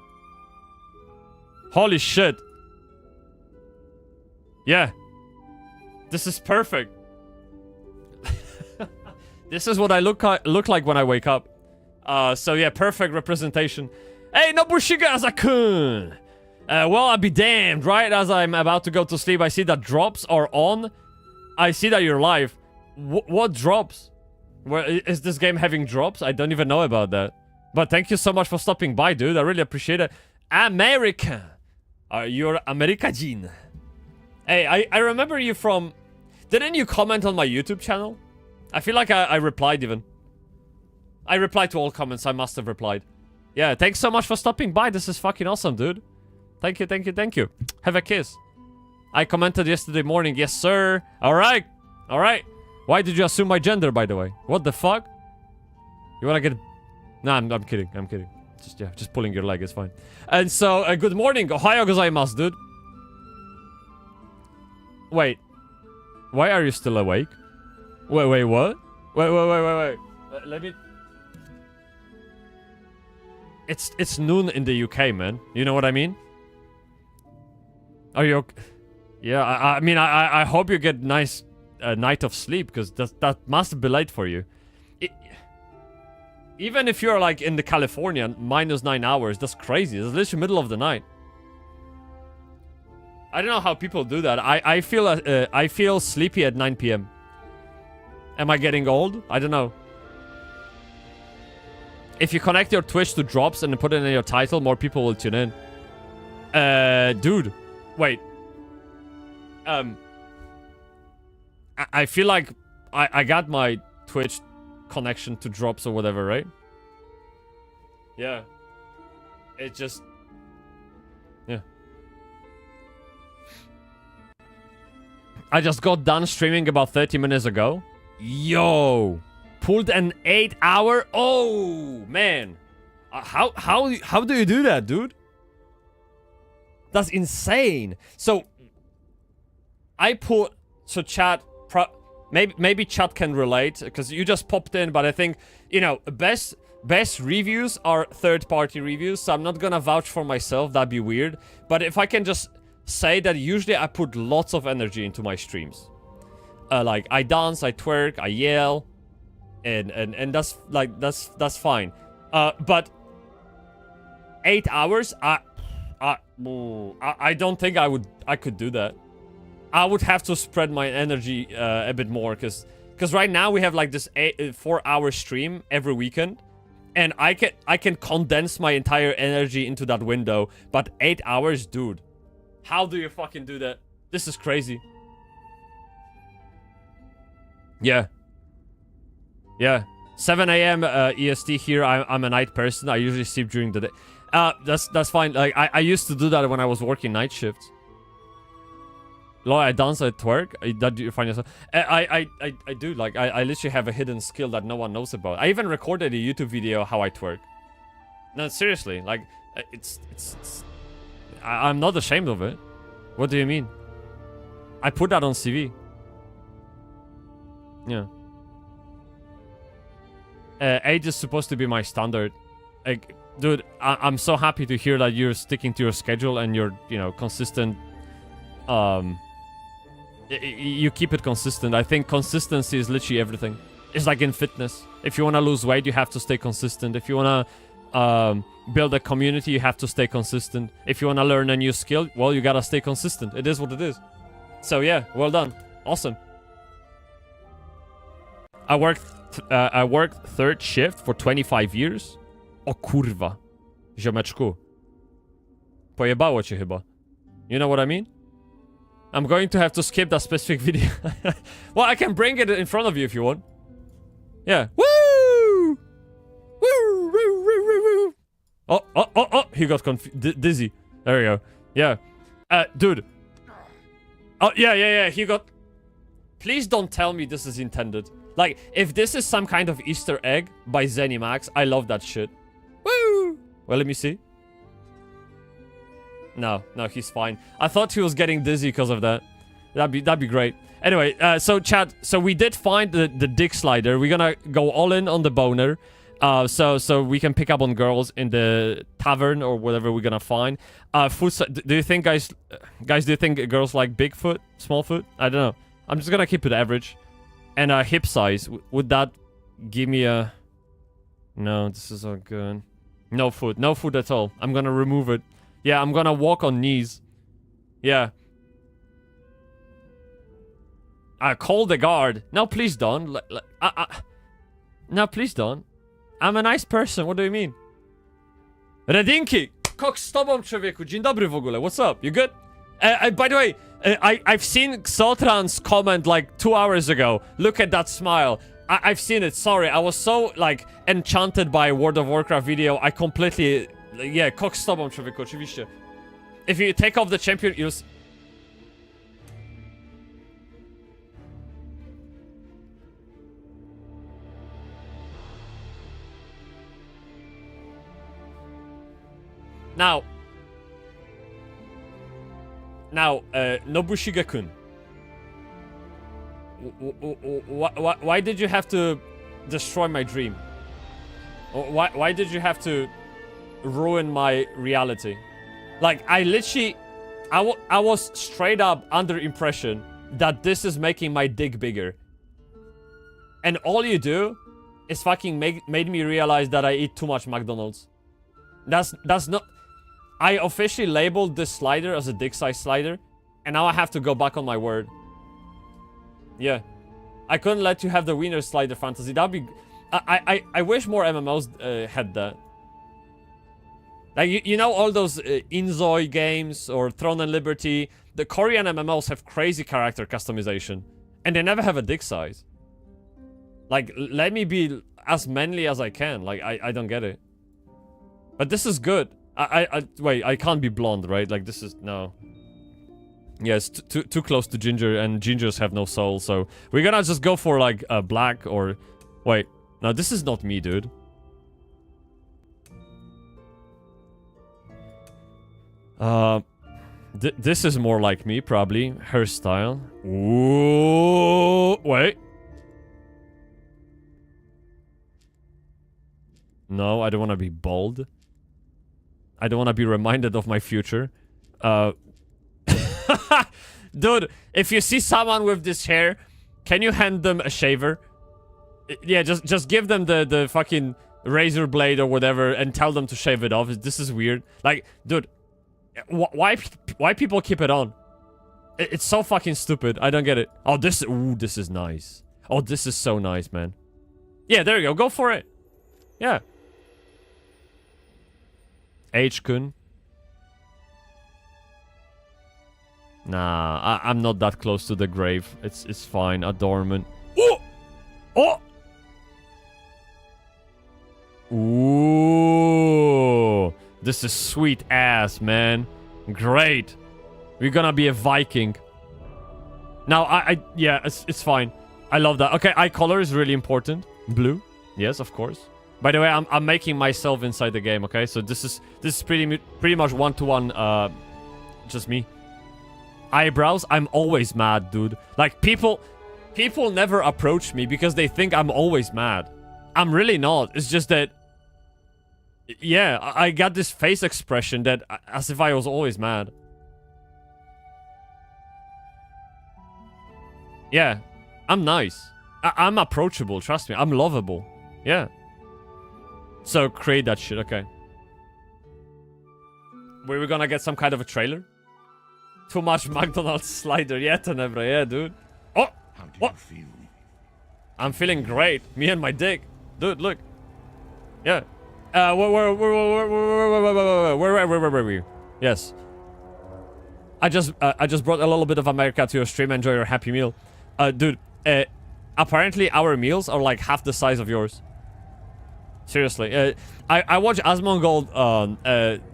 Holy shit. Yeah. This is perfect. This is what I look like when I wake up. So yeah, perfect representation. Hey, Nobushiga-san! Well, I'll be damned. Right as I'm about to go to sleep, I see that drops are on. I see that you're live. What drops? Where is this game having drops? I don't even know about that. But thank you so much for stopping by, dude. I really appreciate it. America. You're American. Hey, I remember you from... Didn't you comment on my YouTube channel? I feel like I replied even. I replied to all comments. I must have replied. Yeah, thanks so much for stopping by. This is fucking awesome, dude. Thank you, thank you, thank you. Have a kiss. I commented yesterday morning. Yes, sir. Alright. Alright. Why did you assume my gender, by the way? What the fuck? You wanna get... Nah, I'm kidding. I'm kidding. Just pulling your leg. It's fine. And so, good morning. Ohayo gozaimasu, dude. Wait. Why are you still awake? Wait, what? Wait. Let me... It's noon in the UK, man. You know what I mean? Are you okay? Yeah, I mean, I hope you get nice night of sleep, because that must be late for you. Even if you're like in the California, -9 hours, that's crazy. It's literally middle of the night. I don't know how people do that. I feel sleepy at 9 p.m. Am I getting old? I don't know. If you connect your Twitch to drops and put it in your title, more people will tune in. Dude, wait. I feel like I got my Twitch connection to drops or whatever, right? Yeah. It just... Yeah. I just got done streaming about 30 minutes ago. Yo! Pulled an 8-hour... Oh, man. How do you do that, dude? That's insane. So... I put... So chat... Maybe chat can relate, because you just popped in, but I think, you know, best reviews are third-party reviews, so I'm not gonna vouch for myself, that'd be weird. But if I can just say that usually I put lots of energy into my streams. Like, I dance, I twerk, I yell, and that's, like, that's fine. But 8 hours, I don't think I could do that. I would have to spread my energy a bit more, because right now we have like this 4-hour stream every weekend, and I can condense my entire energy into that window. But 8 hours, dude, how do you fucking do that? This is crazy. Yeah. 7 a.m. EST here. I'm a night person. I usually sleep during the day. That's fine. Like I used to do that when I was working night shifts. Lol, I dance, I twerk. That you find yourself? I do. Like I literally have a hidden skill that no one knows about. I even recorded a YouTube video how I twerk. No, seriously. Like I'm not ashamed of it. What do you mean? I put that on CV. Yeah. 8 is supposed to be my standard. Like, dude, I'm so happy to hear that you're sticking to your schedule and you're, you know, consistent. You keep it consistent. I think consistency is literally everything. It's like in fitness. If you want to lose weight, you have to stay consistent. If you want to build a community, you have to stay consistent. If you want to learn a new skill, well, you gotta stay consistent. It is what it is. So yeah, well done. Awesome. I worked third shift for 25 years. O kurwa. Ziomeczku. Pojebało cię chyba. You know what I mean? I'm going to have to skip that specific video. Well, I can bring it in front of you if you want. Yeah. Woo! Oh, he got dizzy. There we go. Yeah. Dude. Oh, yeah, he got... Please don't tell me this is intended. Like, if this is some kind of Easter egg by Zenimax, I love that shit. Woo! Well, let me see. No, he's fine. I thought he was getting dizzy because of that. That'd be great. Anyway, so chat, so we did find the dick slider. We're gonna go all in on the boner. So we can pick up on girls in the tavern or whatever we're gonna find. Do you think guys, do you think girls like big foot, small foot? I don't know. I'm just gonna keep it average. And hip size, would that give me a... No, this is all good. No foot at all. I'm gonna remove it. Yeah, I'm gonna walk on knees. Yeah. Call the guard. No, please don't. No, please don't. I'm a nice person. What do you mean? Redinki! Kok z tobą, człowieku? Dzień dobry w ogóle. What's up? You good? By the way, I've seen Xotran's comment like 2 hours ago. Look at that smile. I've seen it. Sorry, I was so like enchanted by World of Warcraft video. I completely... Yeah, kok z tobą, człowieku, oczywiście. If you take off the champion, you'll... Now, Nobushige-kun. Why did you have to destroy my dream? Why did you have to ruin my reality? Like, I literally... I was straight up under impression that this is making my dick bigger. And all you do is fucking made me realize that I eat too much McDonald's. That's not... I officially labeled this slider as a dick size slider, and now I have to go back on my word. Yeah. I couldn't let you have the wiener slider fantasy. That'd be... I wish more MMOs had that. Like, you know all those Inzoi games or Throne and Liberty? The Korean MMOs have crazy character customization, and they never have a dick size. Like, let me be as manly as I can. Like, I don't get it. But this is good. Wait, I can't be blonde, right? Like, this is... No. Yeah, it's too close to ginger, and gingers have no soul, so... We're gonna just go for, like, black or... Wait. No, this is not me, dude. This is more like me, probably. Hairstyle. Ooh, wait. No, I don't want to be bald. I don't want to be reminded of my future. Dude, if you see someone with this hair, can you hand them a shaver? Yeah, just give them the fucking razor blade or whatever and tell them to shave it off. This is weird. Like, dude, why people keep it on? It's so fucking stupid. I don't get it. Oh, this is nice. Oh, this is so nice, man. Yeah, there you go. Go for it. Yeah. H-kun. Nah, I'm not that close to the grave. It's fine. Adornment. Oh! Oh! Ooh. This is sweet ass, man. Great. We're gonna be a Viking. Now, yeah, it's fine. I love that. Okay, eye color is really important. Blue. Yes, of course. By the way, I'm making myself inside the game, okay? So this is pretty much one-to-one, just me. Eyebrows, I'm always mad, dude. Like, people never approach me because they think I'm always mad. I'm really not. It's just that... Yeah, I got this face expression that... As if I was always mad. Yeah, I'm nice. I'm approachable, trust me. I'm lovable. Yeah. So, create that shit, okay. We're gonna get some kind of a trailer? Too much McDonald's slider, yeah, Tenebra, yeah, dude. Oh! How do what? you feel? I'm feeling great. Me and my dick. Dude, look. Yeah. Where were we? Yes. I just brought a little bit of America to your stream. Enjoy your Happy Meal. Dude, apparently our meals are like half the size of yours. Seriously. I watch Asmongold,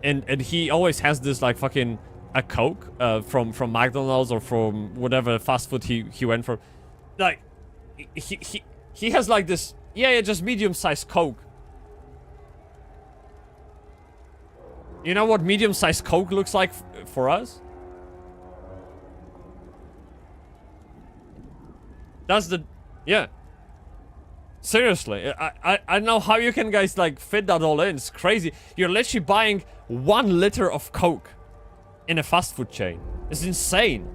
and he always has this like fucking a Coke from McDonald's or from whatever fast food he went for. Like he has like this, yeah, just medium-sized Coke. You know what medium-sized Coke looks like for us? That's the, yeah. Seriously, I don't know how you can guys like fit that all in. It's crazy. You're literally buying 1 liter of Coke in a fast food chain. It's insane.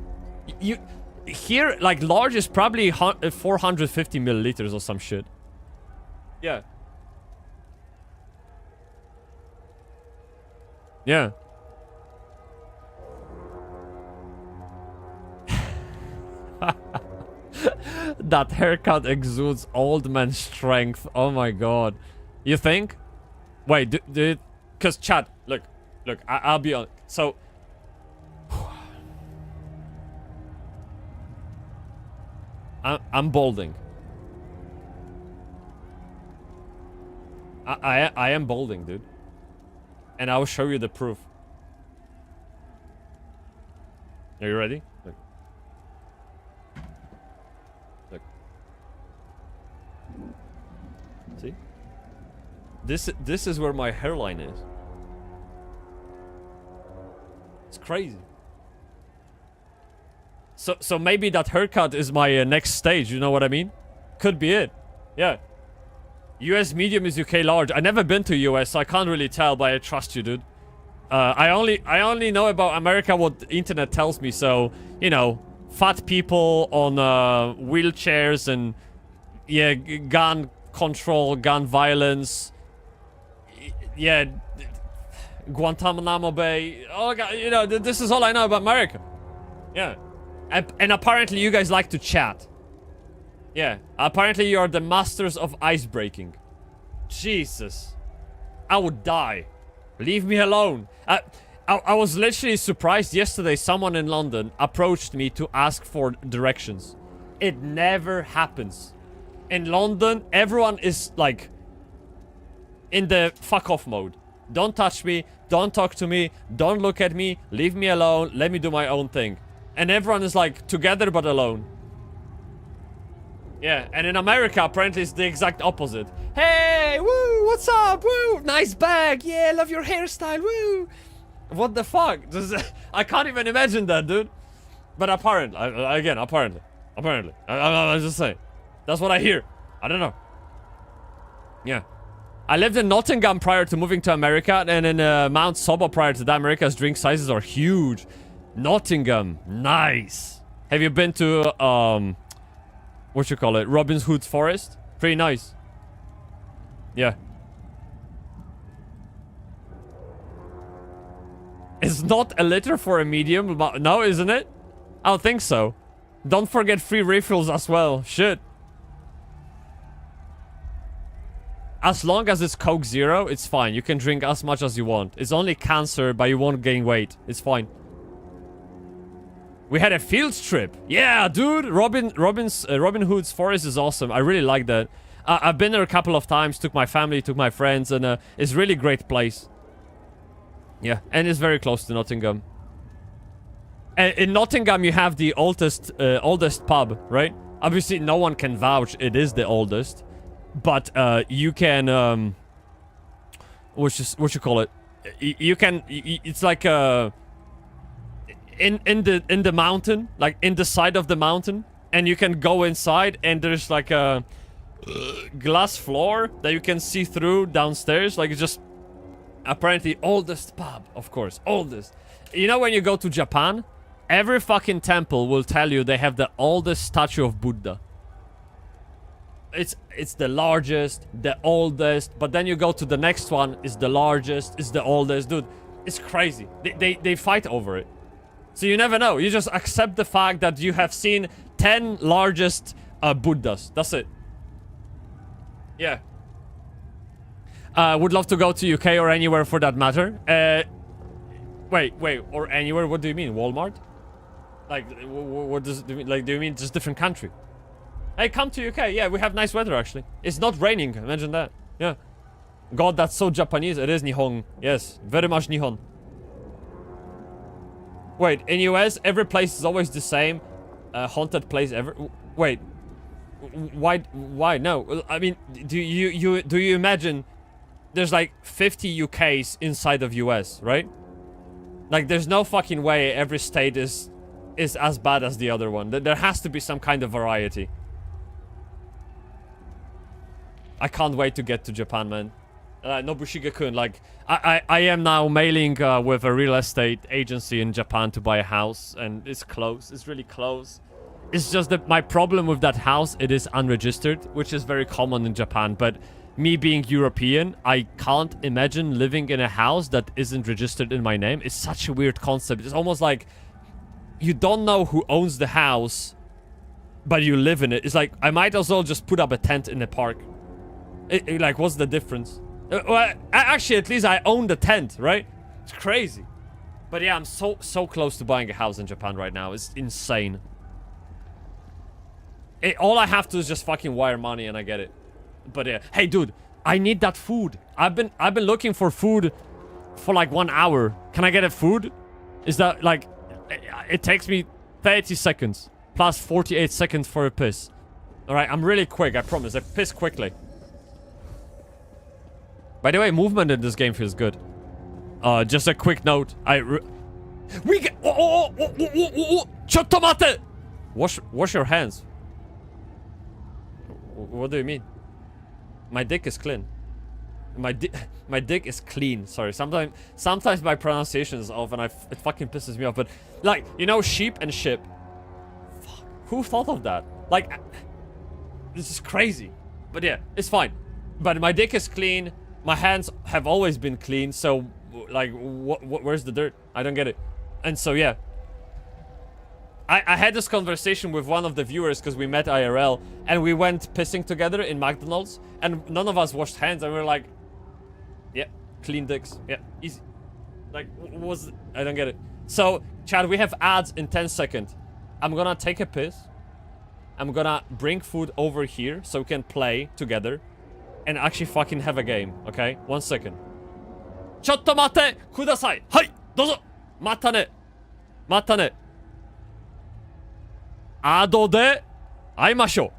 You here like large is probably 450 milliliters or some shit. Yeah. Yeah. That haircut exudes old man strength. Oh my god. You think? Wait, because chat, look, I'll be on. So, I'm balding. I am balding, dude. And I'll show you the proof. Are you ready? Look. Look. See? This is where my hairline is. It's crazy. So maybe that haircut is my next stage, you know what I mean? Could be it. Yeah. US medium is UK large. I never been to US, so I can't really tell, but I trust you, dude. I only know about America what the internet tells me, so, you know, fat people on wheelchairs and, yeah, gun control, gun violence, yeah, Guantanamo Bay. Oh, God, you know, this is all I know about America. Yeah. And apparently you guys like to chat. Yeah, apparently you are the masters of ice breaking. Jesus. I would die. Leave me alone. I was literally surprised yesterday someone in London approached me to ask for directions. It never happens. In London, everyone is like in the fuck off mode. Don't touch me, don't talk to me, don't look at me, leave me alone, let me do my own thing. And everyone is like together but alone. Yeah, and in America, apparently it's the exact opposite. Hey, woo, what's up, woo, nice bag, yeah, love your hairstyle, woo. What the fuck? I can't even imagine that, dude. But apparently, again, apparently. I'm just saying. That's what I hear. I don't know. Yeah. I lived in Nottingham prior to moving to America, and in Mount Sobo prior to that. America's drink sizes are huge. Nottingham, nice. Have you been to, what you call it, Robin Hood's Forest? Pretty nice. Yeah. It's not a liter for a medium, no, isn't it? I don't think so. Don't forget free refills as well. Shit. As long as it's Coke Zero, it's fine. You can drink as much as you want. It's only cancer, but you won't gain weight. It's fine. We had a field trip. Yeah, dude. Robin Hood's Forest is awesome. I really like that. I've been there a couple of times. Took my family, took my friends, and it's really great place. Yeah, and it's very close to Nottingham. In Nottingham, you have the oldest pub, right? Obviously, no one can vouch it is the oldest, but you can what you call it? You can. It's like in the mountain, like in the side of the mountain, and you can go inside, and there's like a glass floor that you can see through downstairs. Like it's just apparently oldest pub, of course, oldest. You know when you go to Japan, every fucking temple will tell you they have the oldest statue of Buddha. It's the largest, the oldest, but then you go to the next one, it's the largest, it's the oldest. Dude, it's crazy. They fight over it. So you never know. You just accept the fact that you have seen 10 largest Buddhas. That's it. Yeah. Would love to go to UK or anywhere for that matter. Wait, or anywhere? What do you mean? Walmart? Like, what does it mean? Like, do you mean just different country? Hey, come to UK. Yeah, we have nice weather actually. It's not raining. Imagine that. Yeah. God, that's so Japanese. It is Nihon. Yes, very much Nihon. Wait, in US, every place is always the same. Haunted place ever. Wait, why? No, I mean, do you imagine there's like 50 UKs inside of US, right? Like, there's no fucking way every state is as bad as the other one. There has to be some kind of variety. I can't wait to get to Japan, man. Nobushige-kun, like, I am now mailing with a real estate agency in Japan to buy a house, and it's close. It's really close. It's just that my problem with that house, it is unregistered, which is very common in Japan, but me being European, I can't imagine living in a house that isn't registered in my name. It's such a weird concept. It's almost like you don't know who owns the house, but you live in it. It's like, I might as well just put up a tent in the park. Like, what's the difference? Well, actually, at least I own the tent, right? It's crazy. But yeah, I'm so close to buying a house in Japan right now. It's insane. All I have to is just fucking wire money and I get it. But yeah, hey dude, I need that food. I've been looking for food for like 1 hour. Can I get a food? Is that like, it takes me 30 seconds plus 48 seconds for a piss. All right, I'm really quick. I promise. I piss quickly. By the way, movement in this game feels good. Just a quick note. We get. Chotto mate! Wash your hands. What do you mean? My dick is clean. My dick is clean. Sorry. Sometimes my pronunciation is off and it fucking pisses me off. But like, you know, sheep and ship. Fuck. Who thought of that? Like, this is crazy. But yeah, it's fine. But my dick is clean. My hands have always been clean, so, like, where's the dirt? I don't get it. And so, yeah. I had this conversation with one of the viewers, because we met IRL, and we went pissing together in McDonald's, and none of us washed hands, and we were like, yeah, clean dicks. Yeah, easy. Like, I don't get it. So, Chad, we have ads in 10 seconds. I'm gonna take a piss. I'm gonna bring food over here, so we can play together. And actually fucking have a game, okay? 1 second. Chotto mate kudasai! Hai! Dozo! Mata ne! Mata ne! Ado de aimashou!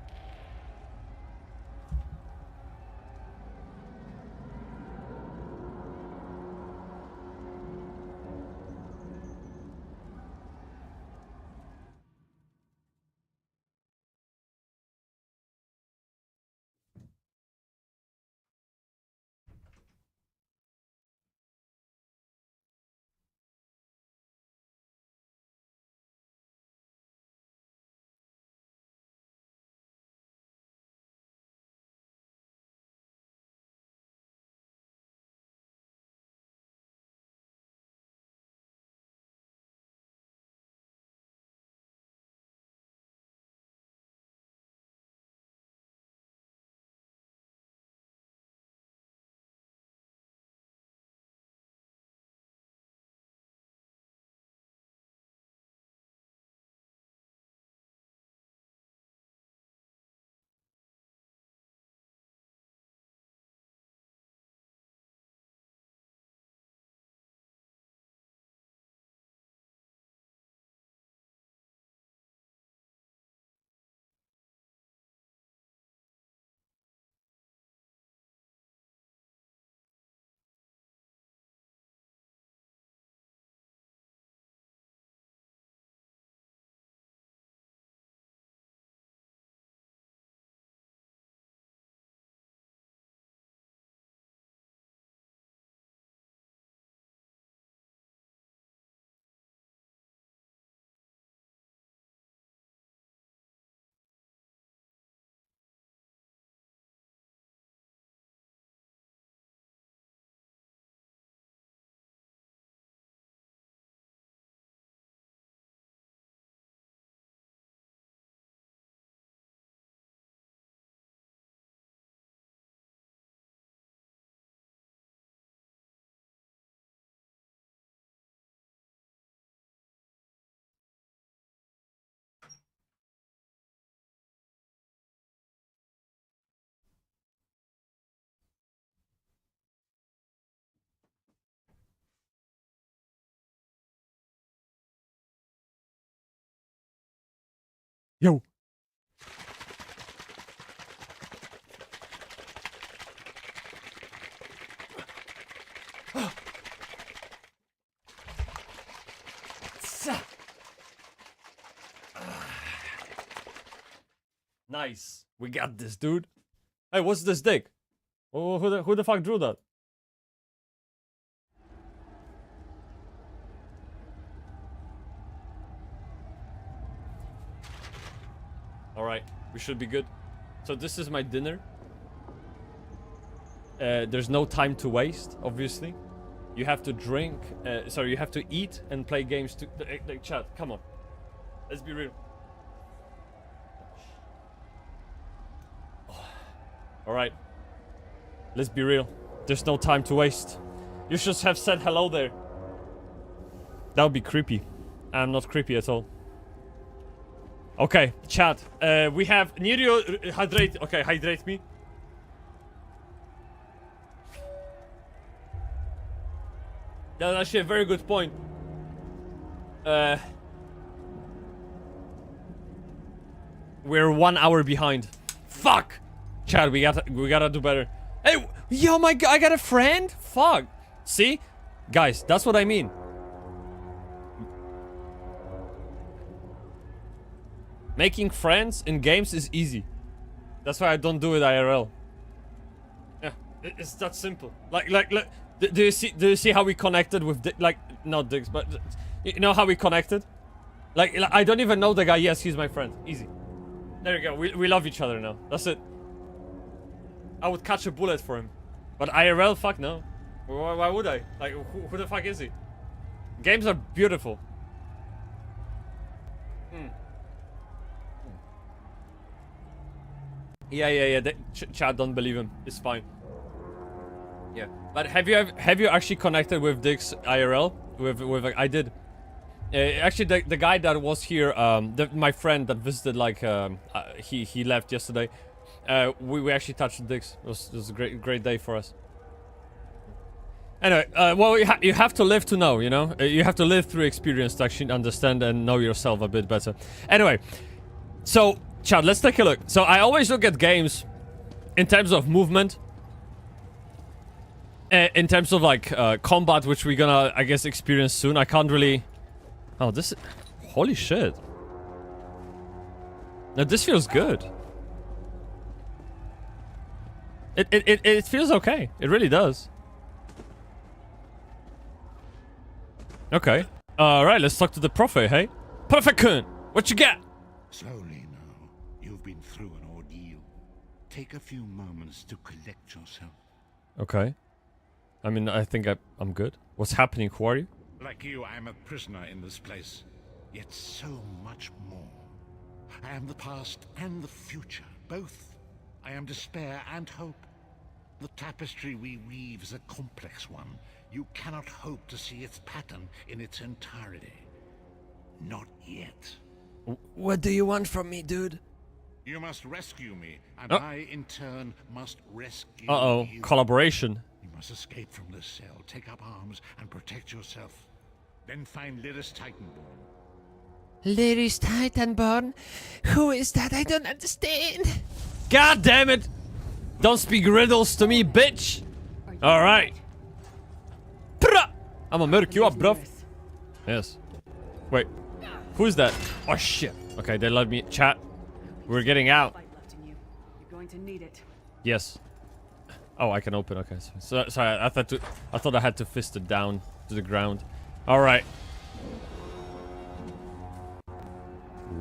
Yo. Nice. We got this, dude. Hey, what's this dick? Oh, who the fuck drew that? Alright, we should be good. So this is my dinner. There's no time to waste, obviously. You have to drink, sorry, you have to eat and play games to... Like, chat, come on. Let's be real. Alright. Let's be real. There's no time to waste. You should have said hello there. That would be creepy. I'm not creepy at all. Okay, chat. We have Nirio hydrate. Okay, hydrate me. That's actually a very good point. We're 1 hour behind. Fuck! Chad, we gotta do better. Hey, yo, my god, I got a friend? Fuck. See? Guys, that's what I mean. Making friends in games is easy. That's why I don't do it IRL. Yeah, it's that simple. Like, do you see how we connected with, like, not Diggs, but you know how we connected? Like, I don't even know the guy. Yes, he's my friend. Easy. There you go. We love each other now. That's it. I would catch a bullet for him. But IRL, fuck no. Why would I? Like, who the fuck is he? Games are beautiful. Yeah. Chad, don't believe him. It's fine. Yeah. But have you actually connected with Diggs IRL? With I did. Actually, the guy that was here, my friend that visited, like, he left yesterday. We actually touched Diggs. It was a great day for us. Anyway, well, you have to live to know, you know? You have to live through experience to actually understand and know yourself a bit better. Anyway, so, Chad, let's take a look. So, I always look at games in terms of movement. In terms of, like, combat, which we're gonna, I guess, experience soon. I can't really... Oh, this... Holy shit. Now, this feels good. It feels okay. It really does. Okay. Alright, let's talk to the prophet, hey? Prophet, what you got? Slowly now. You've been through an ordeal. Take a few moments to collect yourself. Okay. I mean, I think I'm good. What's happening? Who are you? Like you, I am a prisoner in this place. Yet so much more. I am the past and the future, both. I am despair and hope. The tapestry we weave is a complex one. You cannot hope to see its pattern in its entirety. Not yet. What do you want from me, dude? You must rescue me, and I, in turn, must rescue you. Collaboration. You must escape from this cell, take up arms, and protect yourself. Then find Lyris Titanborn. Lyris Titanborn? Who is that? I don't understand. God damn it! Don't speak riddles to me, bitch! Alright. I'ma murk you up, bruv. Yes. Wait. Who's that? Oh, shit. Okay, they let me chat. We're getting out. Yes. Oh, I can open. Okay. So, sorry, I thought I had to fist it down to the ground. Alright.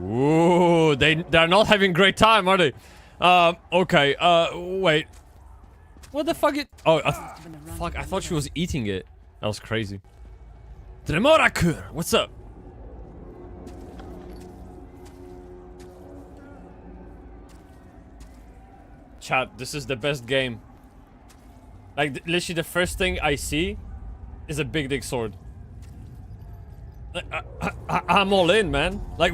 Ooh, they're not having great time, are they? Okay. Wait. What the fuck? Fuck, I thought she was eating it. That was crazy. Tremorakur, what's up? Chat, this is the best game. Like, literally the first thing I see is a big dick sword. I'm all in, man. Like,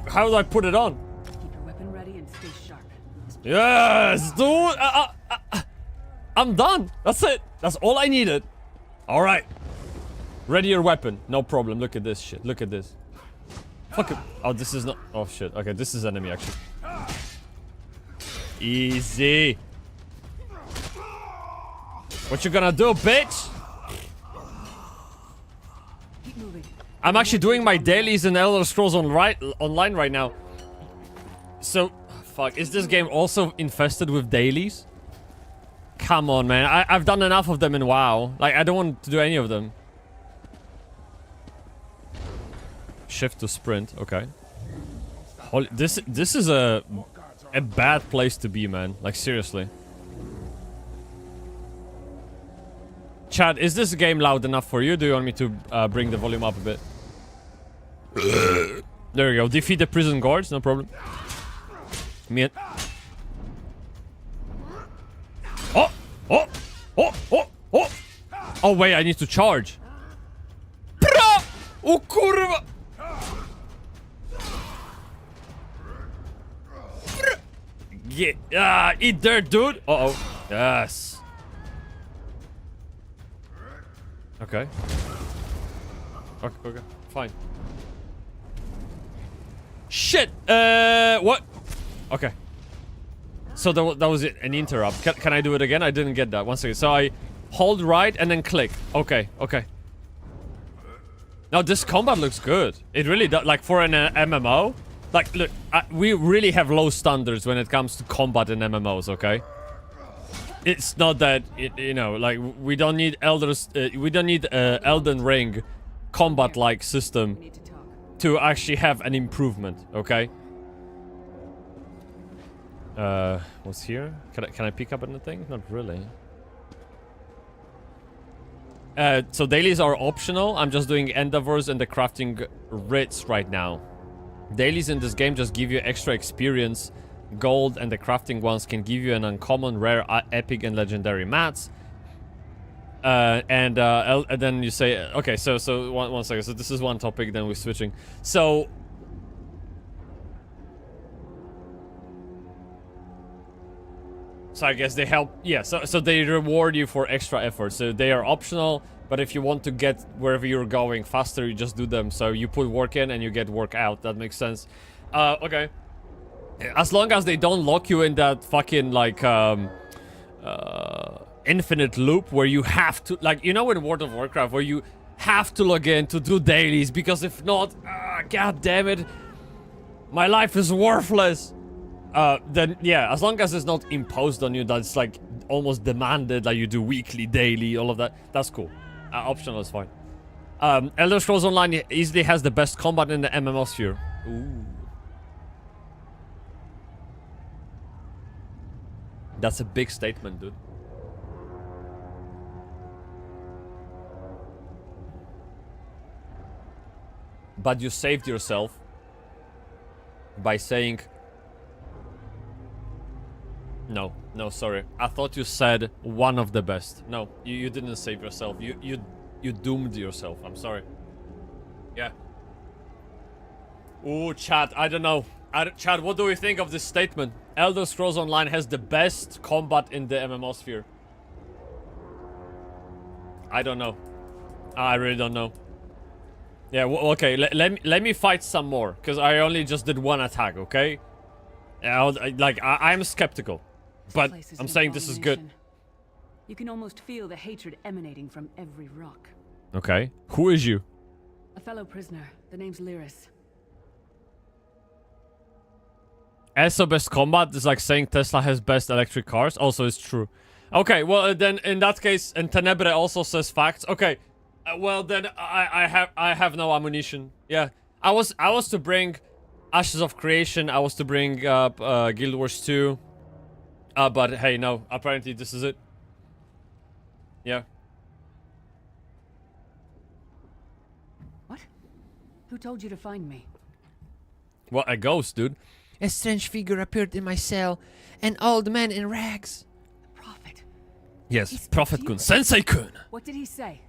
how do I put it on? Keep your weapon ready and stay sharp. Yes, dude. I'm done. That's it. That's all I needed. All right. Ready your weapon. No problem. Look at this shit. Look at this. Fuck it. Oh, this is not... Oh, shit. Okay, this is enemy, actually. Easy. What you gonna do, bitch? Keep moving. I'm actually doing my dailies in Elder Scrolls Online right now. So, fuck, is this game also infested with dailies? Come on, man. I've done enough of them in WoW. Like, I don't want to do any of them. Shift to sprint, okay. Holy, this is a bad place to be, man. Like, seriously. Chad, is this game loud enough for you? Do you want me to bring the volume up a bit? There we go. Defeat the prison guards, no problem. Me and... Oh! Oh! Oh! Oh! Oh! Oh, wait, I need to charge. Bra! Oh, kurwa! Yeah, eat dirt, dude. Uh-oh. Yes. Okay. Okay, fine. Shit! What? Okay. So that was it, an interrupt. Can I do it again? I didn't get that. One second. So I hold right and then click. Okay, okay. Now this combat looks good. It really does. Like for an MMO. Like, look, we really have low standards when it comes to combat in MMOs, okay? It's not that, you know, like, we don't need Elden Ring combat-like system We need to talk. to actually have an improvement, okay? What's here? Can I pick up anything? Not really. So dailies are optional. I'm just doing endeavors and the crafting writs right now. Dailies in this game just give you extra experience. Gold and the crafting ones can give you an uncommon, rare, epic, and legendary mats. And then you say, okay, so one second. So this is one topic, then we're switching. So I guess they help. Yeah. So they reward you for extra effort. So they are optional. But if you want to get wherever you're going faster, you just do them. So you put work in and you get work out. That makes sense. Okay. As long as they don't lock you in that fucking, like, infinite loop where you have to... Like, you know in World of Warcraft where you have to log in to do dailies because if not... God damn it. My life is worthless. Then, yeah, as long as it's not imposed on you, that's, like, almost demanded, like you do weekly, daily, all of that. That's cool. Optional is fine. Elder Scrolls Online easily has the best combat in the MMO sphere. Ooh. That's a big statement, dude. But you saved yourself by saying... No, sorry. I thought you said one of the best. No, you didn't save yourself. You doomed yourself. I'm sorry. Yeah. Ooh, chat, I don't know. Chat, what do we think of this statement? Elder Scrolls Online has the best combat in the MMO sphere. I don't know. I really don't know. Yeah, okay, let me fight some more. Because I only just did one attack, okay? I'm skeptical. But I'm saying this is good. You can almost feel the hatred emanating from every rock. Okay. Who is you? A fellow prisoner. The name's Lyris. ESO best combat is like saying Tesla has best electric cars. Also, it's true. Okay, well then in that case, and Tenebre also says facts. Okay, well then I have no ammunition. Yeah, I was to bring Ashes of Creation. I was to bring up Guild Wars 2. But hey, no. Apparently this is it. Yeah. What? Who told you to find me? Well, a ghost, dude. A strange figure appeared in my cell. An old man in rags. The prophet. Yes, Prophet Kun. Sensei Kun. What did he say?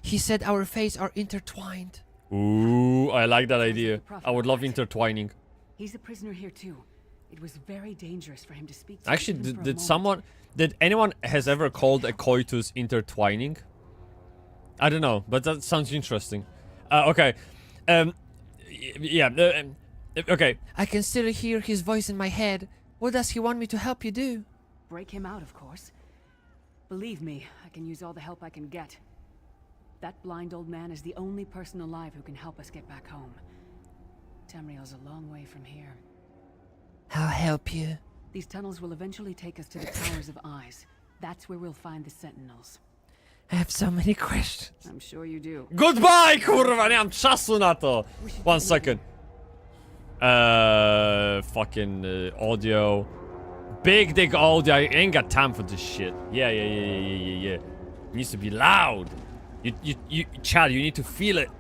He said our fates are intertwined. Ooh, I like that idea. Prophet I would love Christ. intertwining. He's a prisoner here too. It was very dangerous for him to speak to Actually, even for a did moment. did anyone has ever called a coitus intertwining? I don't know, but that sounds interesting. Okay. Yeah, okay. I can still hear his voice in my head. What does he want me to help you do? Break him out, of course. Believe me, I can use all the help I can get. That blind old man is the only person alive who can help us get back home. Tamriel's a long way from here. I'll help you. These tunnels will eventually take us to the Towers of Eyes. That's where we'll find the Sentinels. I have so many questions. I'm sure you do. Goodbye, kurwa, nie mam czasu na to. 1 second. Fucking audio. Big dick audio. I ain't got time for this shit. Yeah. It needs to be loud. You, Chad, you need to feel it.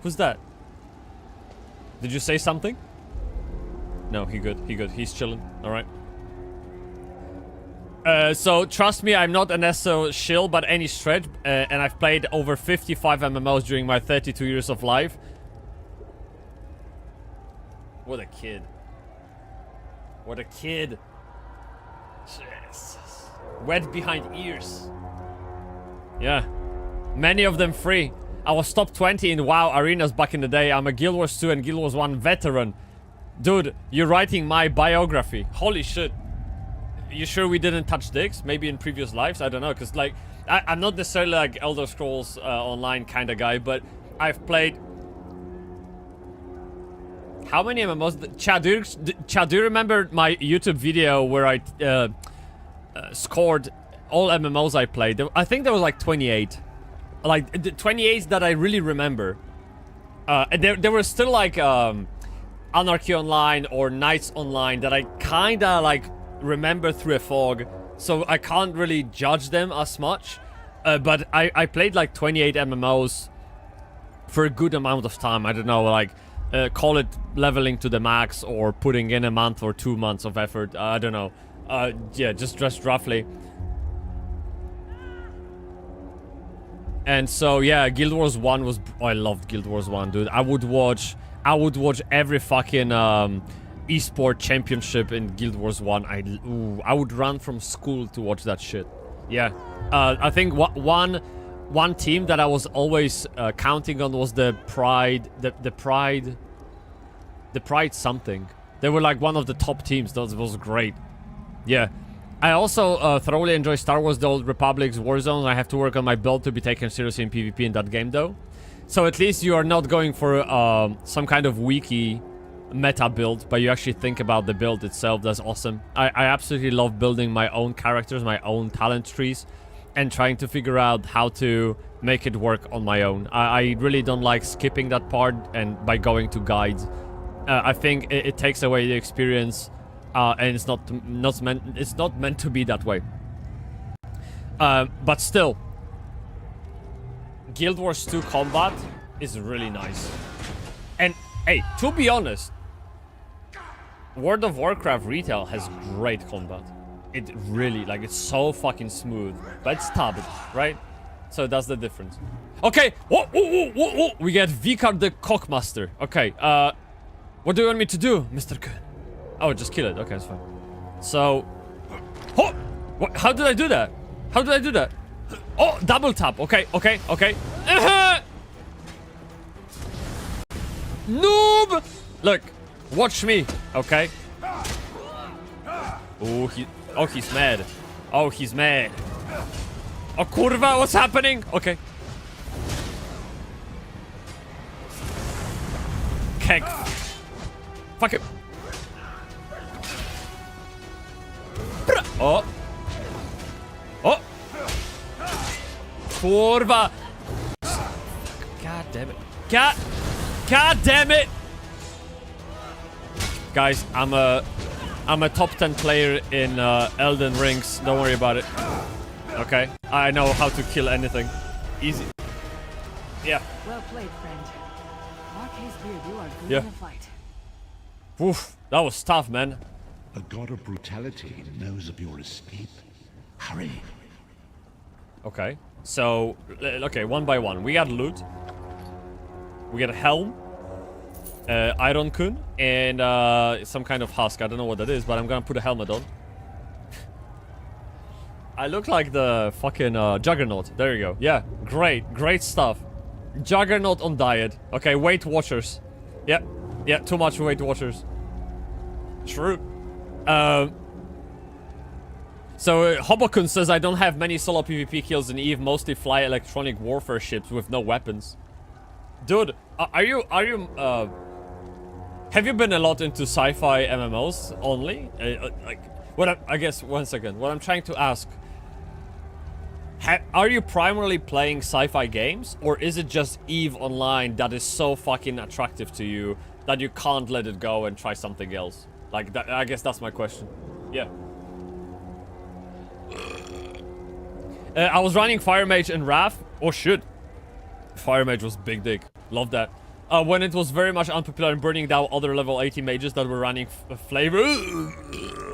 Who's that? Did you say something? No, he good. He's chilling. All right. So trust me, I'm not an SO shill, but any stretch, and I've played over 55 MMOs during my 32 years of life. What a kid. What a kid. Jesus. Wet behind ears. Yeah. Many of them free. I was top 20 in WoW arenas back in the day. I'm a Guild Wars 2 and Guild Wars 1 veteran. Dude, you're writing my biography. Holy shit. You sure we didn't touch dicks? Maybe in previous lives? I don't know. Because, like, I'm not necessarily like Elder Scrolls Online kind of guy, but I've played... How many MMOs? Chad, do you remember my YouTube video where I scored all MMOs I played? I think there was like 28. Like, the 28 that I really remember. And there were still like Anarchy Online or Knights Online that I kinda like remember through a fog. So I can't really judge them as much. But I played like 28 MMOs for a good amount of time. I don't know, like... call it leveling to the max or putting in a month or 2 months of effort. I don't know. Yeah, just roughly. And so, yeah, Guild Wars 1 was... Oh, I loved Guild Wars 1, dude. I would watch every fucking esport championship in Guild Wars 1. I would run from school to watch that shit. Yeah. I think one team that I was always counting on was the Pride, the Pride something. They were like one of the top teams. That was great. Yeah. I also thoroughly enjoy Star Wars: The Old Republic's Warzone. I have to work on my build to be taken seriously in PvP in that game, though. So at least you are not going for some kind of wiki meta build, but you actually think about the build itself. That's awesome. I absolutely love building my own characters, my own talent trees, and trying to figure out how to make it work on my own. I really don't like skipping that part and by going to guides. I think it takes away the experience, and it's not meant to be that way. But still, Guild Wars 2 combat is really nice. And hey, to be honest, World of Warcraft retail has great combat. It really, like, it's so fucking smooth. But it's tabbed, right? So that's the difference. Okay, whoa. We get Vicar the Cockmaster. Okay, what do you want me to do, Mr. Kun? Oh, just kill it. Okay, it's fine. So... Oh! What? How did I do that? How did I do that? Oh, double tap. Okay. Noob! Look, watch me, okay? Oh, he's mad. Oh, he's mad. Oh, kurwa, what's happening? Okay. Keg. Fuck it. Oh. Kurwa. God damn it. God damn it. Guys, I'm a top 10 player in Elden Rings. Don't worry about it. Okay? I know how to kill anything. Easy. Yeah. Well played, friend. Marquez Beard, you are good Yeah. in a fight. Oof. That was tough, man. A god of brutality knows of your escape. Hurry. Okay. So, okay, one by one. We got loot. We got a helm. Iron Kun. And some kind of husk. I don't know what that is, but I'm gonna put a helmet on. I look like the fucking Juggernaut. There you go. Yeah, great stuff. Juggernaut on diet. Okay, Weight Watchers. Yeah, yeah, too much Weight Watchers. True. So Hobokun says, I don't have many solo PvP kills in EVE, mostly fly electronic warfare ships with no weapons. Dude, have you been a lot into sci-fi MMOs only? I guess, one second, what I'm trying to ask, are you primarily playing sci-fi games, or is it just EVE Online that is so fucking attractive to you that you can't let it go and try something else? Like, I guess that's my question. Yeah. I was running Fire Mage and Wrath. Oh shit. Fire Mage was big dick. Love that. When it was very much unpopular and burning down other level 80 mages that were running flavor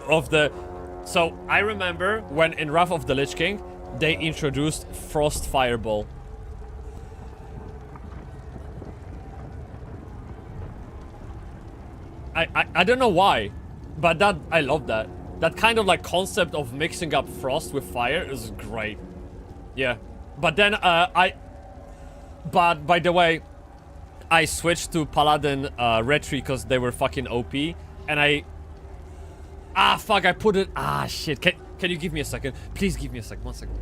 of the... So, I remember when in Wrath of the Lich King, they introduced Frost Fireball. I don't know why, but I love that. That kind of like concept of mixing up frost with fire is great. Yeah. But then but by the way, I switched to Paladin Retri because they were fucking OP, and fuck, I put it, shit. Can you give me a second? Please give me a second, 1 second.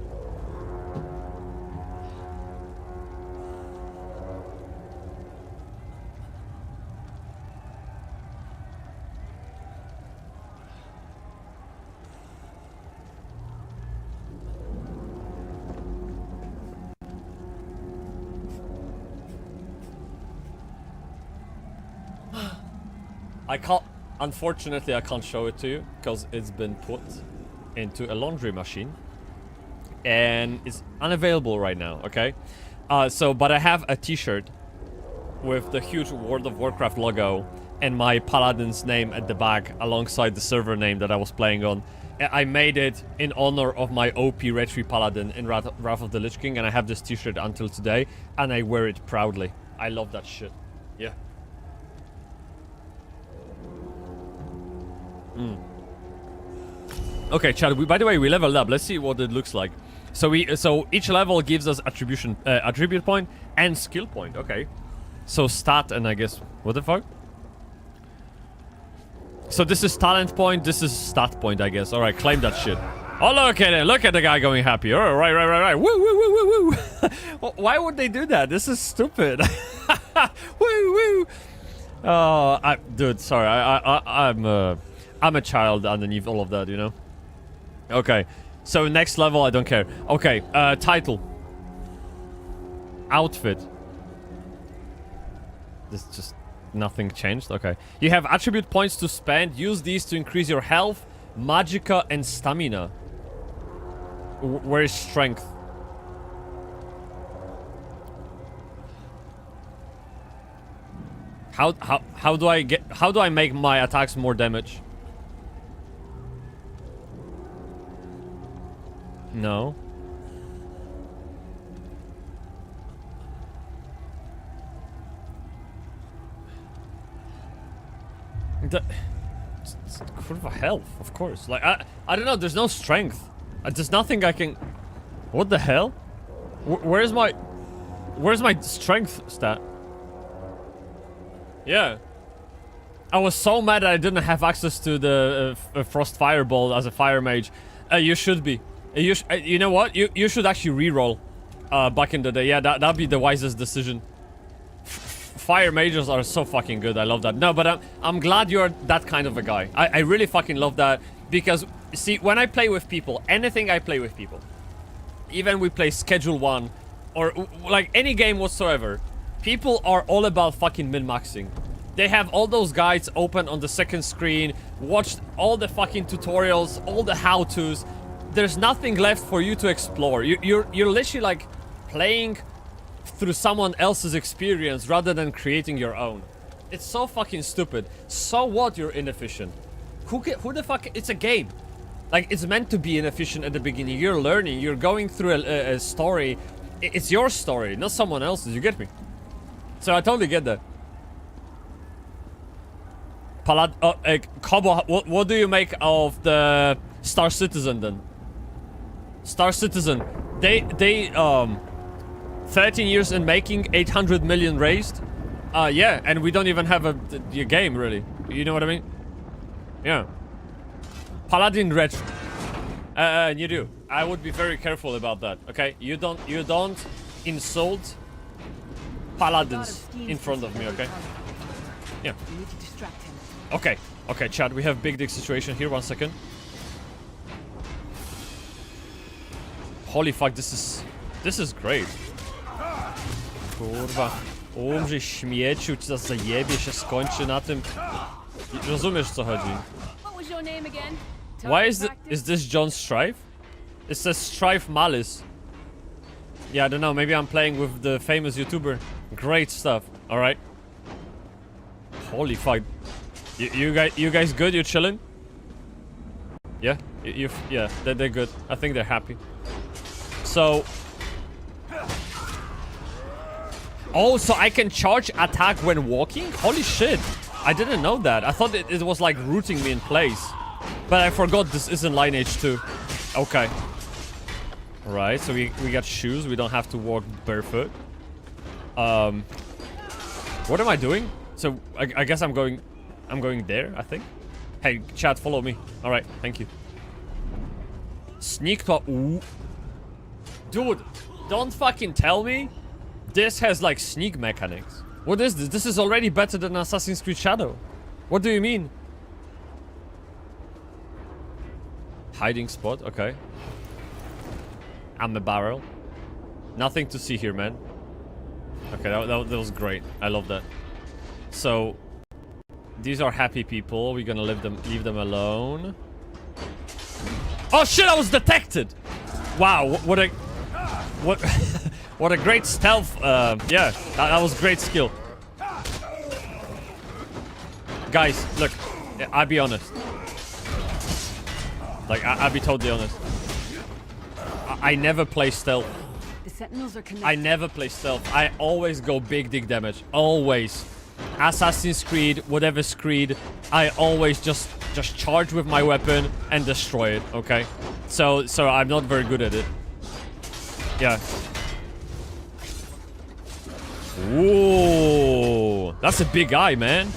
Unfortunately, I can't show it to you because it's been put into a laundry machine and it's unavailable right now, okay? But I have a t-shirt with the huge World of Warcraft logo and my Paladin's name at the back alongside the server name that I was playing on. I made it in honor of my OP Retri Paladin in Wrath of the Lich King, and I have this t-shirt until today, and I wear it proudly. I love that shit. Yeah. Okay, Chad, by the way, we leveled up. Let's see what it looks like. So each level gives us attribute point and skill point. Okay. So stat and I guess, what the fuck? So this is talent point, this is stat point, I guess. Alright, claim that shit. Oh, look at it. Look at the guy going happy. Alright, right. Woo, woo, woo, woo, woo. Why would they do that? This is stupid. Woo, woo. Oh, dude, sorry. I'm a child underneath all of that, you know? Okay, so next level, I don't care. Okay, title. Outfit. This just... nothing changed? Okay. You have attribute points to spend. Use these to increase your health, magicka, and stamina. Where is strength? How do I make my attacks more damage? No. For health, of course. Like I don't know. There's no strength. There's nothing I can. What the hell? Where's my strength stat? Yeah. I was so mad that I didn't have access to the Frost Fireball as a fire mage. You should be. You know what? You should actually reroll. Back in the day, yeah, that'd be the wisest decision. Fire mages are so fucking good. I love that. No, but I'm glad you're that kind of a guy. I really fucking love that because see, when I play with people, anything I play with people, even we play Schedule 1 or like any game whatsoever, people are all about fucking min-maxing. They have all those guides open on the second screen, watched all the fucking tutorials, all the how-tos. There's nothing left for you to explore. You're literally like playing through someone else's experience rather than creating your own. It's so fucking stupid. So what? You're inefficient. Who the fuck? It's a game. Like, it's meant to be inefficient at the beginning. You're learning. You're going through a story. It's your story, not someone else's. You get me? So I totally get that. Kobo, what do you make of the Star Citizen then? Star Citizen, 13 years in making, 800 million raised. Yeah, and we don't even have a game, really. You know what I mean? Yeah. Paladin Retro. You do. I would be very careful about that, okay? You don't insult paladins in front of me, okay? Yeah. We need to distract him. Okay. Okay, Chad, we have big dick situation here. 1 second. Holy fuck, this is great. Kurwa. Umrzyj śmieciu, ci zaraz zajebie się skończy na tym. Rozumiesz, co chodzi? What was your name again? Why is this John Strife? It says Strife Malice. Yeah, I don't know, maybe I'm playing with the famous YouTuber. Great stuff, alright? Holy fuck. You guys good? You chilling? Yeah? Yeah, they're good. I think they're happy. So... Oh, so I can charge attack when walking? Holy shit. I didn't know that. I thought it was like rooting me in place. But I forgot this isn't Lineage 2. Okay. Alright, so we got shoes. We don't have to walk barefoot. What am I doing? So I guess I'm going there, I think. Hey, chat, follow me. Alright, thank you. Sneak top. Ooh. Dude, don't fucking tell me this has like sneak mechanics. What is this? This is already better than Assassin's Creed Shadow. What do you mean? Hiding spot, okay. I'm a barrel. Nothing to see here, man. Okay, that was great. I love that. So, these are happy people. We're gonna leave them alone. Oh shit! I was detected. Wow, what what a great stealth. Yeah, that was great skill. Guys, look, I'll be honest. Like, I'll be totally honest. I never play stealth. The sentinels are connected. I never play stealth. I always go big dick damage. Always. Assassin's Creed, whatever Creed, I always just charge with my weapon and destroy it, okay? So I'm not very good at it. Yeah. Ooh, that's a big eye, man.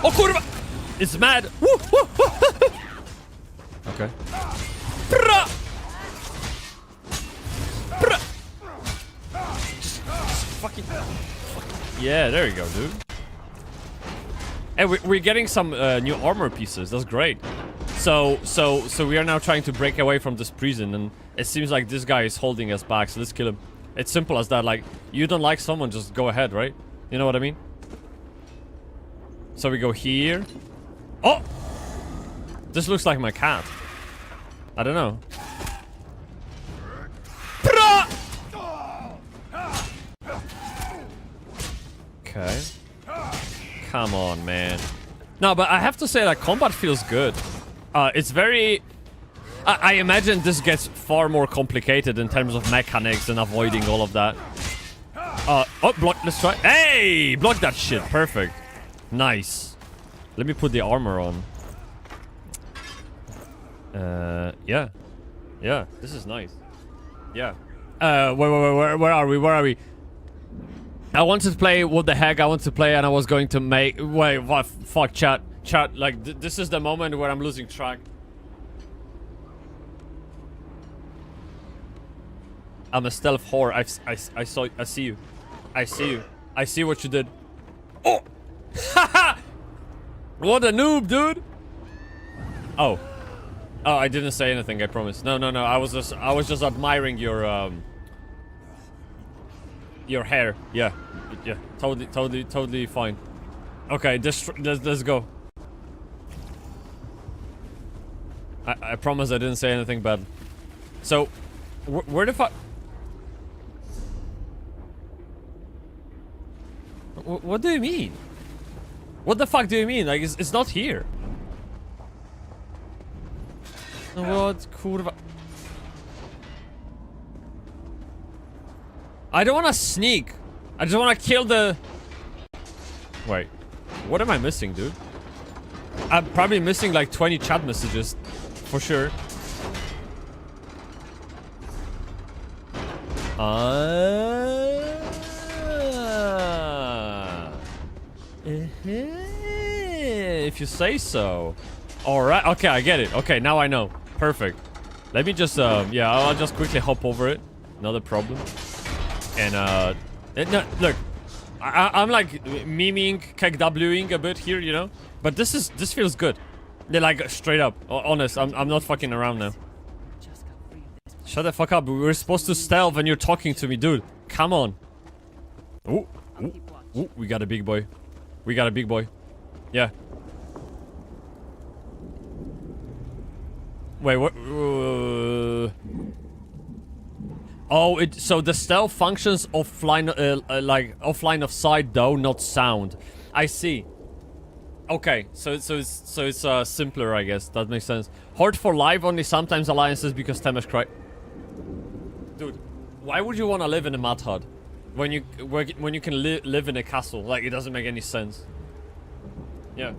Oh, kurwa! It's mad. Woo, woo, woo. Okay. Bra! Bra! Just fucking... Yeah, there you go, dude. And we're getting some new armor pieces. That's great. So we are now trying to break away from this prison, and it seems like this guy is holding us back. So let's kill him. It's simple as that. Like, you don't like someone, just go ahead, right? You know what I mean? So we go here. Oh! This looks like my cat. I don't know. Okay. Come on, man. No, but I have to say that combat feels good. It's very... I imagine this gets far more complicated in terms of mechanics and avoiding all of that. Oh, block. Let's try. Hey! Block that shit. Perfect. Nice. Let me put the armor on. Yeah. Yeah, this is nice. Yeah. Where are we? Where are we? I wanted to play what the heck I want to play, and I was going to make... Wait, what? Fuck, chat. Chat, like, this is the moment where I'm losing track. I'm a stealth whore. I see you. I see you. I see what you did. Oh! Haha! What a noob, dude! Oh. Oh, I didn't say anything, I promise. No. I was just admiring your hair. Yeah. Yeah. Totally fine. Okay, let's go. I promise I didn't say anything bad. So, where the fuck? What do you mean? What the fuck do you mean? Like, it's not here. What? Kurwa. I don't want to sneak. I just want to kill the... Wait. What am I missing, dude? I'm probably missing like 20 chat messages. For sure. If you say so. Alright, okay, I get it. Okay, now I know. Perfect. Let me just, yeah, I'll just quickly hop over it. Not a problem. And, no, look. I'm like memeing, KWing a bit here, you know? But this feels good. They're like straight up. Honest, I'm not fucking around now. Shut the fuck up. We were supposed to stealth and you're talking to me, dude. Come on. Ooh, ooh, ooh, we got a big boy. We got a big boy. Yeah. Wait, what? Oh, so the stealth functions offline, like offline of sight, though not sound. I see. Okay, so it's simpler, I guess. That makes sense. Horde for life only sometimes alliances because Temesh cry. Dude, why would you want to live in a mud hut when you can live in a castle? Like, it doesn't make any sense. Yeah.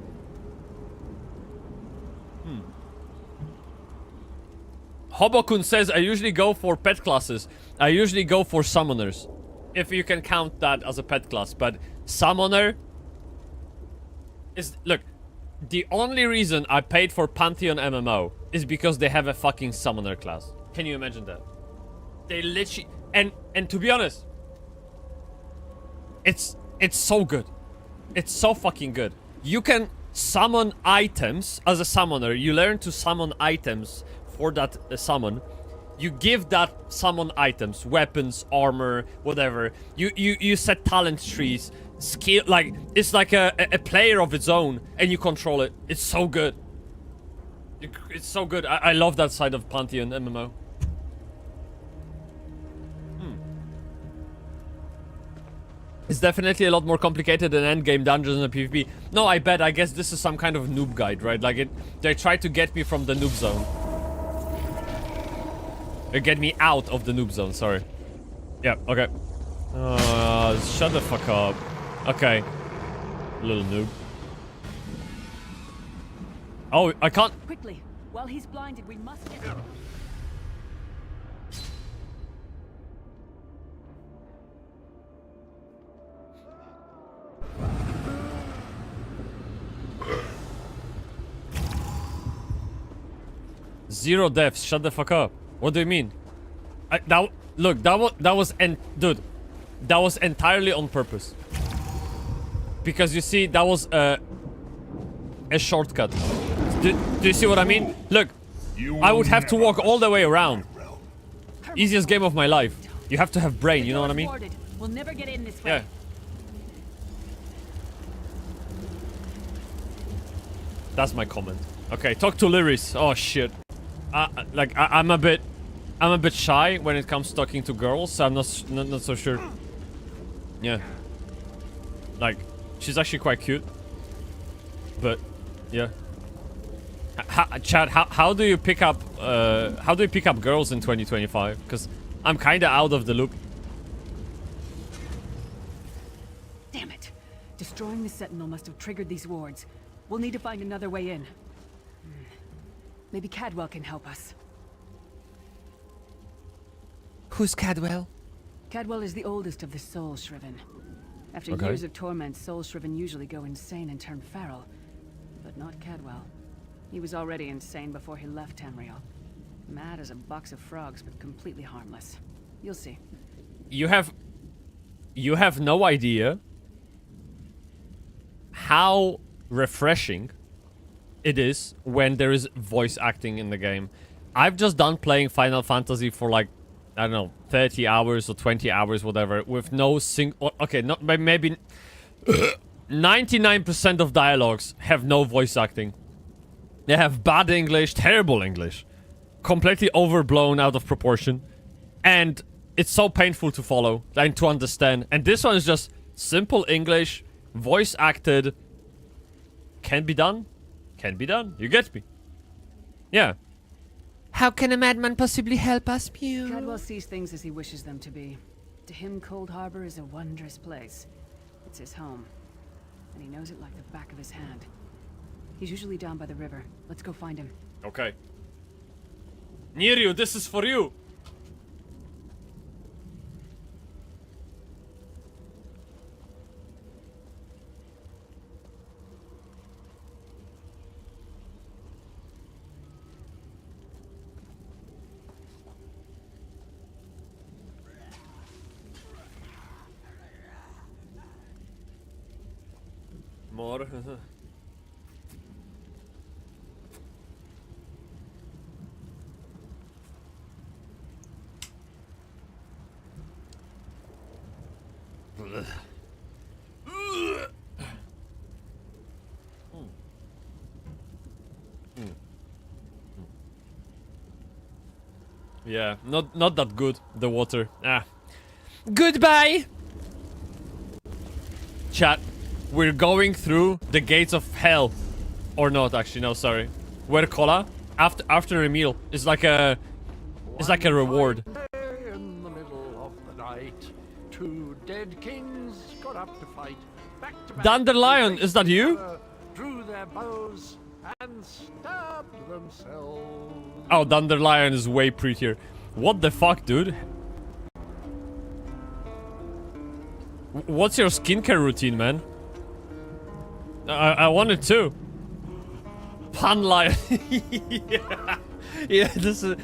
Hobokun says, I usually go for pet classes. I usually go for summoners. If you can count that as a pet class. But summoner is... Look, the only reason I paid for Pantheon MMO is because they have a fucking summoner class. Can you imagine that? They literally... And to be honest, it's so good. It's so fucking good. You can summon items as a summoner. You learn to summon items for that summon. You give that summon items, weapons, armor, whatever. You set talent trees, skill, like it's like a player of its own, and you control it. It's so good. It's so good. I love that side of Pantheon MMO. It's definitely a lot more complicated than endgame dungeons and PvP. No, I bet. I guess this is some kind of noob guide, right? Like they try to get me from the noob zone. Or get me out of the noob zone, sorry. Yeah, okay. Shut the fuck up. Okay. Little noob. Oh, I can't... Quickly, while he's blinded, we must get him. Zero deaths, shut the fuck up. What do you mean? Look, that was entirely on purpose. Because you see, that was a shortcut. Do you see what I mean? Look, I would have to walk all the way around. Easiest game of my life. You have to have brain, you know what I mean? We'll never get in this way. Yeah. That's my comment. Okay, talk to Lyris. Oh shit. I'm a bit shy when it comes to talking to girls, so I'm not so sure. Yeah. Like, she's actually quite cute. But, yeah. Chad, how do you pick up girls in 2025? Because I'm kinda out of the loop. Damn it. Destroying the Sentinel must have triggered these wards. We'll need to find another way in. Maybe Cadwell can help us. Who's Cadwell? Cadwell is the oldest of the Soul Shriven. After Okay. years of torment, Soul Shriven usually go insane and turn feral. But not Cadwell. He was already insane before he left Tamriel. Mad as a box of frogs, but completely harmless. You'll see. You have no idea how refreshing it is when there is voice acting in the game. I've just done playing Final Fantasy for like, I don't know, 30 hours or 20 hours, whatever, with no okay, not maybe 99% of dialogues have no voice acting. They have bad English, terrible English, completely overblown out of proportion, and it's so painful to follow and to understand. And this one is just simple English, voice acted. Can be done. Can be done. You get me? Yeah. How can a madman possibly help us, Pew? Cadwell sees things as he wishes them to be. To him, Cold Harbor is a wondrous place. It's his home. And he knows it like the back of his hand. He's usually down by the river. Let's go find him. Okay. Niryu, this is for you. More. Yeah, not that good, the water. Ah. Goodbye! Chat, we're going through the gates of hell. Or not, actually, no, sorry. Where Kola, after a meal, is like a... It's like a reward. In the middle of the night, two dead kings got up to fight. Back to back, Dandelion, they is that you? drew their bows and stabbed themselves. Oh, Dandelion is way prettier. What the fuck, dude? What's your skincare routine, man? I want it too. Pan lion. Yeah. Yeah, this is...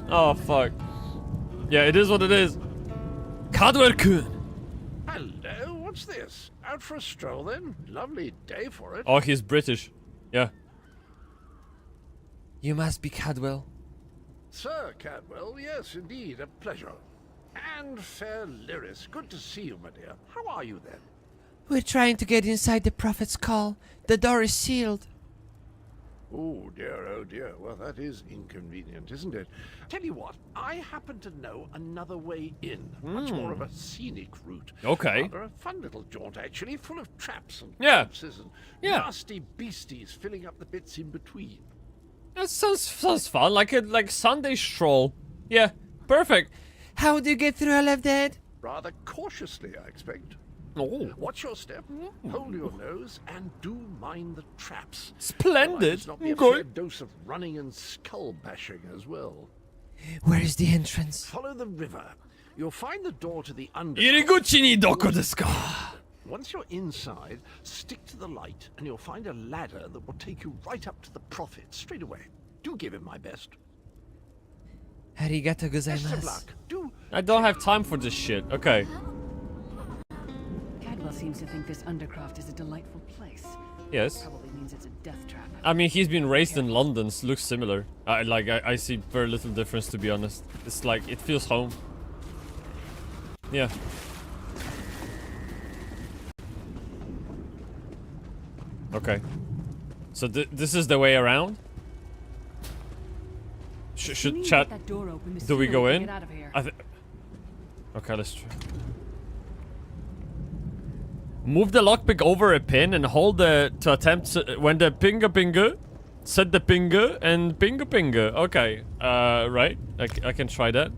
Oh, fuck. Yeah, it is what it is. Cadwell-kun. Hello, what's this? Out for a stroll then? Lovely day for it. Oh, he's British. Yeah. You must be Cadwell. Sir Cadwell, yes, indeed, a pleasure. And fair Lyris, good to see you, my dear. How are you then? We're trying to get inside the Prophet's Call. The door is sealed. Oh dear, well that is inconvenient, isn't it? Tell you what, I happen to know another way in. Much more of a scenic route. Okay. Rather a fun little jaunt actually, full of traps and Yeah. corpses and Yeah. nasty beasties filling up the bits in between. That sounds fun. Like Sunday stroll. Yeah, perfect. How do you get through all of that? Rather cautiously, I expect. Oh, Watch your step, hold your nose, and do mind the traps. splendid. There might not be a Good. fair dose of running and skull bashing as well. Where is the entrance? Follow the river. You'll find the door to the under. Iriguchi ni doko desu ka? Once you're inside, stick to the light, and you'll find a ladder that will take you right up to the Prophet straight away. Do give him my best. Arigato Best of gozaimasu. luck. Do. I don't have time for this shit. Okay. Cadwell seems to think this Undercroft is a delightful place. Yes. Probably means it's a death trap. I mean, he's been raised in London. So looks similar. I see very little difference, to be honest. It's like it feels home. Yeah. Okay. So this is the way around. Should chat? That door open, the Do we sooner go can in? Get out of here. Okay, let's try. Move the lockpick over a pin and hold the to attempt when the pinga, set the pinga and pinga. Okay, right. I can try that.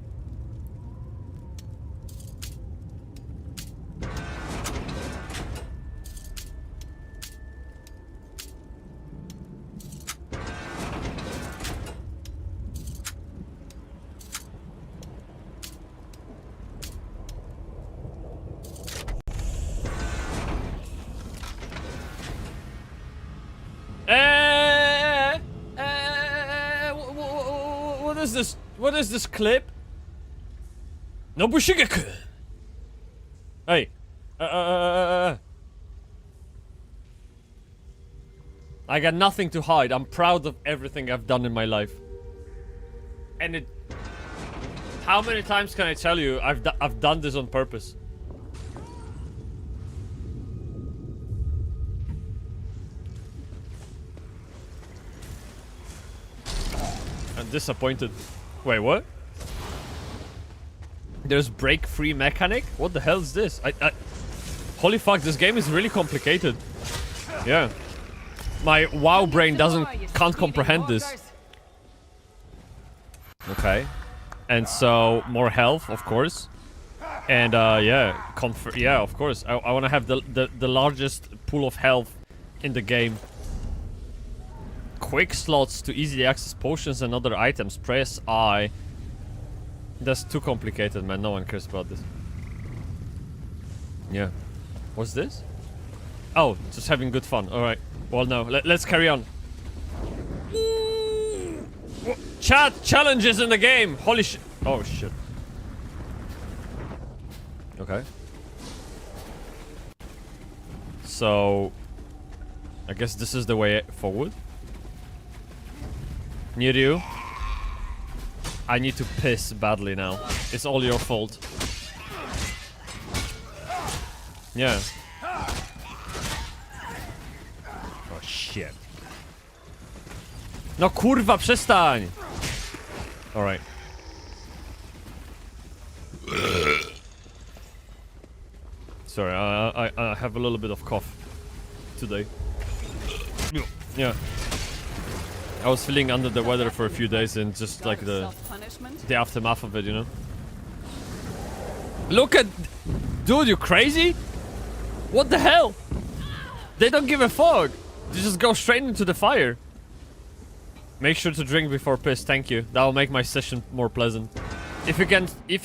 What is this? What is this clip? Nobushige-kun. Hey. I got nothing to hide. I'm proud of everything I've done in my life. And it... How many times can I tell you I've done this on purpose? I'm disappointed. Wait, what? There's break-free mechanic? What the hell is this? Holy fuck, this game is really complicated. Yeah. My WoW brain can't comprehend this. Okay. And so, more health, of course. And, yeah. Yeah, of course. I want to have the largest pool of health in the game. Quick slots to easily access potions and other items. Press I. That's too complicated, man. No one cares about this. Yeah. What's this? Oh, just having good fun. Alright. Well, no. Let's carry on. Chat! Challenges in the game! Holy shit. Oh, shit. Okay. So... I guess this is the way forward. Niryu. I need to piss badly now. It's all your fault. Yeah. Oh shit. No kurwa, przestań! Alright. Sorry, I have a little bit of cough today. Yeah. I was feeling under the weather for a few days and just like the aftermath of it, you know? Look at... Dude, you crazy? What the hell? They don't give a fuck. They just go straight into the fire. Make sure to drink before piss, thank you. That will make my session more pleasant. If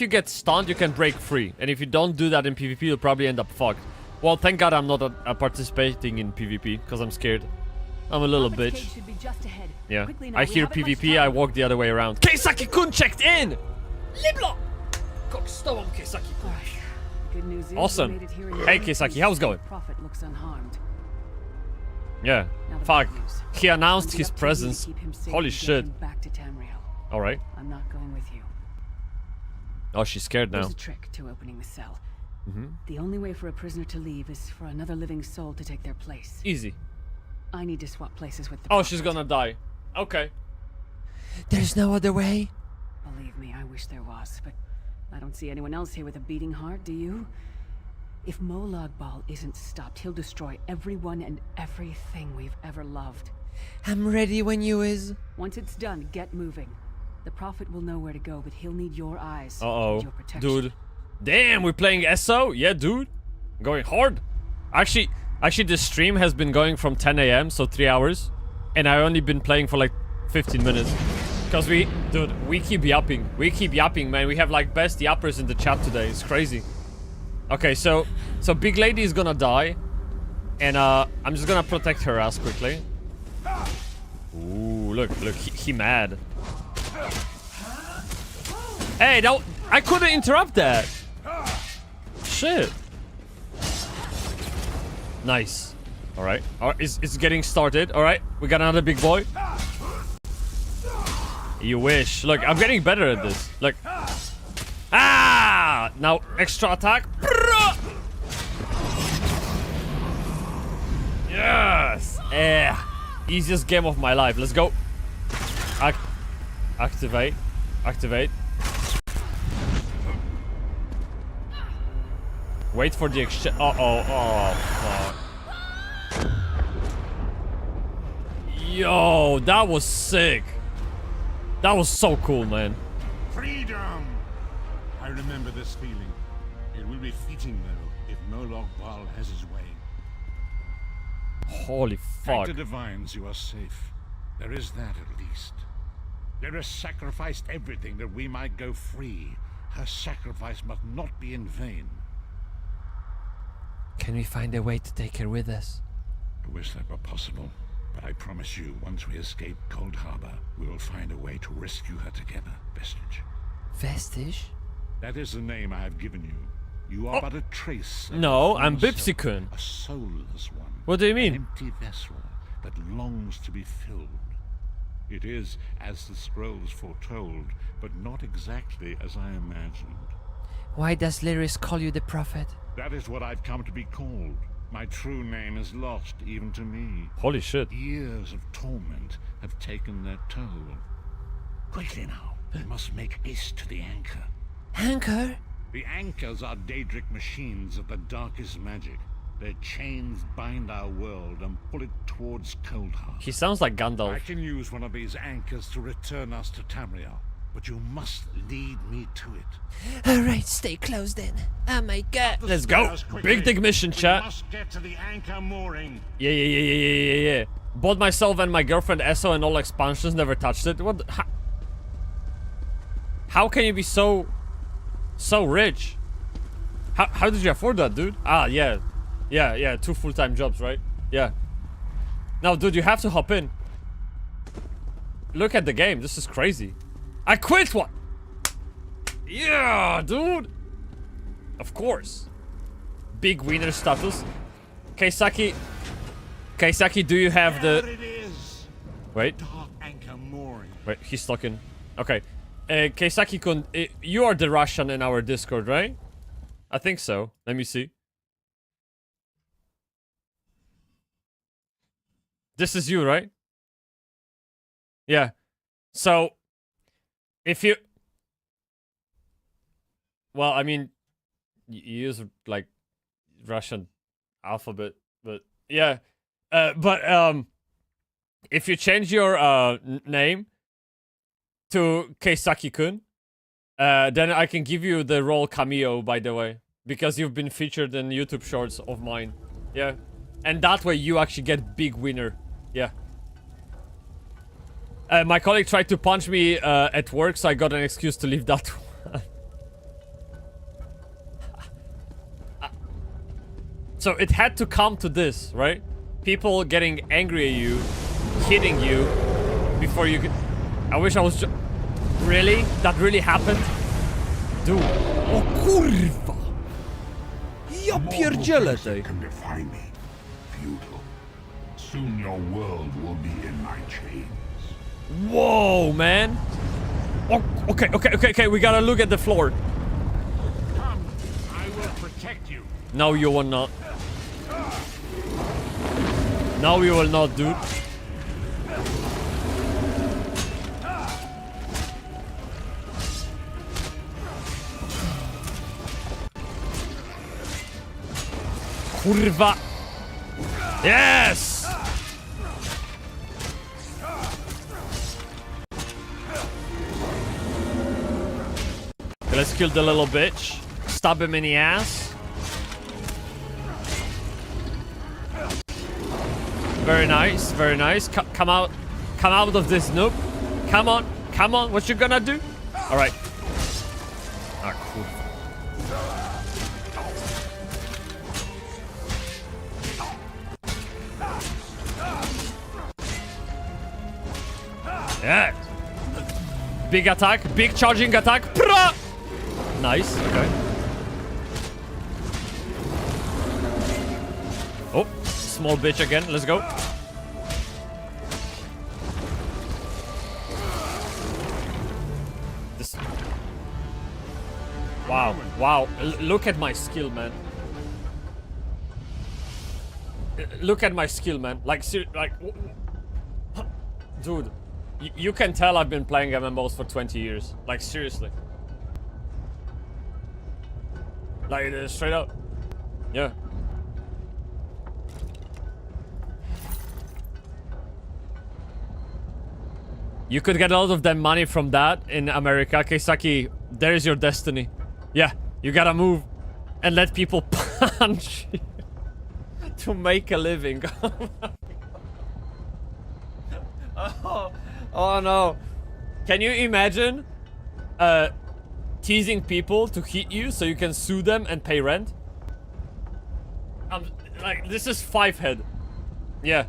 you get stunned, you can break free. And if you don't do that in PvP, you'll probably end up fucked. Well, thank God I'm not participating in PvP, because I'm scared. I'm a little bitch. Yeah. I hear PvP, I walk the other way around. Keisaki-kun checked in! Libla! Kokstowam Keisaki-kun. Good news is Awesome. Hey Keisaki, how's it going? Prophet looks unharmed. Yeah. Fuck. He announced his presence. Holy shit. Back to Tamriel. Alright. I'm not going with you. Oh, she's scared now. There's a trick to opening the cell. The only way for a prisoner to leave is for another living soul to take their place. Easy. I need to swap places with the Oh, Prophet. she's gonna die. Okay. There's no other way. Believe me, I wish there was, but I don't see anyone else here with a beating heart, do you? If Molag Bal isn't stopped, he'll destroy everyone and everything we've ever loved. I'm ready when you is. Once it's done, get moving. The Prophet will know where to go, but he'll need your eyes. and Uh-oh. your protection. Dude. Damn, we're playing SO? Yeah, dude. Going hard. Actually, this stream has been going from 10 AM, so 3 hours. And I've only been playing for like 15 minutes. Because we keep yapping. We keep yapping, man. We have like best yappers in the chat today. It's crazy. Okay, so Big Lady is gonna die. And I'm just gonna protect her ass quickly. Ooh, look, he mad. Hey, I couldn't interrupt that. Shit. Nice. Alright. Alright, it's getting started. Alright, we got another big boy. You wish. Look, I'm getting better at this. Look. Ah! Now, extra attack. Yes! Easiest game of my life. Let's go. Activate. Activate. Wait for the exchange. Oh, fuck. Yo, that was sick. That was so cool, man. Freedom! I remember this feeling. It will be fleeting, though, if Molag Bal has his way. Holy Thank fuck. the divines you are safe. There is that at least. Lyris sacrificed everything that we might go free. Her sacrifice must not be in vain. Can we find a way to take her with us? I wish that were possible, but I promise you, once we escape Cold Harbor, we will find a way to rescue her together, Vestige. Vestige? That is the name I have given you. You are but a trace of No, the I'm former Bybsie-kun. self, a soulless one. What do you An mean? empty vessel that longs to be filled. It is as the scrolls foretold, but not exactly as I imagined. Why does Lyris call you the Prophet? That is what I've come to be called. My true name is lost even to me. Holy shit. Years of torment have taken their toll. Quickly now, we must make haste to the anchor. Anchor? The anchors are Daedric machines of the darkest magic. Their chains bind our world and pull it towards Cold Harbor. He sounds like I Gandalf. can use one of these anchors to return us to Tamriel, but you must lead me to it. Alright, stay close then. Oh my god. The Let's go. stairs quickly. Big dig mission, We chat. must get to the anchor mooring. Yeah. Bought myself and my girlfriend ESO and all expansions, never touched it. What? How can you be so rich? How did you afford that, dude? Ah, yeah. 2 full-time jobs, right? Yeah. Now, dude, you have to hop in. Look at the game. This is crazy. I quit one. Yeah, dude. Of course. Big winner status. Keisaki. Kaisaki, do you have There the... it is. Wait. Dark anchor mooring. Wait, he's talking. Okay. Kaisaki-kun, you are the Russian in our Discord, right? I think so. Let me see. This is you, right? Yeah. So, if you... Well, I mean, you use, like, Russian alphabet, but... Yeah. If you change your name to Keisaki-kun, then I can give you the role cameo, by the way. Because you've been featured in YouTube shorts of mine. Yeah. And that way you actually get big winner. Yeah. My colleague tried to punch me at work, so I got an excuse to leave that one. So it had to come to this, right? People getting angry at you, hitting you, before you could... I wish I was just... Really? That really happened? Dude. O kurwa! Ja pierdzielę tej. Can defy me. Futile. Soon your world will be in my chains. Whoa, man. Oh, okay, we gotta look at the floor. Come, I will protect you. No, you will not. No, you will not, dude. Kurwa. Yes! Okay, let's kill the little bitch. Stab him in the ass. Very nice, very nice. Come out of this noob. Come on, what you gonna do? Alright. Ah, cool. Yeah. Big attack, big charging attack. Pra! Nice, okay. Oh, small bitch again, let's go. This... Wow, look at my skill, man. Look at my skill, man. Like, dude. You can tell I've been playing MMOs for 20 years. Like, seriously. Like, straight up. Yeah. You could get a lot of that money from that in America. Keisaki, there is your destiny. Yeah, you gotta move and let people punch you to make a living. Oh no. Can you imagine teasing people to hit you so you can sue them and pay rent? Like, this is 5-head. Yeah.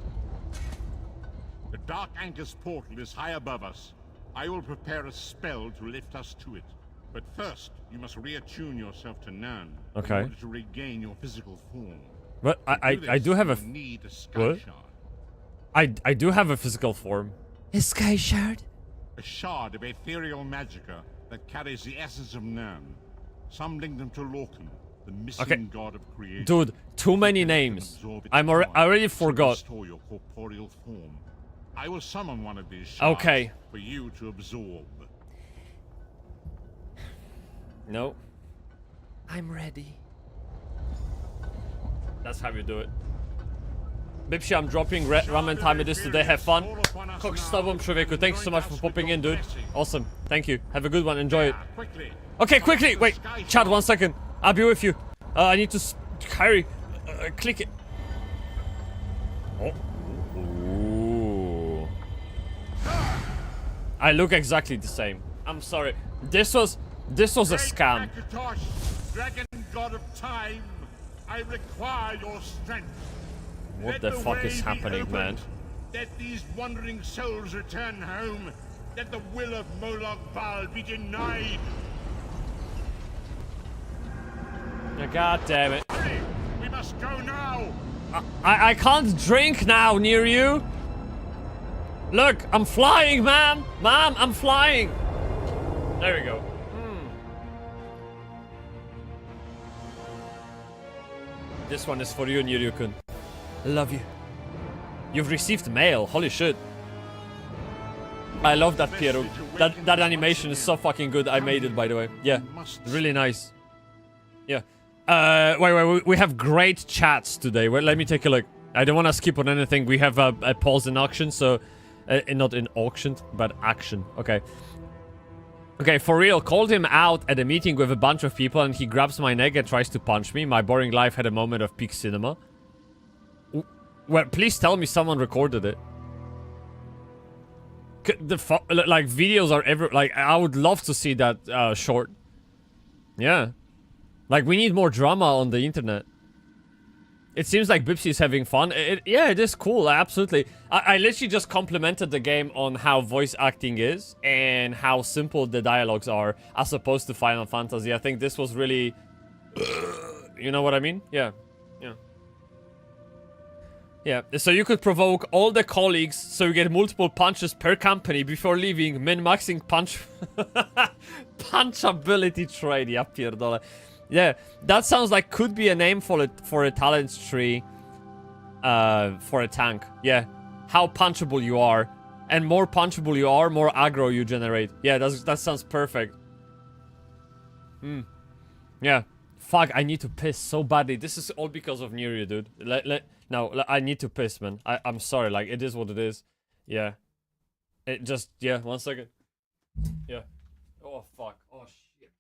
The Dark Anchor's portal is high above us. I will prepare a spell to lift us to it. But first, you must reattune yourself to Nan. Okay. In order to regain your physical form. But I do have a... You need a sky What? shard. I do have a physical form. A sky shard? A shard of ethereal magicka that carries the essence of Nan. Some link them to Lorcan, the missing Okay. god of creation. Dude, too many names. I already forgot. Restore your corporeal form. I will summon one of these shards Okay. for you to absorb. No, I'm ready. that's how you do it. Bybsie, I'm dropping ramen time it is today. Have fun. Koks z tobą, człowieku. Thanks so much for popping in, dude. Awesome. Thank you. Have a good one. Enjoy it. Quickly. Okay, quickly. Wait. Chad, 1 second. I'll be with you. I need to carry. Click it. Oh. Ooh. I look exactly the same. I'm sorry. This was a scam. Akatosh, dragon god of time, I require your strength. What Let the the fuck way is be happening, opened. man? Let these wandering souls return home. Let the will of Moloch Baal be denied. God damn it. Hurry! We must go now. I can't drink now near you. Look, I'm flying, ma'am. Ma'am, I'm flying. There we go. This one is for you, Niryu-kun. Love you. You've received mail. Holy shit. I love that, Piero. That animation is so fucking good. I made it, by the way. Yeah, really nice. Yeah. Wait. We have great chats today. Wait, let me take a look. I don't want to skip on anything. We have a pause in auction, so... not in auction, but action. Okay. Okay, for real. Called him out at a meeting with a bunch of people and he grabs my neck and tries to punch me. My boring life had a moment of peak cinema. Well, please tell me someone recorded it. Like, videos are ever... Like, I would love to see that short. Yeah. Like, we need more drama on the internet. It seems like Bybsie is having fun. Yeah, it is cool, absolutely. I literally just complimented the game on how voice acting is and how simple the dialogues are as opposed to Final Fantasy. I think this was really... You know what I mean? Yeah. Yeah, so you could provoke all the colleagues so you get multiple punches per company before leaving, min-maxing punch... punchability trade, ja pierdolę. Yeah, that sounds like could be a name for a talent tree for a tank. Yeah, how punchable you are. And more punchable you are, more aggro you generate. Yeah, that sounds perfect. Yeah. Fuck, I need to piss so badly. This is all because of Niryu, dude. No, I need to piss, man. I'm sorry, like, it is what it is. Yeah. It just, yeah, 1 second. Yeah. Oh, fuck. Oh, shit.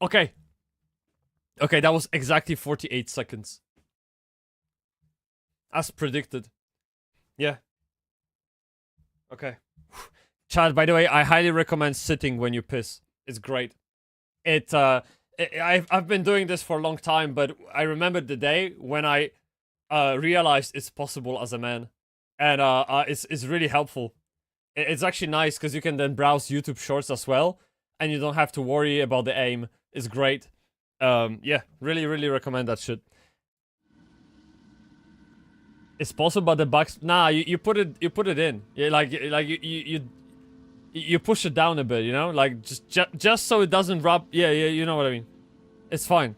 Okay. Okay, that was exactly 48 seconds. As predicted. Yeah. Okay. Chad, by the way, I highly recommend sitting when you piss. It's great. I've been doing this for a long time, but I remember the day when I realized it's possible as a man. And it's really helpful. It's actually nice because you can then browse YouTube shorts as well. And you don't have to worry about the aim. It's great. Yeah, really recommend that shit. It's possible, but the bugs. Nah, you put it in. Yeah, you push it down a bit, you know, like just so it doesn't rub. Yeah, you know what I mean. It's fine.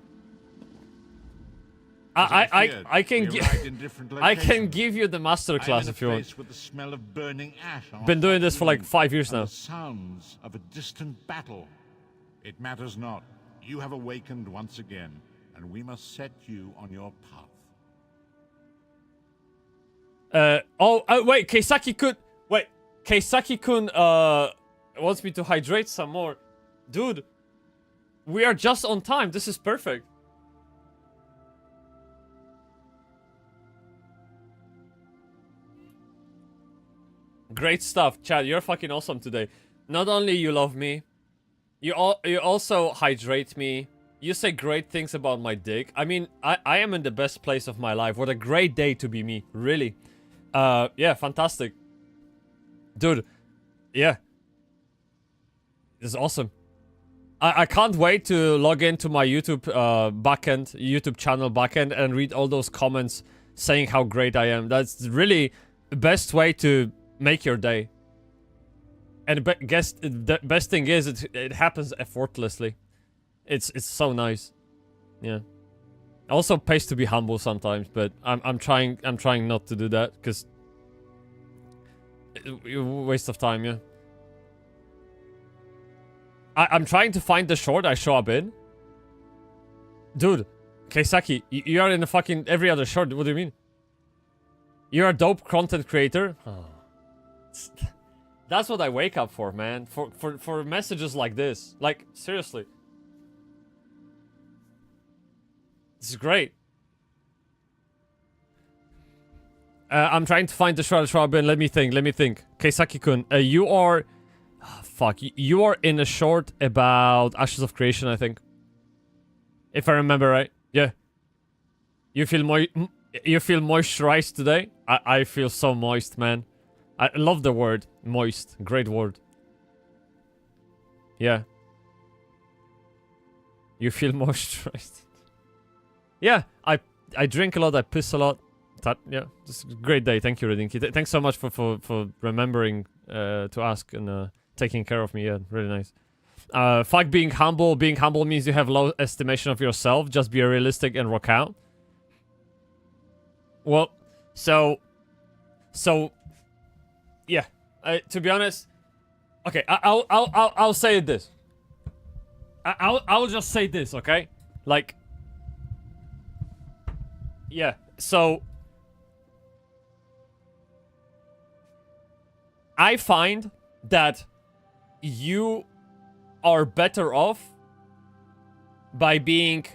I can give you the masterclass if you want. With the smell of burning ash on Been doing this for like 5 years now. the sounds of a distant battle. It matters not. You have awakened once again, and we must set you on your path. Wait, Keisaki-kun wants me to hydrate some more. Dude, we are just on time. This is perfect. Great stuff, Chad. You're fucking awesome today. Not only you love me, you also hydrate me. You say great things about my dick. I mean, I am in the best place of my life. What a great day to be me, really. Yeah, fantastic. Dude, yeah. This is awesome. I can't wait to log into my YouTube YouTube channel backend and read all those comments saying how great I am. That's really the best way to make your day. And the best thing is it happens effortlessly. It's so nice. Yeah. Also pays to be humble sometimes, but I'm trying not to do that because waste of time, yeah. I'm trying to find the short I show up in. Dude, Keisaki, you are in a fucking every other short. What do you mean? You're a dope content creator? Oh. That's what I wake up for, man. For messages like this. Like, seriously. This is great. I'm trying to find the short I show up in. Let me think. Keisaki-kun, you are... Oh, fuck. You are in a short about Ashes of Creation, I think. If I remember right. Yeah. You feel moisturized today? I feel so moist, man. I love the word. Moist. Great word. Yeah. You feel moisturized. Yeah. I drink a lot. I piss a lot. Yeah. It's a great day. Thank you, Redinky. Thanks so much for remembering to ask and taking care of me. Yeah. Really nice. Fuck being humble. Being humble means you have low estimation of yourself. Just be realistic and rock out. Well, so, yeah. To be honest, okay. I'll say this. I'll just say this, okay? Like, yeah. So, I find that you are better off by being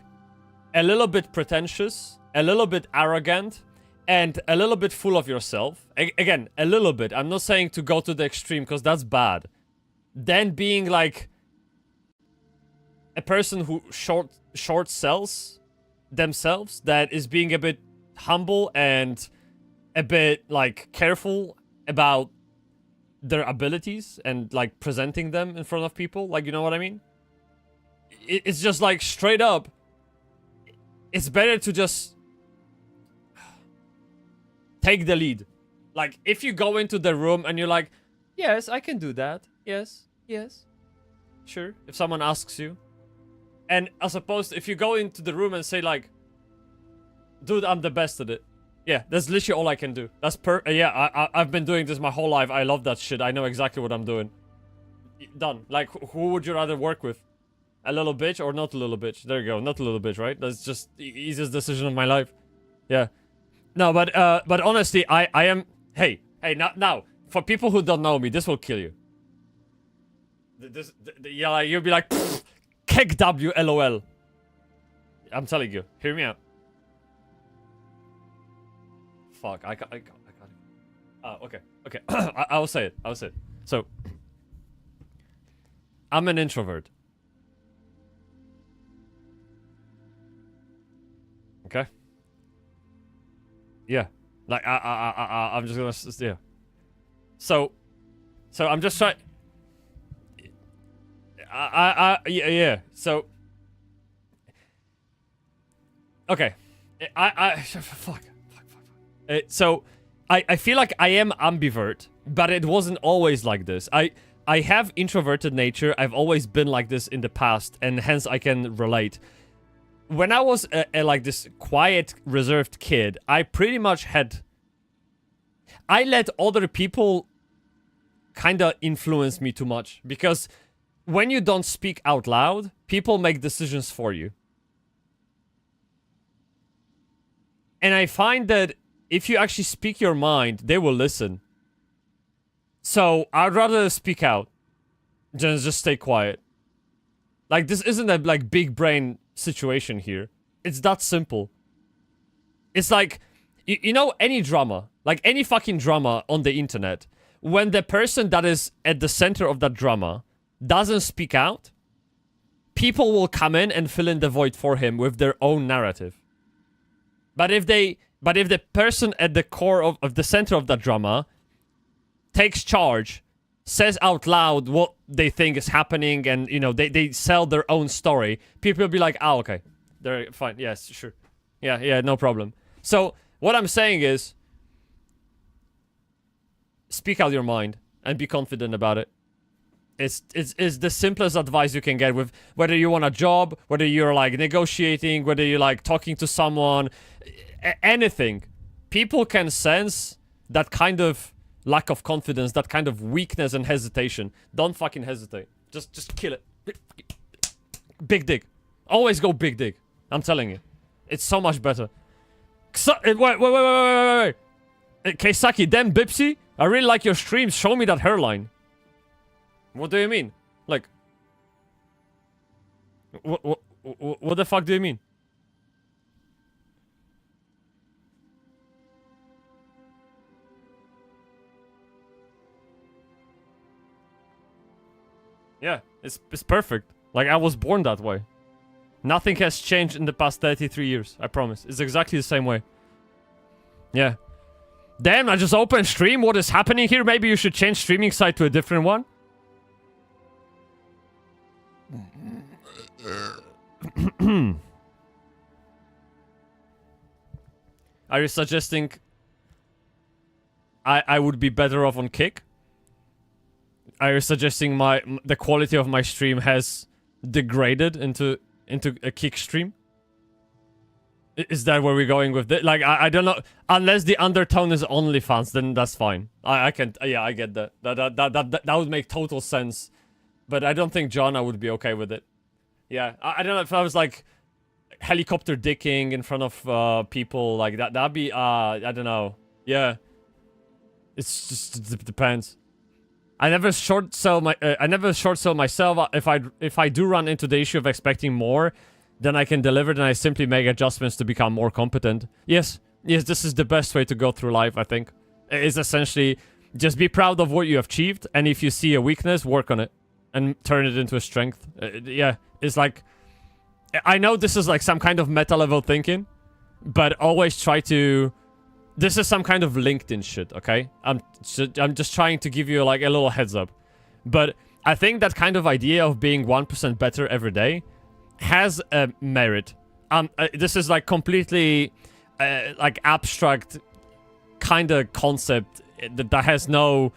a little bit pretentious, a little bit arrogant, and a little bit full of yourself. Again, a little bit. I'm not saying to go to the extreme, because that's bad. Then being like a person who short sells themselves, that is being a bit humble and a bit like careful about their abilities and like presenting them in front of people. Like, you know what I mean? It's just like straight up. It's better to just take the lead. Like, if you go into the room and you're like, yes, I can do that. Yes. Sure. If someone asks you. And as opposed to if you go into the room and say like, dude, I'm the best at it. Yeah, that's literally all I can do. That's yeah, I've been doing this my whole life. I love that shit. I know exactly what I'm doing. Done. Like, who would you rather work with? A little bitch or not a little bitch? There you go. Not a little bitch, right? That's just the easiest decision of my life. Yeah. No, but honestly, I am... Hey, now, for people who don't know me, this will kill you. Yeah, you'll be like, Keg W, LOL. I'm telling you. Hear me out. Fuck, I can't. Okay. I'll say it. So, I'm an introvert. Okay? Yeah. Like, I'm just gonna, yeah. So I'm just trying... yeah. So... Okay. Fuck. So, I feel like I am ambivert, but it wasn't always like this. I have introverted nature. I've always been like this in the past, and hence I can relate. When I was like this quiet, reserved kid, I pretty much had... I let other people kind of influence me too much. Because when you don't speak out loud, people make decisions for you. And I find that if you actually speak your mind, they will listen. So, I'd rather speak out than just stay quiet. Like, this isn't a, like, big brain situation here. It's that simple. It's like, you know, any drama, like any fucking drama on the internet, when the person that is at the center of that drama doesn't speak out, people will come in and fill in the void for him with their own narrative. But if the person at the core of the center of that drama takes charge, says out loud what they think is happening, and, you know, they sell their own story, people will be like, oh, okay, they're fine, yes, sure. Yeah, no problem. So, What I'm saying is, speak out your mind and be confident about it. It's the simplest advice you can get with whether you want a job, whether you're like negotiating, whether you're like talking to someone, anything. People can sense that kind of lack of confidence, that kind of weakness and hesitation. Don't fucking hesitate. Just kill it. Big dig. Always go big dig. I'm telling you. It's so much better. Wait. Keisaki, damn Bybsie, I really like your streams. Show me that hairline. What do you mean? Like... What the fuck do you mean? Yeah, it's perfect. Like, I was born that way. Nothing has changed in the past 33 years, I promise. It's exactly the same way. Yeah. Damn, I just opened stream. What is happening here? Maybe you should change streaming site to a different one. Are you suggesting I would be better off on Kick? Are you suggesting the quality of my stream has degraded into a Kick stream? Is that where we're going with this? Like, I don't know. Unless the undertone is OnlyFans, then that's fine. I can, yeah, I get that. That would make total sense. But I don't think Jonna would be okay with it. Yeah, I don't know if I was like helicopter dicking in front of people like that. That'd be, I don't know. Yeah. It's just, it depends. I never short sell myself. If I do run into the issue of expecting more than I can deliver, then I simply make adjustments to become more competent. Yes, this is the best way to go through life, I think. It's essentially just be proud of what you have achieved, and if you see a weakness, work on it and turn it into a strength. Yeah, it's like, I know this is like some kind of meta level thinking, but always try to. This is some kind of LinkedIn shit, okay? I'm just trying to give you like a little heads up. But I think that kind of idea of being 1% better every day has a merit. This is like completely like abstract kind of concept that has no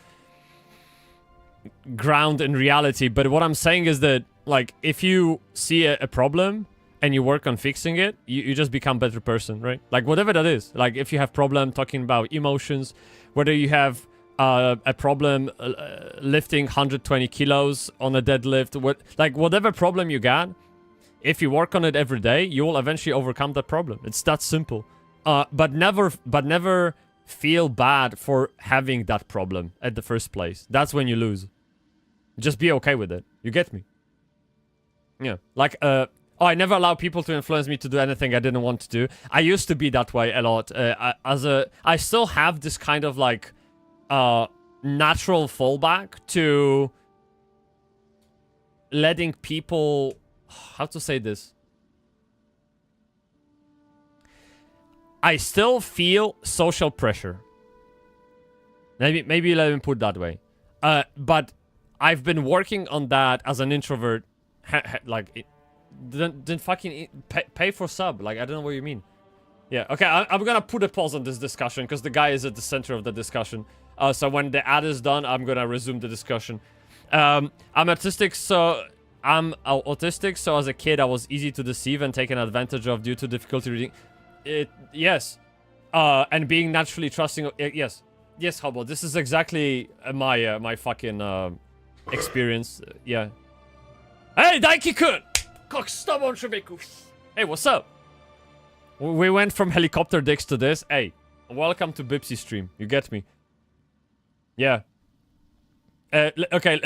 ground in reality. But what I'm saying is that like if you see a problem and you work on fixing it, you just become a better person, right? Like, whatever that is. Like, if you have problem talking about emotions, whether you have a problem lifting 120 kilos on a deadlift, whatever problem you got, if you work on it every day, you will eventually overcome that problem. It's that simple. But never feel bad for having that problem at the first place. That's when you lose. Just be okay with it. You get me? Yeah. Like, I never allow people to influence me to do anything I didn't want to do. I used to be that way a lot. I still have this kind of like natural fallback to letting people. How to say this? I still feel social pressure. Maybe let me put it that way. But I've been working on that as an introvert. Like. Then fucking pay for sub. Like, I don't know what you mean. Yeah, okay, I'm gonna put a pause on this discussion because the guy is at the center of the discussion. So when the ad is done, I'm gonna resume the discussion. I'm autistic, so as a kid I was easy to deceive and taken advantage of due to difficulty reading. Yes. And being naturally trusting. Yes, Hobo. This is exactly my fucking experience. Yeah. Hey, Daiki-kun! Hey, what's up? We went from helicopter dicks to this. Hey, welcome to Bybsie stream. You get me? Yeah. Okay,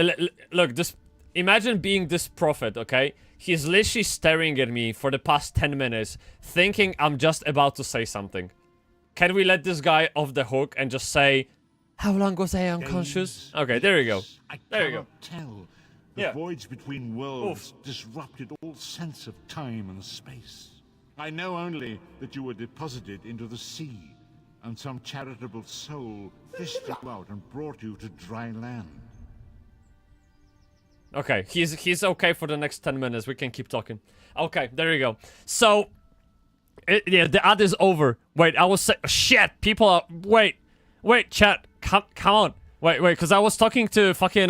look, this... Imagine being this prophet, okay? He's literally staring at me for the past 10 minutes, thinking I'm just about to say something. Can we let this guy off the hook and just say... How long was I unconscious? Okay, there you go. There you go. Tell. The voids between worlds disrupted all sense of time and space. I know only that you were deposited into the sea, and some charitable soul fished you out and brought you to dry land. Okay, he's okay for the next 10 minutes. We can keep talking. Okay, there you go. So, Yeah, the ad is over. Wait, I was shit. People are wait, chat. Come on. Wait, because I was talking to fucking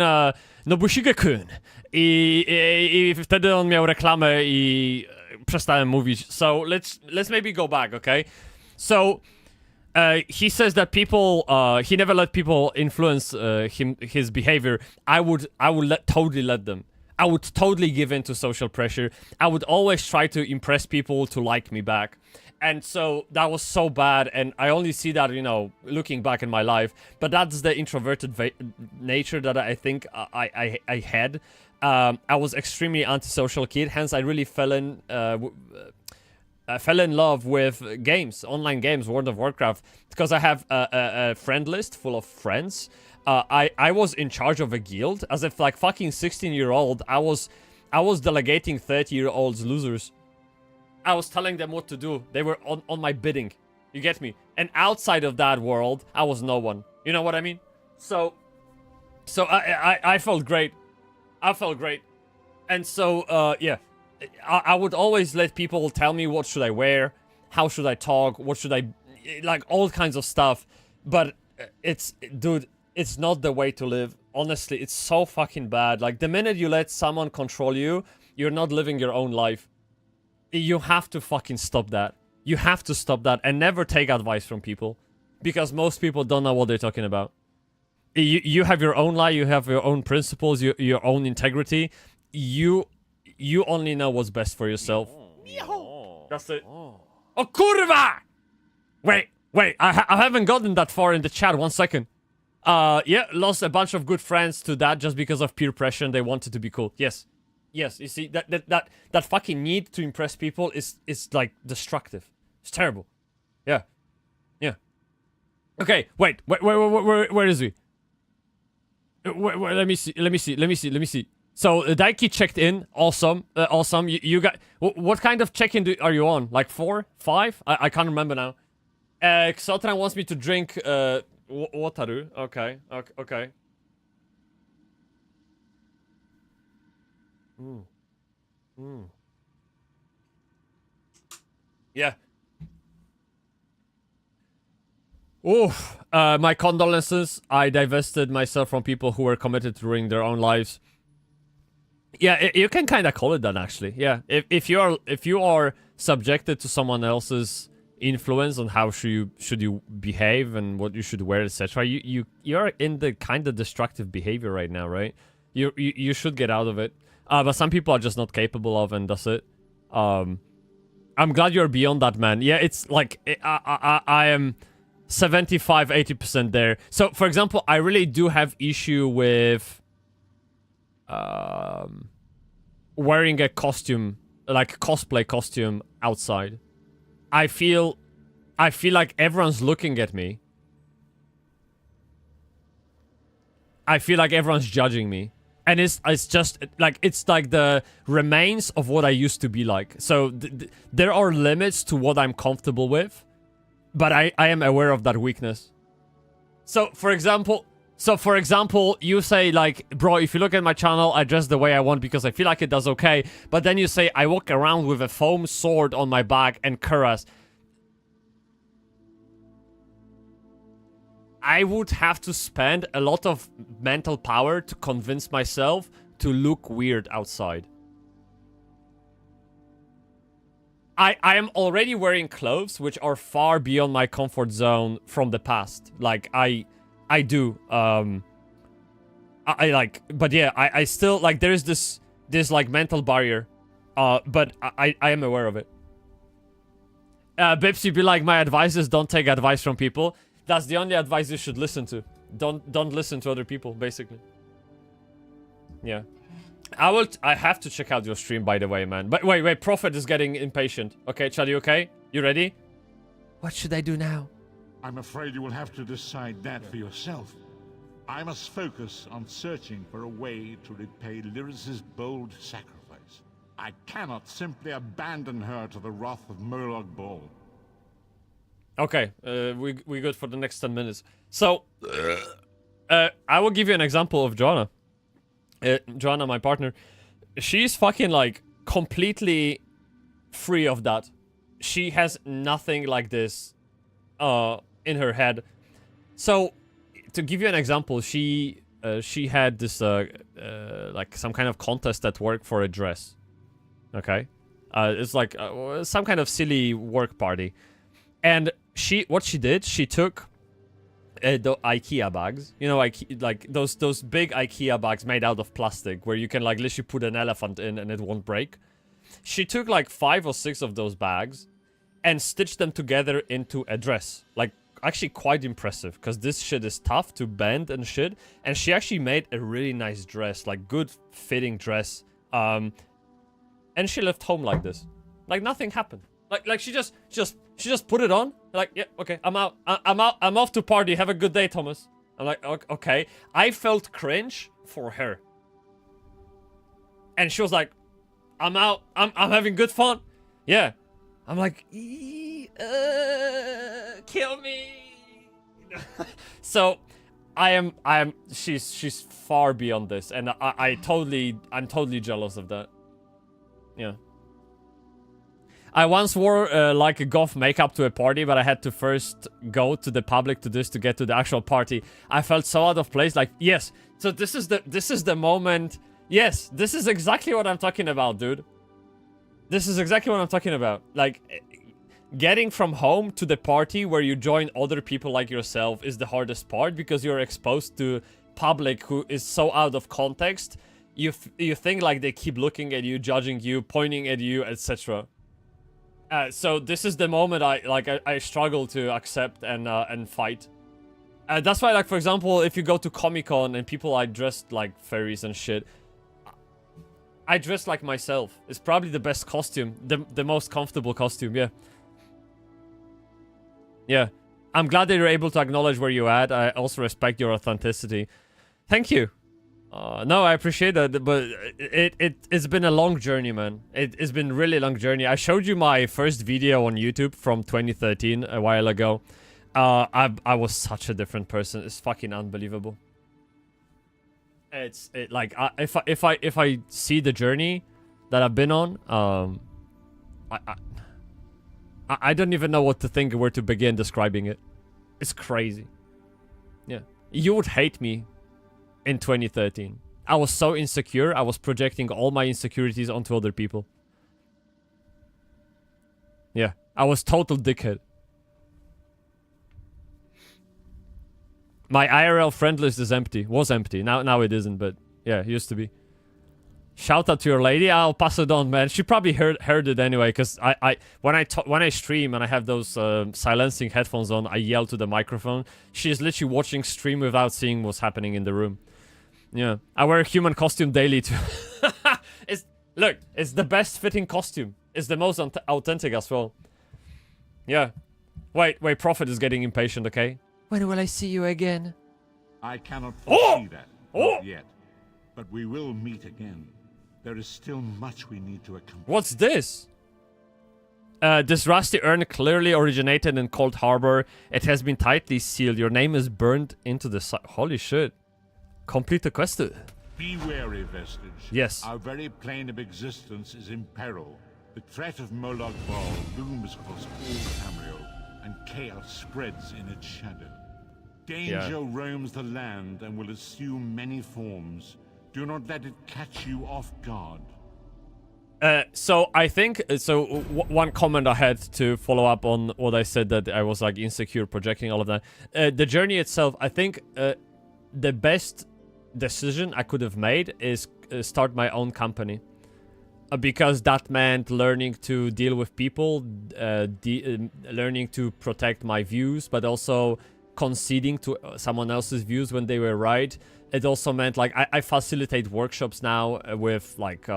Nobushige-kun i wtedy on miał reklamę i przestałem mówić. So let's maybe go back, okay? So he says that people he never let people influence his behavior. I would totally let them. I would totally give in to social pressure. I would always try to impress people to like me back. And so that was so bad, and I only see that, you know, looking back in my life. But that's the introverted nature that I think I had. I was extremely antisocial kid, hence I really fell in love with games, online games, World of Warcraft, because I have a friend list full of friends. I was in charge of a guild, as if like fucking 16-year-old. I was delegating 30-year-olds losers. I was telling them what to do. They were on my bidding. You get me? And outside of that world, I was no one. You know what I mean? So I felt great. I felt great. And so, yeah. I would always let people tell me what should I wear, how should I talk, what should I... Like, all kinds of stuff. But dude, it's not the way to live. Honestly, it's so fucking bad. Like, the minute you let someone control you, you're not living your own life. You have to fucking stop that. You have to stop that and never take advice from people. Because most people don't know what they're talking about. You have your own life, you have your own principles, your own integrity. You only know what's best for yourself. That's it. Oh, kurwa! Wait, I haven't gotten that far in the chat, 1 second. Yeah, lost a bunch of good friends to that just because of peer pressure and they wanted to be cool. Yes, you see, that fucking need to impress people is like destructive. It's terrible. Yeah. Okay, wait, where is he? Let me see. So Daiki checked in. Awesome. You got what kind of check-in are you on? Like 4, 5? I can't remember now. Xotran wants me to drink wataru. Okay. Yeah. Oof. My condolences. I divested myself from people who were committed to ruining their own lives. Yeah, you can kind of call it that, actually. Yeah, if you are subjected to someone else's influence on how should you behave and what you should wear, etc., you're in the kind of destructive behavior right now, right? You should get out of it. But some people are just not capable of, and that's it. I'm glad you're beyond that, man. Yeah, it's like I am 75-80% there. So, for example, I really do have issue with wearing a costume, like cosplay costume outside. I feel like everyone's looking at me. I feel like everyone's judging me. And it's just like, it's like the remains of what I used to be like. So there are limits to what I'm comfortable with, but I am aware of that weakness. So for example, you say like, bro, if you look at my channel, I dress the way I want because I feel like it does okay. But then you say I walk around with a foam sword on my back and cuirass. I would have to spend a lot of mental power to convince myself to look weird outside. I am already wearing clothes which are far beyond my comfort zone from the past. Like, I do. But yeah, I still, like, there's this like mental barrier. But I am aware of it. Bybsie be like, my advice is don't take advice from people. That's the only advice you should listen to. Don't listen to other people, basically. Yeah. I have to check out your stream, by the way, man. But wait, Prophet is getting impatient. Okay, Chad, you okay? You ready? What should I do now? I'm afraid you will have to decide that for yourself. I must focus on searching for a way to repay Lyris's bold sacrifice. I cannot simply abandon her to the wrath of Molag Bal. Okay, we good for the next 10 minutes. So, I will give you an example of Joanna. Joanna, my partner. She's fucking, like, completely free of that. she has nothing like this in her head. So, to give you an example, she had this like some kind of contest at work for a dress. Okay, it's like some kind of silly work party, and what she did, she took the IKEA bags, you know, like those big IKEA bags made out of plastic, where you can like literally put an elephant in and it won't break. She took like 5 or 6 of those bags and stitched them together into a dress. Like, actually quite impressive, because this shit is tough to bend and shit. And she actually made a really nice dress, like good fitting dress. And she left home like this. Like nothing happened. Like she just put it on. Like, yeah, okay, I'm out. I'm off to party. Have a good day, Thomas. I'm like, okay. I felt cringe for her. And she was like, I'm out. I'm having good fun. Yeah. I'm like, kill me. So, she's far beyond this, and I'm totally jealous of that. Yeah. I once wore like a goth makeup to a party, but I had to first go to the public to get to the actual party. I felt so out of place. Like, yes. So this is the moment. Yes, this is exactly what I'm talking about, dude. This is exactly what I'm talking about. Like, getting from home to the party where you join other people like yourself is the hardest part, because you're exposed to public who is so out of context. You think like they keep looking at you, judging you, pointing at you, etc. So this is the moment I struggle to accept and fight. That's why, like, for example, if you go to Comic-Con and people are dressed like fairies and shit, I dress like myself. It's probably the best costume, the most comfortable costume, yeah. Yeah. I'm glad that you're able to acknowledge where you're at. I also respect your authenticity. Thank you. No, I appreciate that, but it's been a long journey, man. It's been really a long journey. I showed you my first video on YouTube from 2013 a while ago. I was such a different person. It's fucking unbelievable. If I see the journey that I've been on, I don't even know what to think or where to begin describing it. It's crazy. Yeah, you would hate me in 2013. I was so insecure. I was projecting all my insecurities onto other people. Yeah, I was total dickhead. My IRL friend list is empty. Was empty. Now it isn't, but yeah, it used to be. Shout out to your lady. I'll pass it on, man. She probably heard it anyway, because when I stream and I have those silencing headphones on, I yell to the microphone. She's literally watching stream without seeing what's happening in the room. Yeah, I wear a human costume daily too. Look, it's the best fitting costume. It's the most authentic as well. Yeah. Wait, Prophet is getting impatient, okay? When will I see you again? I cannot foresee that, not yet. But we will meet again. There is still much we need to accomplish. What's this? This rusty urn clearly originated in Cold Harbor. It has been tightly sealed. Your name is burned into the holy shit. Complete the quest. Be wary, Vestige. Yes. Our very plane of existence is in peril. The threat of Molag Bal looms across all Tamriel, and chaos spreads in its shadow. Danger roams the land and will assume many forms. Do not let it catch you off guard. So I think one comment I had to follow up on what I said, that I was like insecure projecting all of that. The journey itself, I think the best decision I could have made is start my own company. Because that meant learning to deal with people, learning to protect my views, but also conceding to someone else's views when they were right. It also meant like I facilitate workshops now with like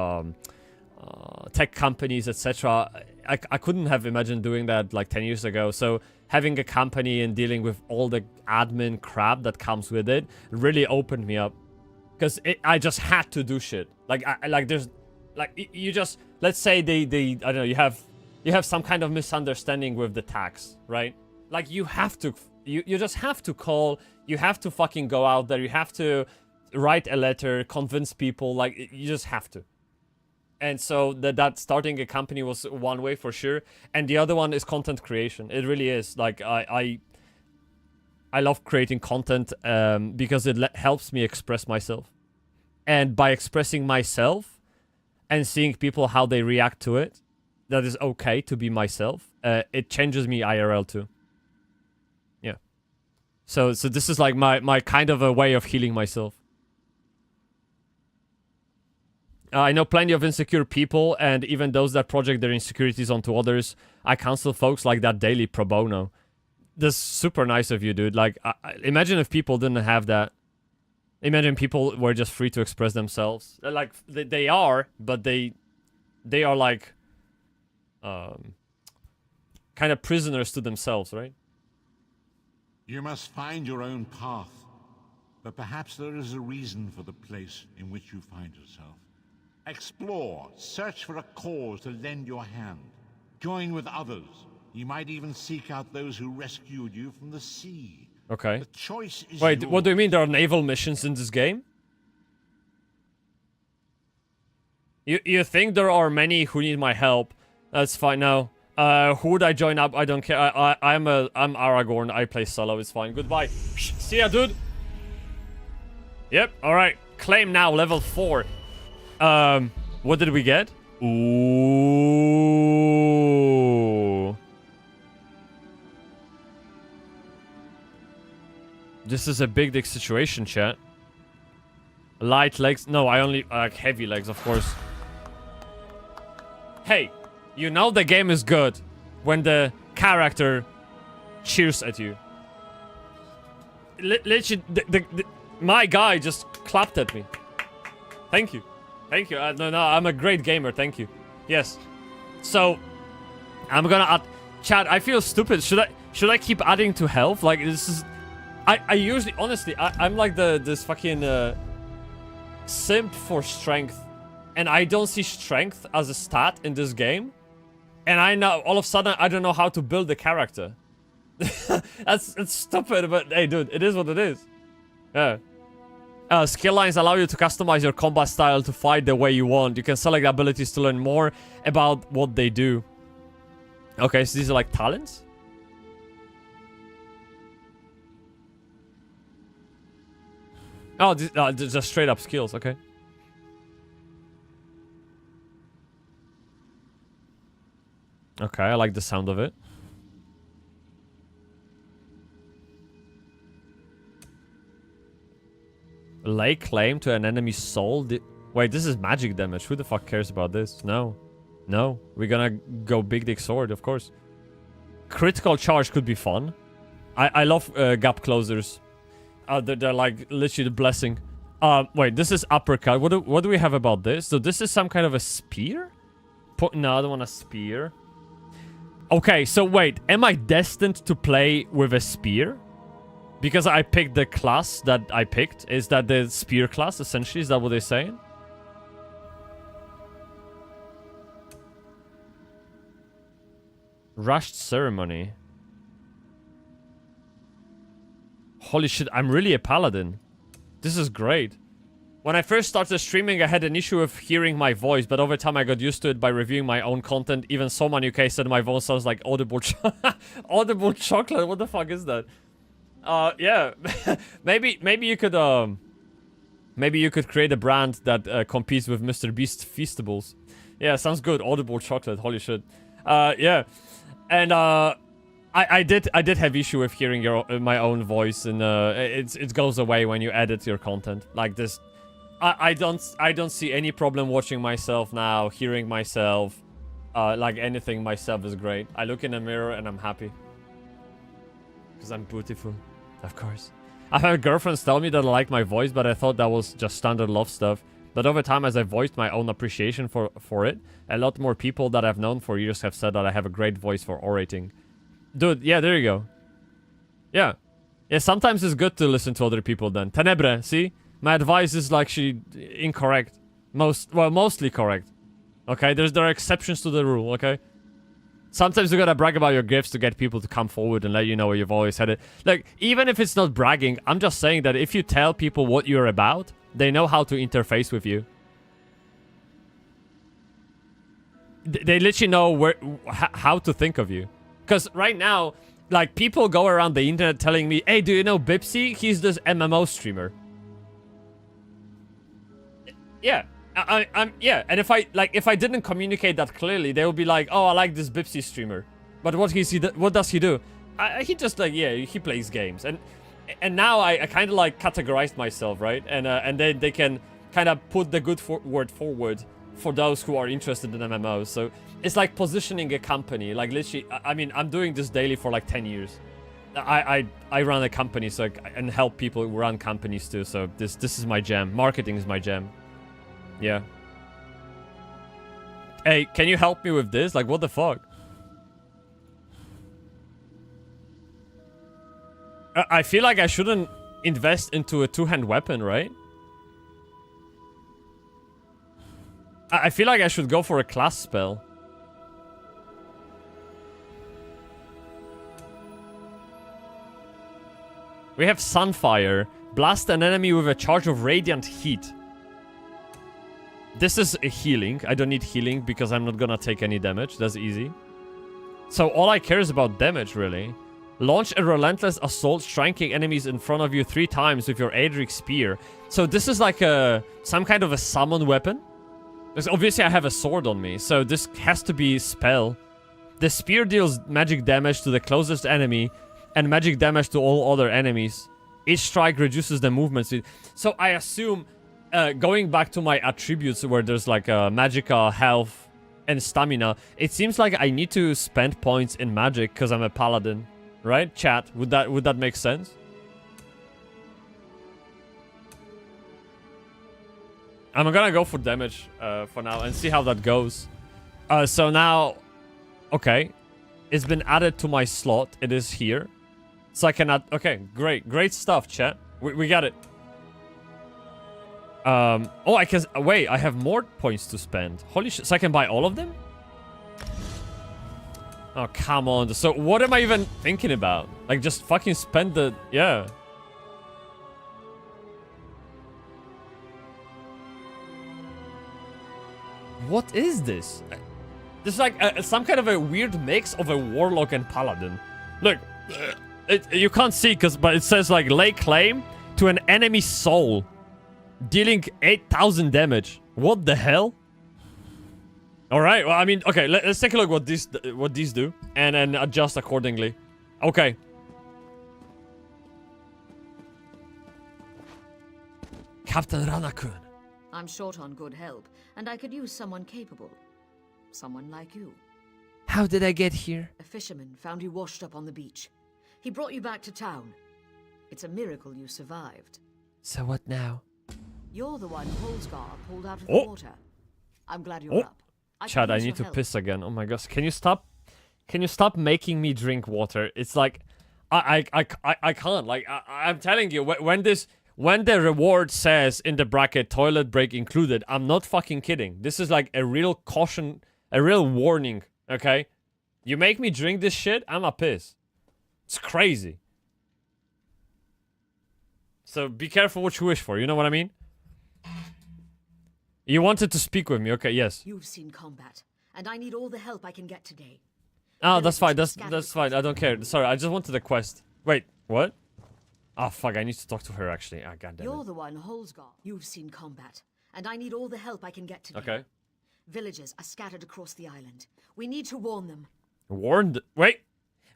tech companies, etc. I couldn't have imagined doing that like 10 years ago. So having a company and dealing with all the admin crap that comes with it really opened me up. Because I just had to do shit. You just, let's say they I don't know, you have some kind of misunderstanding with the tax, right? Like you have to, you just have to call, you have to fucking go out there, you have to write a letter, convince people, like you just have to. And so that starting a company was one way for sure. And the other one is content creation. It really is. Like, I love creating content because it helps me express myself. And by expressing myself and seeing people how they react to it, that is okay to be myself. It changes me IRL too. Yeah. So this is like my kind of a way of healing myself. I know plenty of insecure people, and even those that project their insecurities onto others. I counsel folks like that daily pro bono. That's super nice of you, dude. Like, imagine if people didn't have that. Imagine people were just free to express themselves. Like, they are, but they are like, kind of prisoners to themselves, right? You must find your own path, but perhaps there is a reason for the place in which you find yourself. Explore, search for a cause to lend your hand. Join with others. You might even seek out those who rescued you from the sea. Okay. The choice is Wait, yours. what do you mean there are naval missions in this game? You think there are many who need my help? That's fine now. Who would I join up? I don't care. I'm Aragorn. I play solo. It's fine. Goodbye. See ya, dude. Yep. All right. Claim now. Level 4. What did we get? Ooh. This is a big dick situation, chat. Light legs. No, I only like heavy legs, of course. Hey, you know the game is good when the character cheers at you. Literally, my guy just clapped at me. Thank you. Thank you. No, I'm a great gamer. Thank you. Yes. So, I'm gonna add... Chat, I feel stupid. Should I keep adding to health? Like, this is... I usually... Honestly, I'm like this fucking... simp for strength. And I don't see strength as a stat in this game. And I know... All of a sudden, I don't know how to build a character. It's stupid, but hey, dude, it is what it is. Yeah. Skill lines allow you to customize your combat style to fight the way you want. You can select abilities to learn more about what they do. Okay, so these are like talents? Oh, these are just straight up skills, okay. Okay, I like the sound of it. Lay claim to an enemy's soul. Wait, this is magic damage. Who the fuck cares about this? No. No. We're gonna go big dick sword, of course. Critical charge could be fun. I love gap closers. They're like literally the blessing. Wait, this is uppercut. What do we have about this? So this is some kind of a spear? No, I don't want a spear. Okay, so wait. Am I destined to play with a spear? Because I picked the class that I picked. Is that the spear class, essentially? Is that what they're saying? Rushed ceremony. Holy shit, I'm really a paladin. This is great. When I first started streaming, I had an issue of hearing my voice, but over time I got used to it by reviewing my own content. Even Someone UK said my voice sounds like audible audible chocolate. What the fuck is that? Yeah. maybe you could create a brand that competes with Mr. Beast Feastables. Yeah, sounds good. Audible chocolate. Holy shit. Yeah. And I did have issue with hearing my own voice, and it goes away when you edit your content like this. I don't see any problem watching myself now, hearing myself, like anything myself is great. I look in the mirror and I'm happy. Because I'm beautiful, of course. I've had girlfriends tell me that I like my voice, but I thought that was just standard love stuff. But over time, as I voiced my own appreciation for it, a lot more people that I've known for years have said that I have a great voice for orating. Dude, yeah, there you go. Yeah. Yeah, sometimes it's good to listen to other people then. Tenebre, see? My advice is like incorrect. Mostly correct. Okay, there are exceptions to the rule, okay? Sometimes you gotta brag about your gifts to get people to come forward and let you know where you've always had it. Like, even if it's not bragging, I'm just saying that if you tell people what you're about, they know how to interface with you. they literally know how to think of you. Because right now, like, people go around the internet telling me, hey, do you know Bybsie? He's this MMO streamer. Yeah. Yeah, and if I didn't communicate that clearly, they would be like, oh, I like this Bybsie streamer. But what does he do? He just, like, yeah, he plays games. And now I kind of, like, categorized myself, right? And then they can kind of put the good word forward for those who are interested in MMOs. So it's like positioning a company. Like, literally, I mean, I'm doing this daily for like 10 years. I run a company, so and help people run companies too. So this is my jam. Marketing is my jam. Yeah. Hey, can you help me with this? Like, what the fuck? I feel like I shouldn't invest into a two-hand weapon, right? I feel like I should go for a class spell. We have Sunfire. Blast an enemy with a charge of radiant heat. This is a healing. I don't need healing because I'm not gonna take any damage. That's easy. So all I care is about damage, really. Launch a relentless assault, striking enemies in front of you 3 times with your Adric Spear. So this is like some kind of a summon weapon. Because obviously I have a sword on me, so this has to be spell. The spear deals magic damage to the closest enemy and magic damage to all other enemies. Each strike reduces the movement speed. So I assume, going back to my attributes where there's like magicka, health, and stamina, it seems like I need to spend points in magic because I'm a paladin. Right? Chat, would that make sense? I'm gonna go for damage for now and see how that goes. So now, okay, it's been added to my slot. It is here, so I can add. Okay, great stuff, chat. We got it. Oh, I can wait. I have more points to spend. Holy shit! So I can buy all of them? Oh, come on. So what am I even thinking about? Like, just fucking spend the... Yeah. What is this? This is like some kind of a weird mix of a warlock and paladin. Look, you can't see, but it says like lay claim to an enemy soul, dealing 8,000 damage. What the hell? All right. Well, I mean, okay. Let's take a look what these do, and then adjust accordingly. Okay. Captain Ranakun. I'm short on good help, and I could use someone capable. Someone like you. How did I get here? A fisherman found you washed up on the beach. He brought you back to town. It's a miracle you survived. So what now? You're the one Holsgar pulled out of the water. I'm glad you're up. Chad, I need to piss again. Oh my gosh. Can you stop? Can you stop making me drink water? It's like I can't. Like I'm telling you, when the reward says in the bracket toilet break included, I'm not fucking kidding. This is like a real caution, a real warning, okay? You make me drink this shit, I'm a piss. It's crazy. So be careful what you wish for, you know what I mean? You wanted to speak with me, okay, yes. You've seen combat, and I need all the help I can get today. Oh, that's fine, that's fine, I don't care. Sorry, I just wanted a quest. Wait, what? Oh, fuck, I need to talk to her, actually. Ah, goddamn it. You're the one, Holsgar. You've seen combat, and I need all the help I can get today. Okay. Villagers are scattered across the island. We need to warn them. Wait!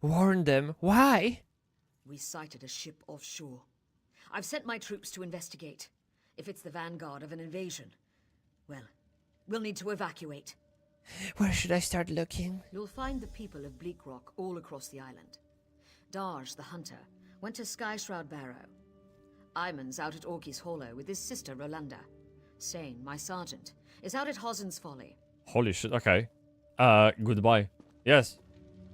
Warn them? Why? We sighted a ship offshore. I've sent my troops to investigate. If it's the vanguard of an invasion, well, we'll need to evacuate. Where should I start looking? You'll find the people of Bleak Rock all across the island. Darj, the hunter, went to Skyshroud Barrow. Iman's out at Orky's Hollow with his sister Rolanda. Sane, my sergeant, is out at Hosen's Folly. Holy shit, okay. Goodbye. Yes.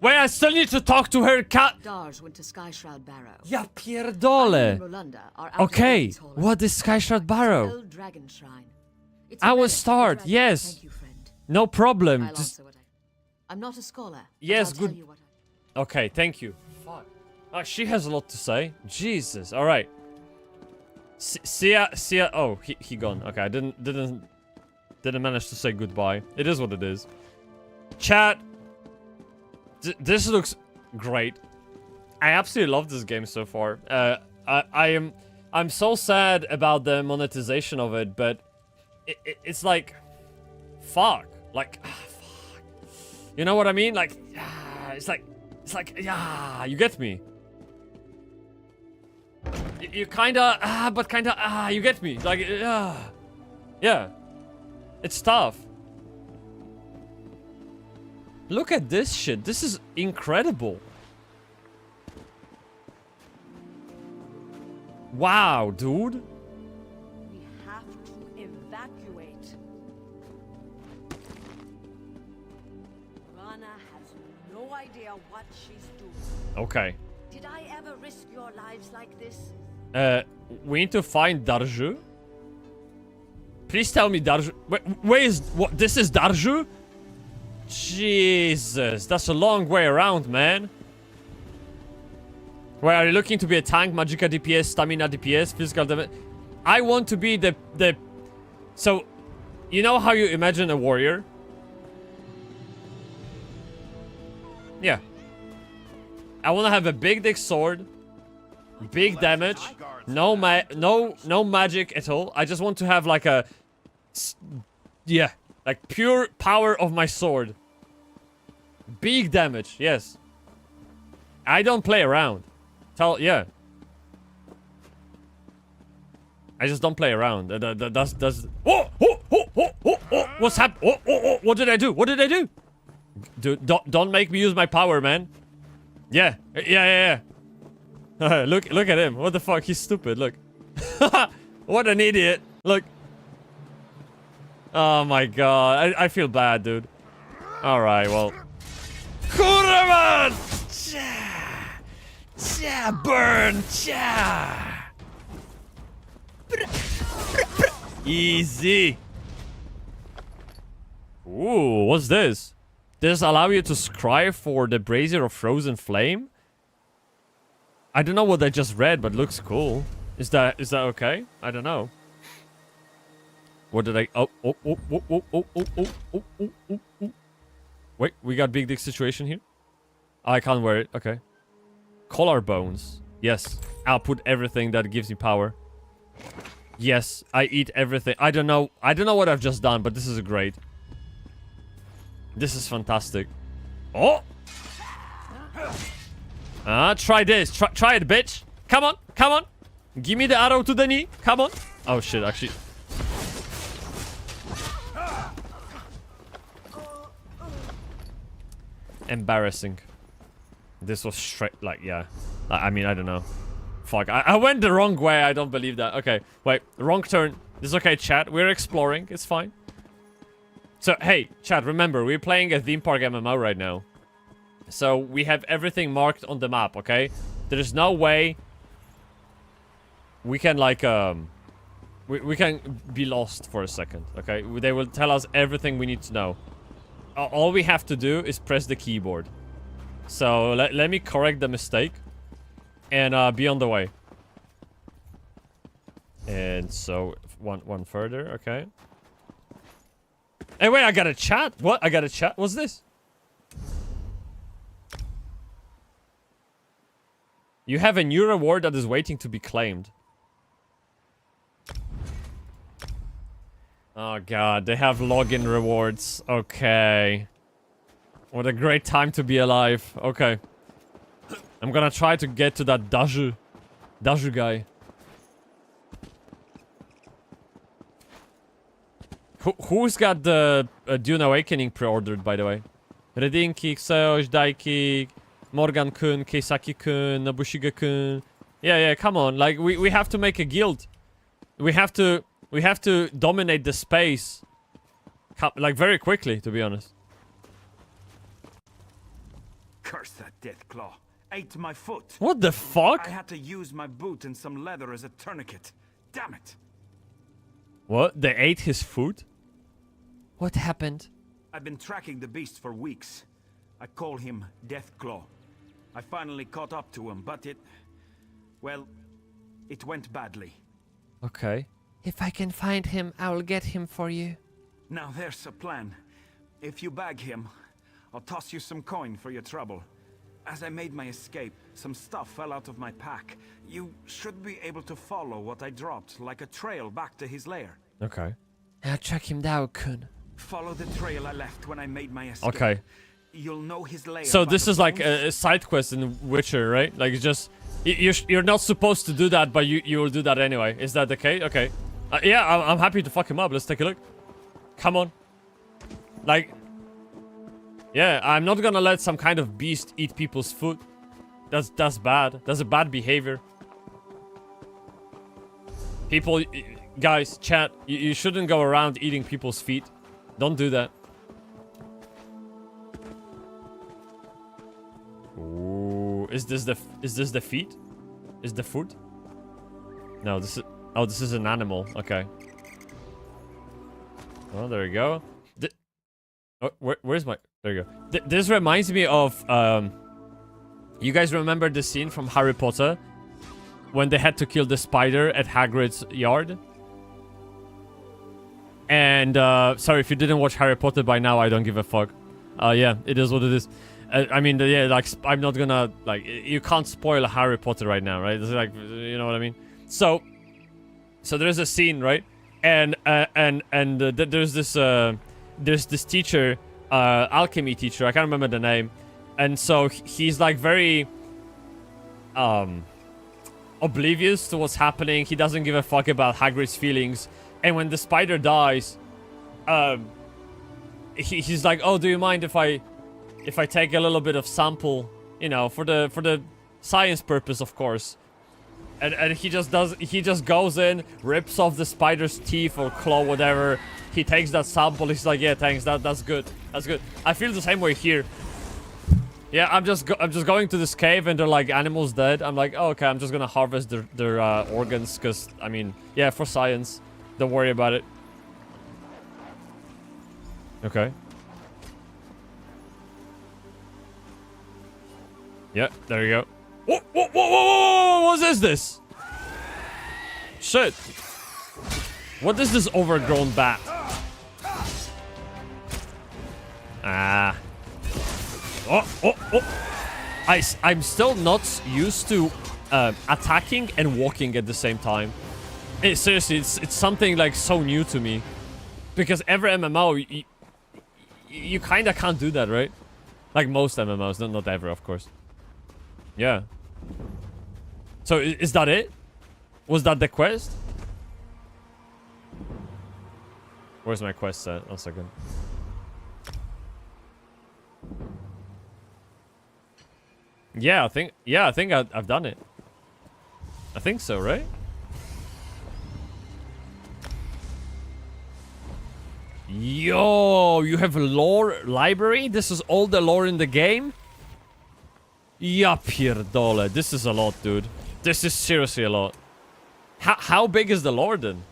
Wait, I still need to talk to her cat. Darj went to Skyshroud Barrow. Ja pierdolę. Rolanda are out Okay, at Orky's Hollow. what is Skyshroud Barrow? Old dragon shrine. It's I a will relic of the start, dragon. yes. Thank you, friend. No problem. I'll Just... answer what I'm not a scholar. but Yes, I'll tell good. you what Okay, thank you. Fuck. She has a lot to say. Jesus. All right. See ya. Oh, he gone. Okay, I didn't manage to say goodbye. It is what it is. Chat. This looks great. I absolutely love this game so far. I'm so sad about the monetization of it, but it's like, fuck. Like, fuck. You know what I mean? Like, it's like, yeah, you get me. You kinda, but kinda, you get me. Like, yeah. It's tough. Look at this shit. This is incredible. Wow, dude. We have to evacuate. Rana has no idea what she's doing. Okay. Did I ever risk your lives like this? We need to find Darju. Please tell me Darju. Where is what? This is Darju? Jesus, that's a long way around, man. Where are you looking to be a tank, magicka DPS, stamina DPS, physical damage? I want to be the. So, you know how you imagine a warrior? Yeah. I want to have a big dick sword, big damage, no magic at all. I just want to have like a, yeah, like pure power of my sword. Big damage, yes. I don't play around. Yeah. I just don't play around. That's. Oh! What's happened? What did I do? What did I do? Dude, don't make me use my power, man. Yeah. Look at him. What the fuck? He's stupid. Look. What an idiot. Look. Oh my god. I feel bad, dude. Alright, well. Kuraman! Burn! Easy. Ooh, what's this? Does this allow you to scry for the brazier of frozen flame? I don't know what I just read, but looks cool. Is that okay? I don't know. What did I? Oh. Wait, we got big dick situation here. I can't wear it. Okay. Collarbones. Yes. I'll put everything that gives me power. Yes, I eat everything. I don't know what I've just done, but this is great. This is fantastic. Oh! Try this. Try it, bitch. Come on. Give me the arrow to the knee. Come on. Oh, shit, actually. Embarrassing. This was straight, like, yeah. I mean, I don't know. Fuck, I went the wrong way. I don't believe that. Okay, wait. Wrong turn. This is okay, chat. We're exploring. It's fine. So, hey, chat, remember, we're playing a theme park MMO right now. So, we have everything marked on the map, okay? There's no way we can, like, we can be lost for a second, okay? They will tell us everything we need to know. All we have to do is press the keyboard. So, let me correct the mistake. And, be on the way. And so, one further, okay. Hey, wait, I got a chat? What? I got a chat? What's this? You have a new reward that is waiting to be claimed. Oh god, they have login rewards. Okay. What a great time to be alive. Okay. I'm gonna try to get to that Daju guy. Who's got the Dune Awakening pre-ordered, by the way? Redinki, Xeosh, Daiki, Morgan-kun, Keisaki-kun, Nobushiga-kun. Yeah, come on. Like, we have to make a guild. We have to dominate the space. Like, very quickly, to be honest. Curse that death claw. Ate my foot. What the fuck? I had to use my boot and some leather as a tourniquet. Damn it. What? They ate his food? What happened? I've been tracking the beast for weeks. I call him Deathclaw. I finally caught up to him, but it went badly. Okay. If I can find him, I will get him for you. Now there's a plan. If you bag him, I'll toss you some coin for your trouble. As I made my escape, some stuff fell out of my pack. You should be able to follow what I dropped, like a trail back to his lair. Okay. I'll track him down, Kun. Follow the trail I left when I made my escape. Okay. You'll know his lair. So by this the is like bones. a side quest in Witcher, right? Like it's just you're not supposed to do that, but you will do that anyway. Is that the case? Okay. Yeah, I'm happy to fuck him up. Let's take a look. Come on. Like, yeah, I'm not gonna let some kind of beast eat people's food. That's bad. That's a bad behavior. People, guys, chat, you shouldn't go around eating people's feet. Don't do that. Ooh, is this the feet? Is the food? No, this is. Oh, this is an animal. Okay. Oh, there you go. Oh, where's my? There you go. This reminds me of. You guys remember the scene from Harry Potter when they had to kill the spider at Hagrid's yard? And sorry if you didn't watch Harry Potter by now. I don't give a fuck. Yeah, it is what it is. I mean, yeah, like I'm not gonna like. You can't spoil Harry Potter right now, right? It's like, you know what I mean. So there's a scene, right? And there's this teacher, alchemy teacher. I can't remember the name. And so he's like very oblivious to what's happening. He doesn't give a fuck about Hagrid's feelings. And when the spider dies, he's like, "Oh, do you mind if I take a little bit of sample, you know, for the science purpose, of course." And he just goes in, rips off the spider's teeth or claw, whatever. He takes that sample. He's like, "Yeah, thanks. That's good. That's good." I feel the same way here. Yeah, I'm just going to this cave and they're like animals dead. I'm like, oh, okay, I'm just gonna harvest their organs because I mean, yeah, for science. Don't worry about it. Okay. Yeah, there you go. Whoa, what is this? Shit. What is this overgrown bat? Ah. Oh. I'm still not used to attacking and walking at the same time. Seriously, it's something like so new to me. Because every MMO, you kind of can't do that, right? Like most MMOs, not ever, of course. Yeah. So is that it? Was that the quest? Where's my quest set? 1 second. Yeah, I think I've done it. I think so, right? Yo, you have a lore library? This is all the lore in the game? Ja pierdolę. This is a lot, dude. This is seriously a lot. How big is the lore then?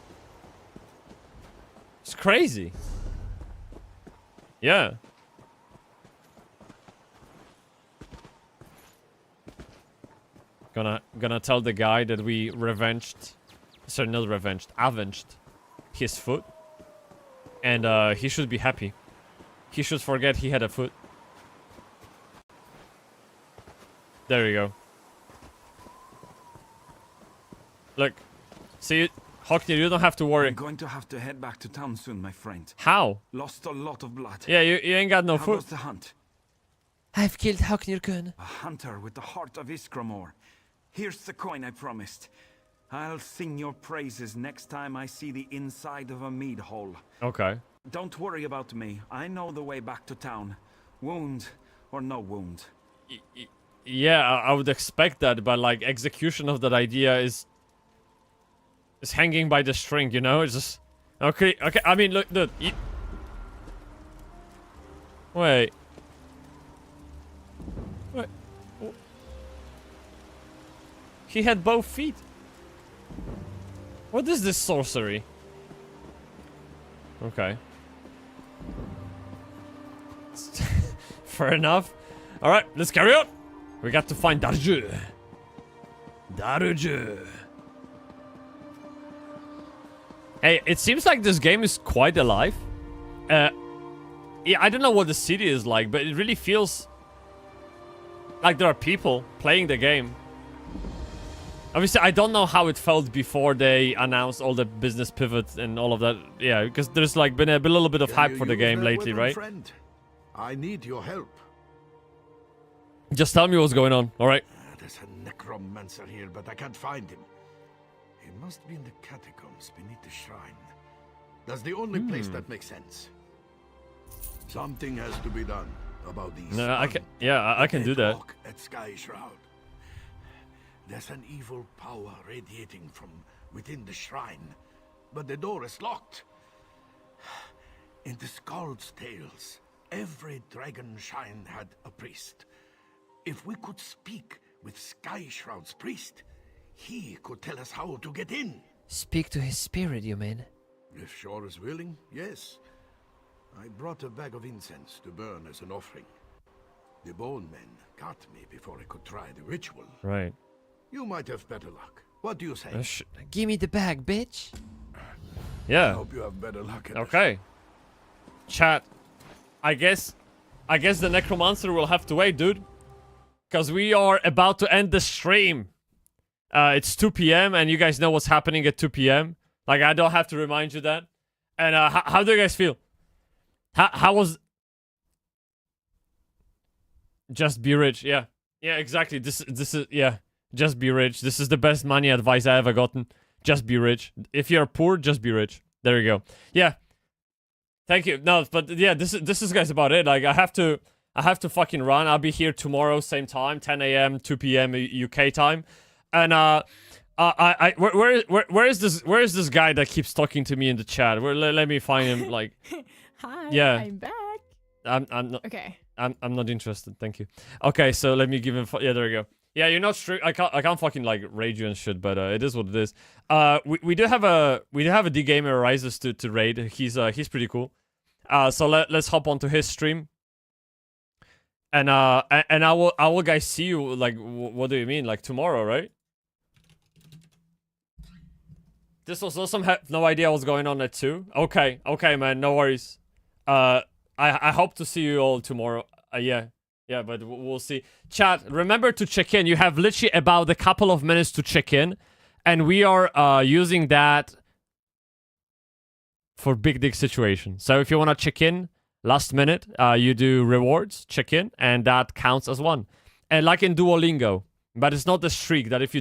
It's crazy. Yeah. Gonna tell the guy that we avenged his foot. And he should be happy. He should forget he had a foot. There you go. Look. See, Hockney, you don't have to worry. I'm going to have to head back to town soon, my friend. How? Lost a lot of blood. Yeah, you ain't got no How foot. goes the hunt? I've killed Haknir-kun. A hunter with the heart of Iskramor. Here's the coin I promised. I'll sing your praises next time I see the inside of a mead hole. Okay. Don't worry about me. I know the way back to town. Wound or no wound. Yeah, I would expect that, but like execution of that idea is hanging by the string, you know? It's just okay. I mean, look, dude. Wait. He had both feet. What is this sorcery? Okay. Fair enough. Alright, let's carry on. We got to find Darju. Hey, it seems like this game is quite alive. Yeah, I don't know what the city is like, but it really feels like there are people playing the game. Obviously, I don't know how it felt before they announced all the business pivots and all of that. Yeah, because there's like been a little bit of hype for the game lately, right? Friend? I need your help. Just tell me what's going on, all right? There's a necromancer here, but I can't find him. He must be in the catacombs beneath the shrine. That's the only place that makes sense. Something has to be done about these. No, I can. Yeah, I can do that. At Sky Shroud. There's an evil power radiating from within the shrine, but the door is locked. In the Scald's tales, every dragon shrine had a priest. If we could speak with Sky Shroud's priest, he could tell us how to get in. Speak to his spirit, you mean? If Shore is willing, yes. I brought a bag of incense to burn as an offering. The bone men got me before I could try the ritual. Right. You might have better luck. What do you say? Give me the bag, bitch. Yeah. I hope you have better luck. Okay. Chat. I guess the necromancer will have to wait, dude. Because we are about to end the stream. It's 2 p.m. and you guys know what's happening at 2 p.m. Like, I don't have to remind you that. And how do you guys feel? How was... Just be rich, yeah. Yeah, exactly. This is, yeah. Just be rich. This is the best money advice I ever gotten. Just be rich. If you're poor, just be rich. There you go. Yeah. Thank you. No, but yeah, this is guys about it. Like, I have to fucking run. I'll be here tomorrow, same time, 10 a.m., 2 p.m. UK time. And where is this guy that keeps talking to me in the chat? Let me find him. Like, hi, yeah. I'm back. I'm not. Okay. I'm not interested. Thank you. Okay, so let me give him. Yeah, there we go. Yeah, you're not strict. I can't fucking like rage you and shit, but it is what it is. We do have a D Gamer Rises to raid. He's pretty cool. So let's hop onto his stream. And I will guys see you, like, what do you mean, like tomorrow, right? This was awesome. Have no idea what's going on at 2. Okay, man, no worries. I hope to see you all tomorrow. Yeah, but we'll see. Chat, remember to check in. You have literally about a couple of minutes to check in, and we are using that for big dick situation. So if you want to check in last minute, you do rewards, check in, and that counts as one. And like in Duolingo, but it's not the streak that if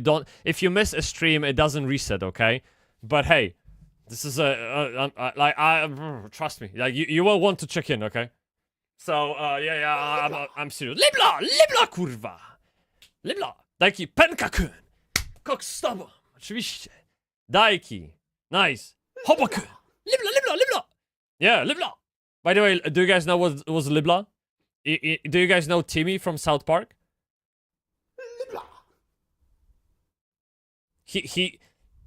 you miss a stream, it doesn't reset, okay? But hey, this is trust me, like you will want to check in, okay? So I'm serious. Libla kurwa! Libla! Dajki Penka-kun! Kokstaba! Oczywiście. Dajki. Nice. Hoba-kun! Libla! Yeah, Libla! By the way, do you guys know what was Libla? Do you guys know Timmy from South Park? Libla.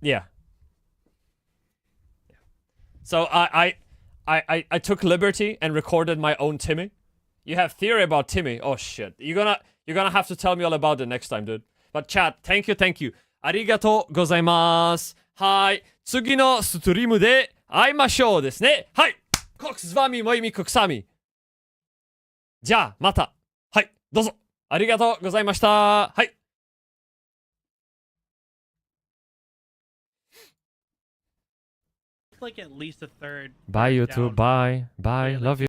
Yeah. So I took liberty and recorded my own Timmy. You have theory about Timmy. Oh shit. You're gonna have to tell me all about it next time, dude. But chat, thank you. ありがとうございます。はい。次のストリームで会いましょうですね。はい。コックスワミモイミコクサミ。じゃあ、また。はい。どうぞ。ありがとうございました。はい。Like at least a third. Bye, YouTube. Bye. Love you.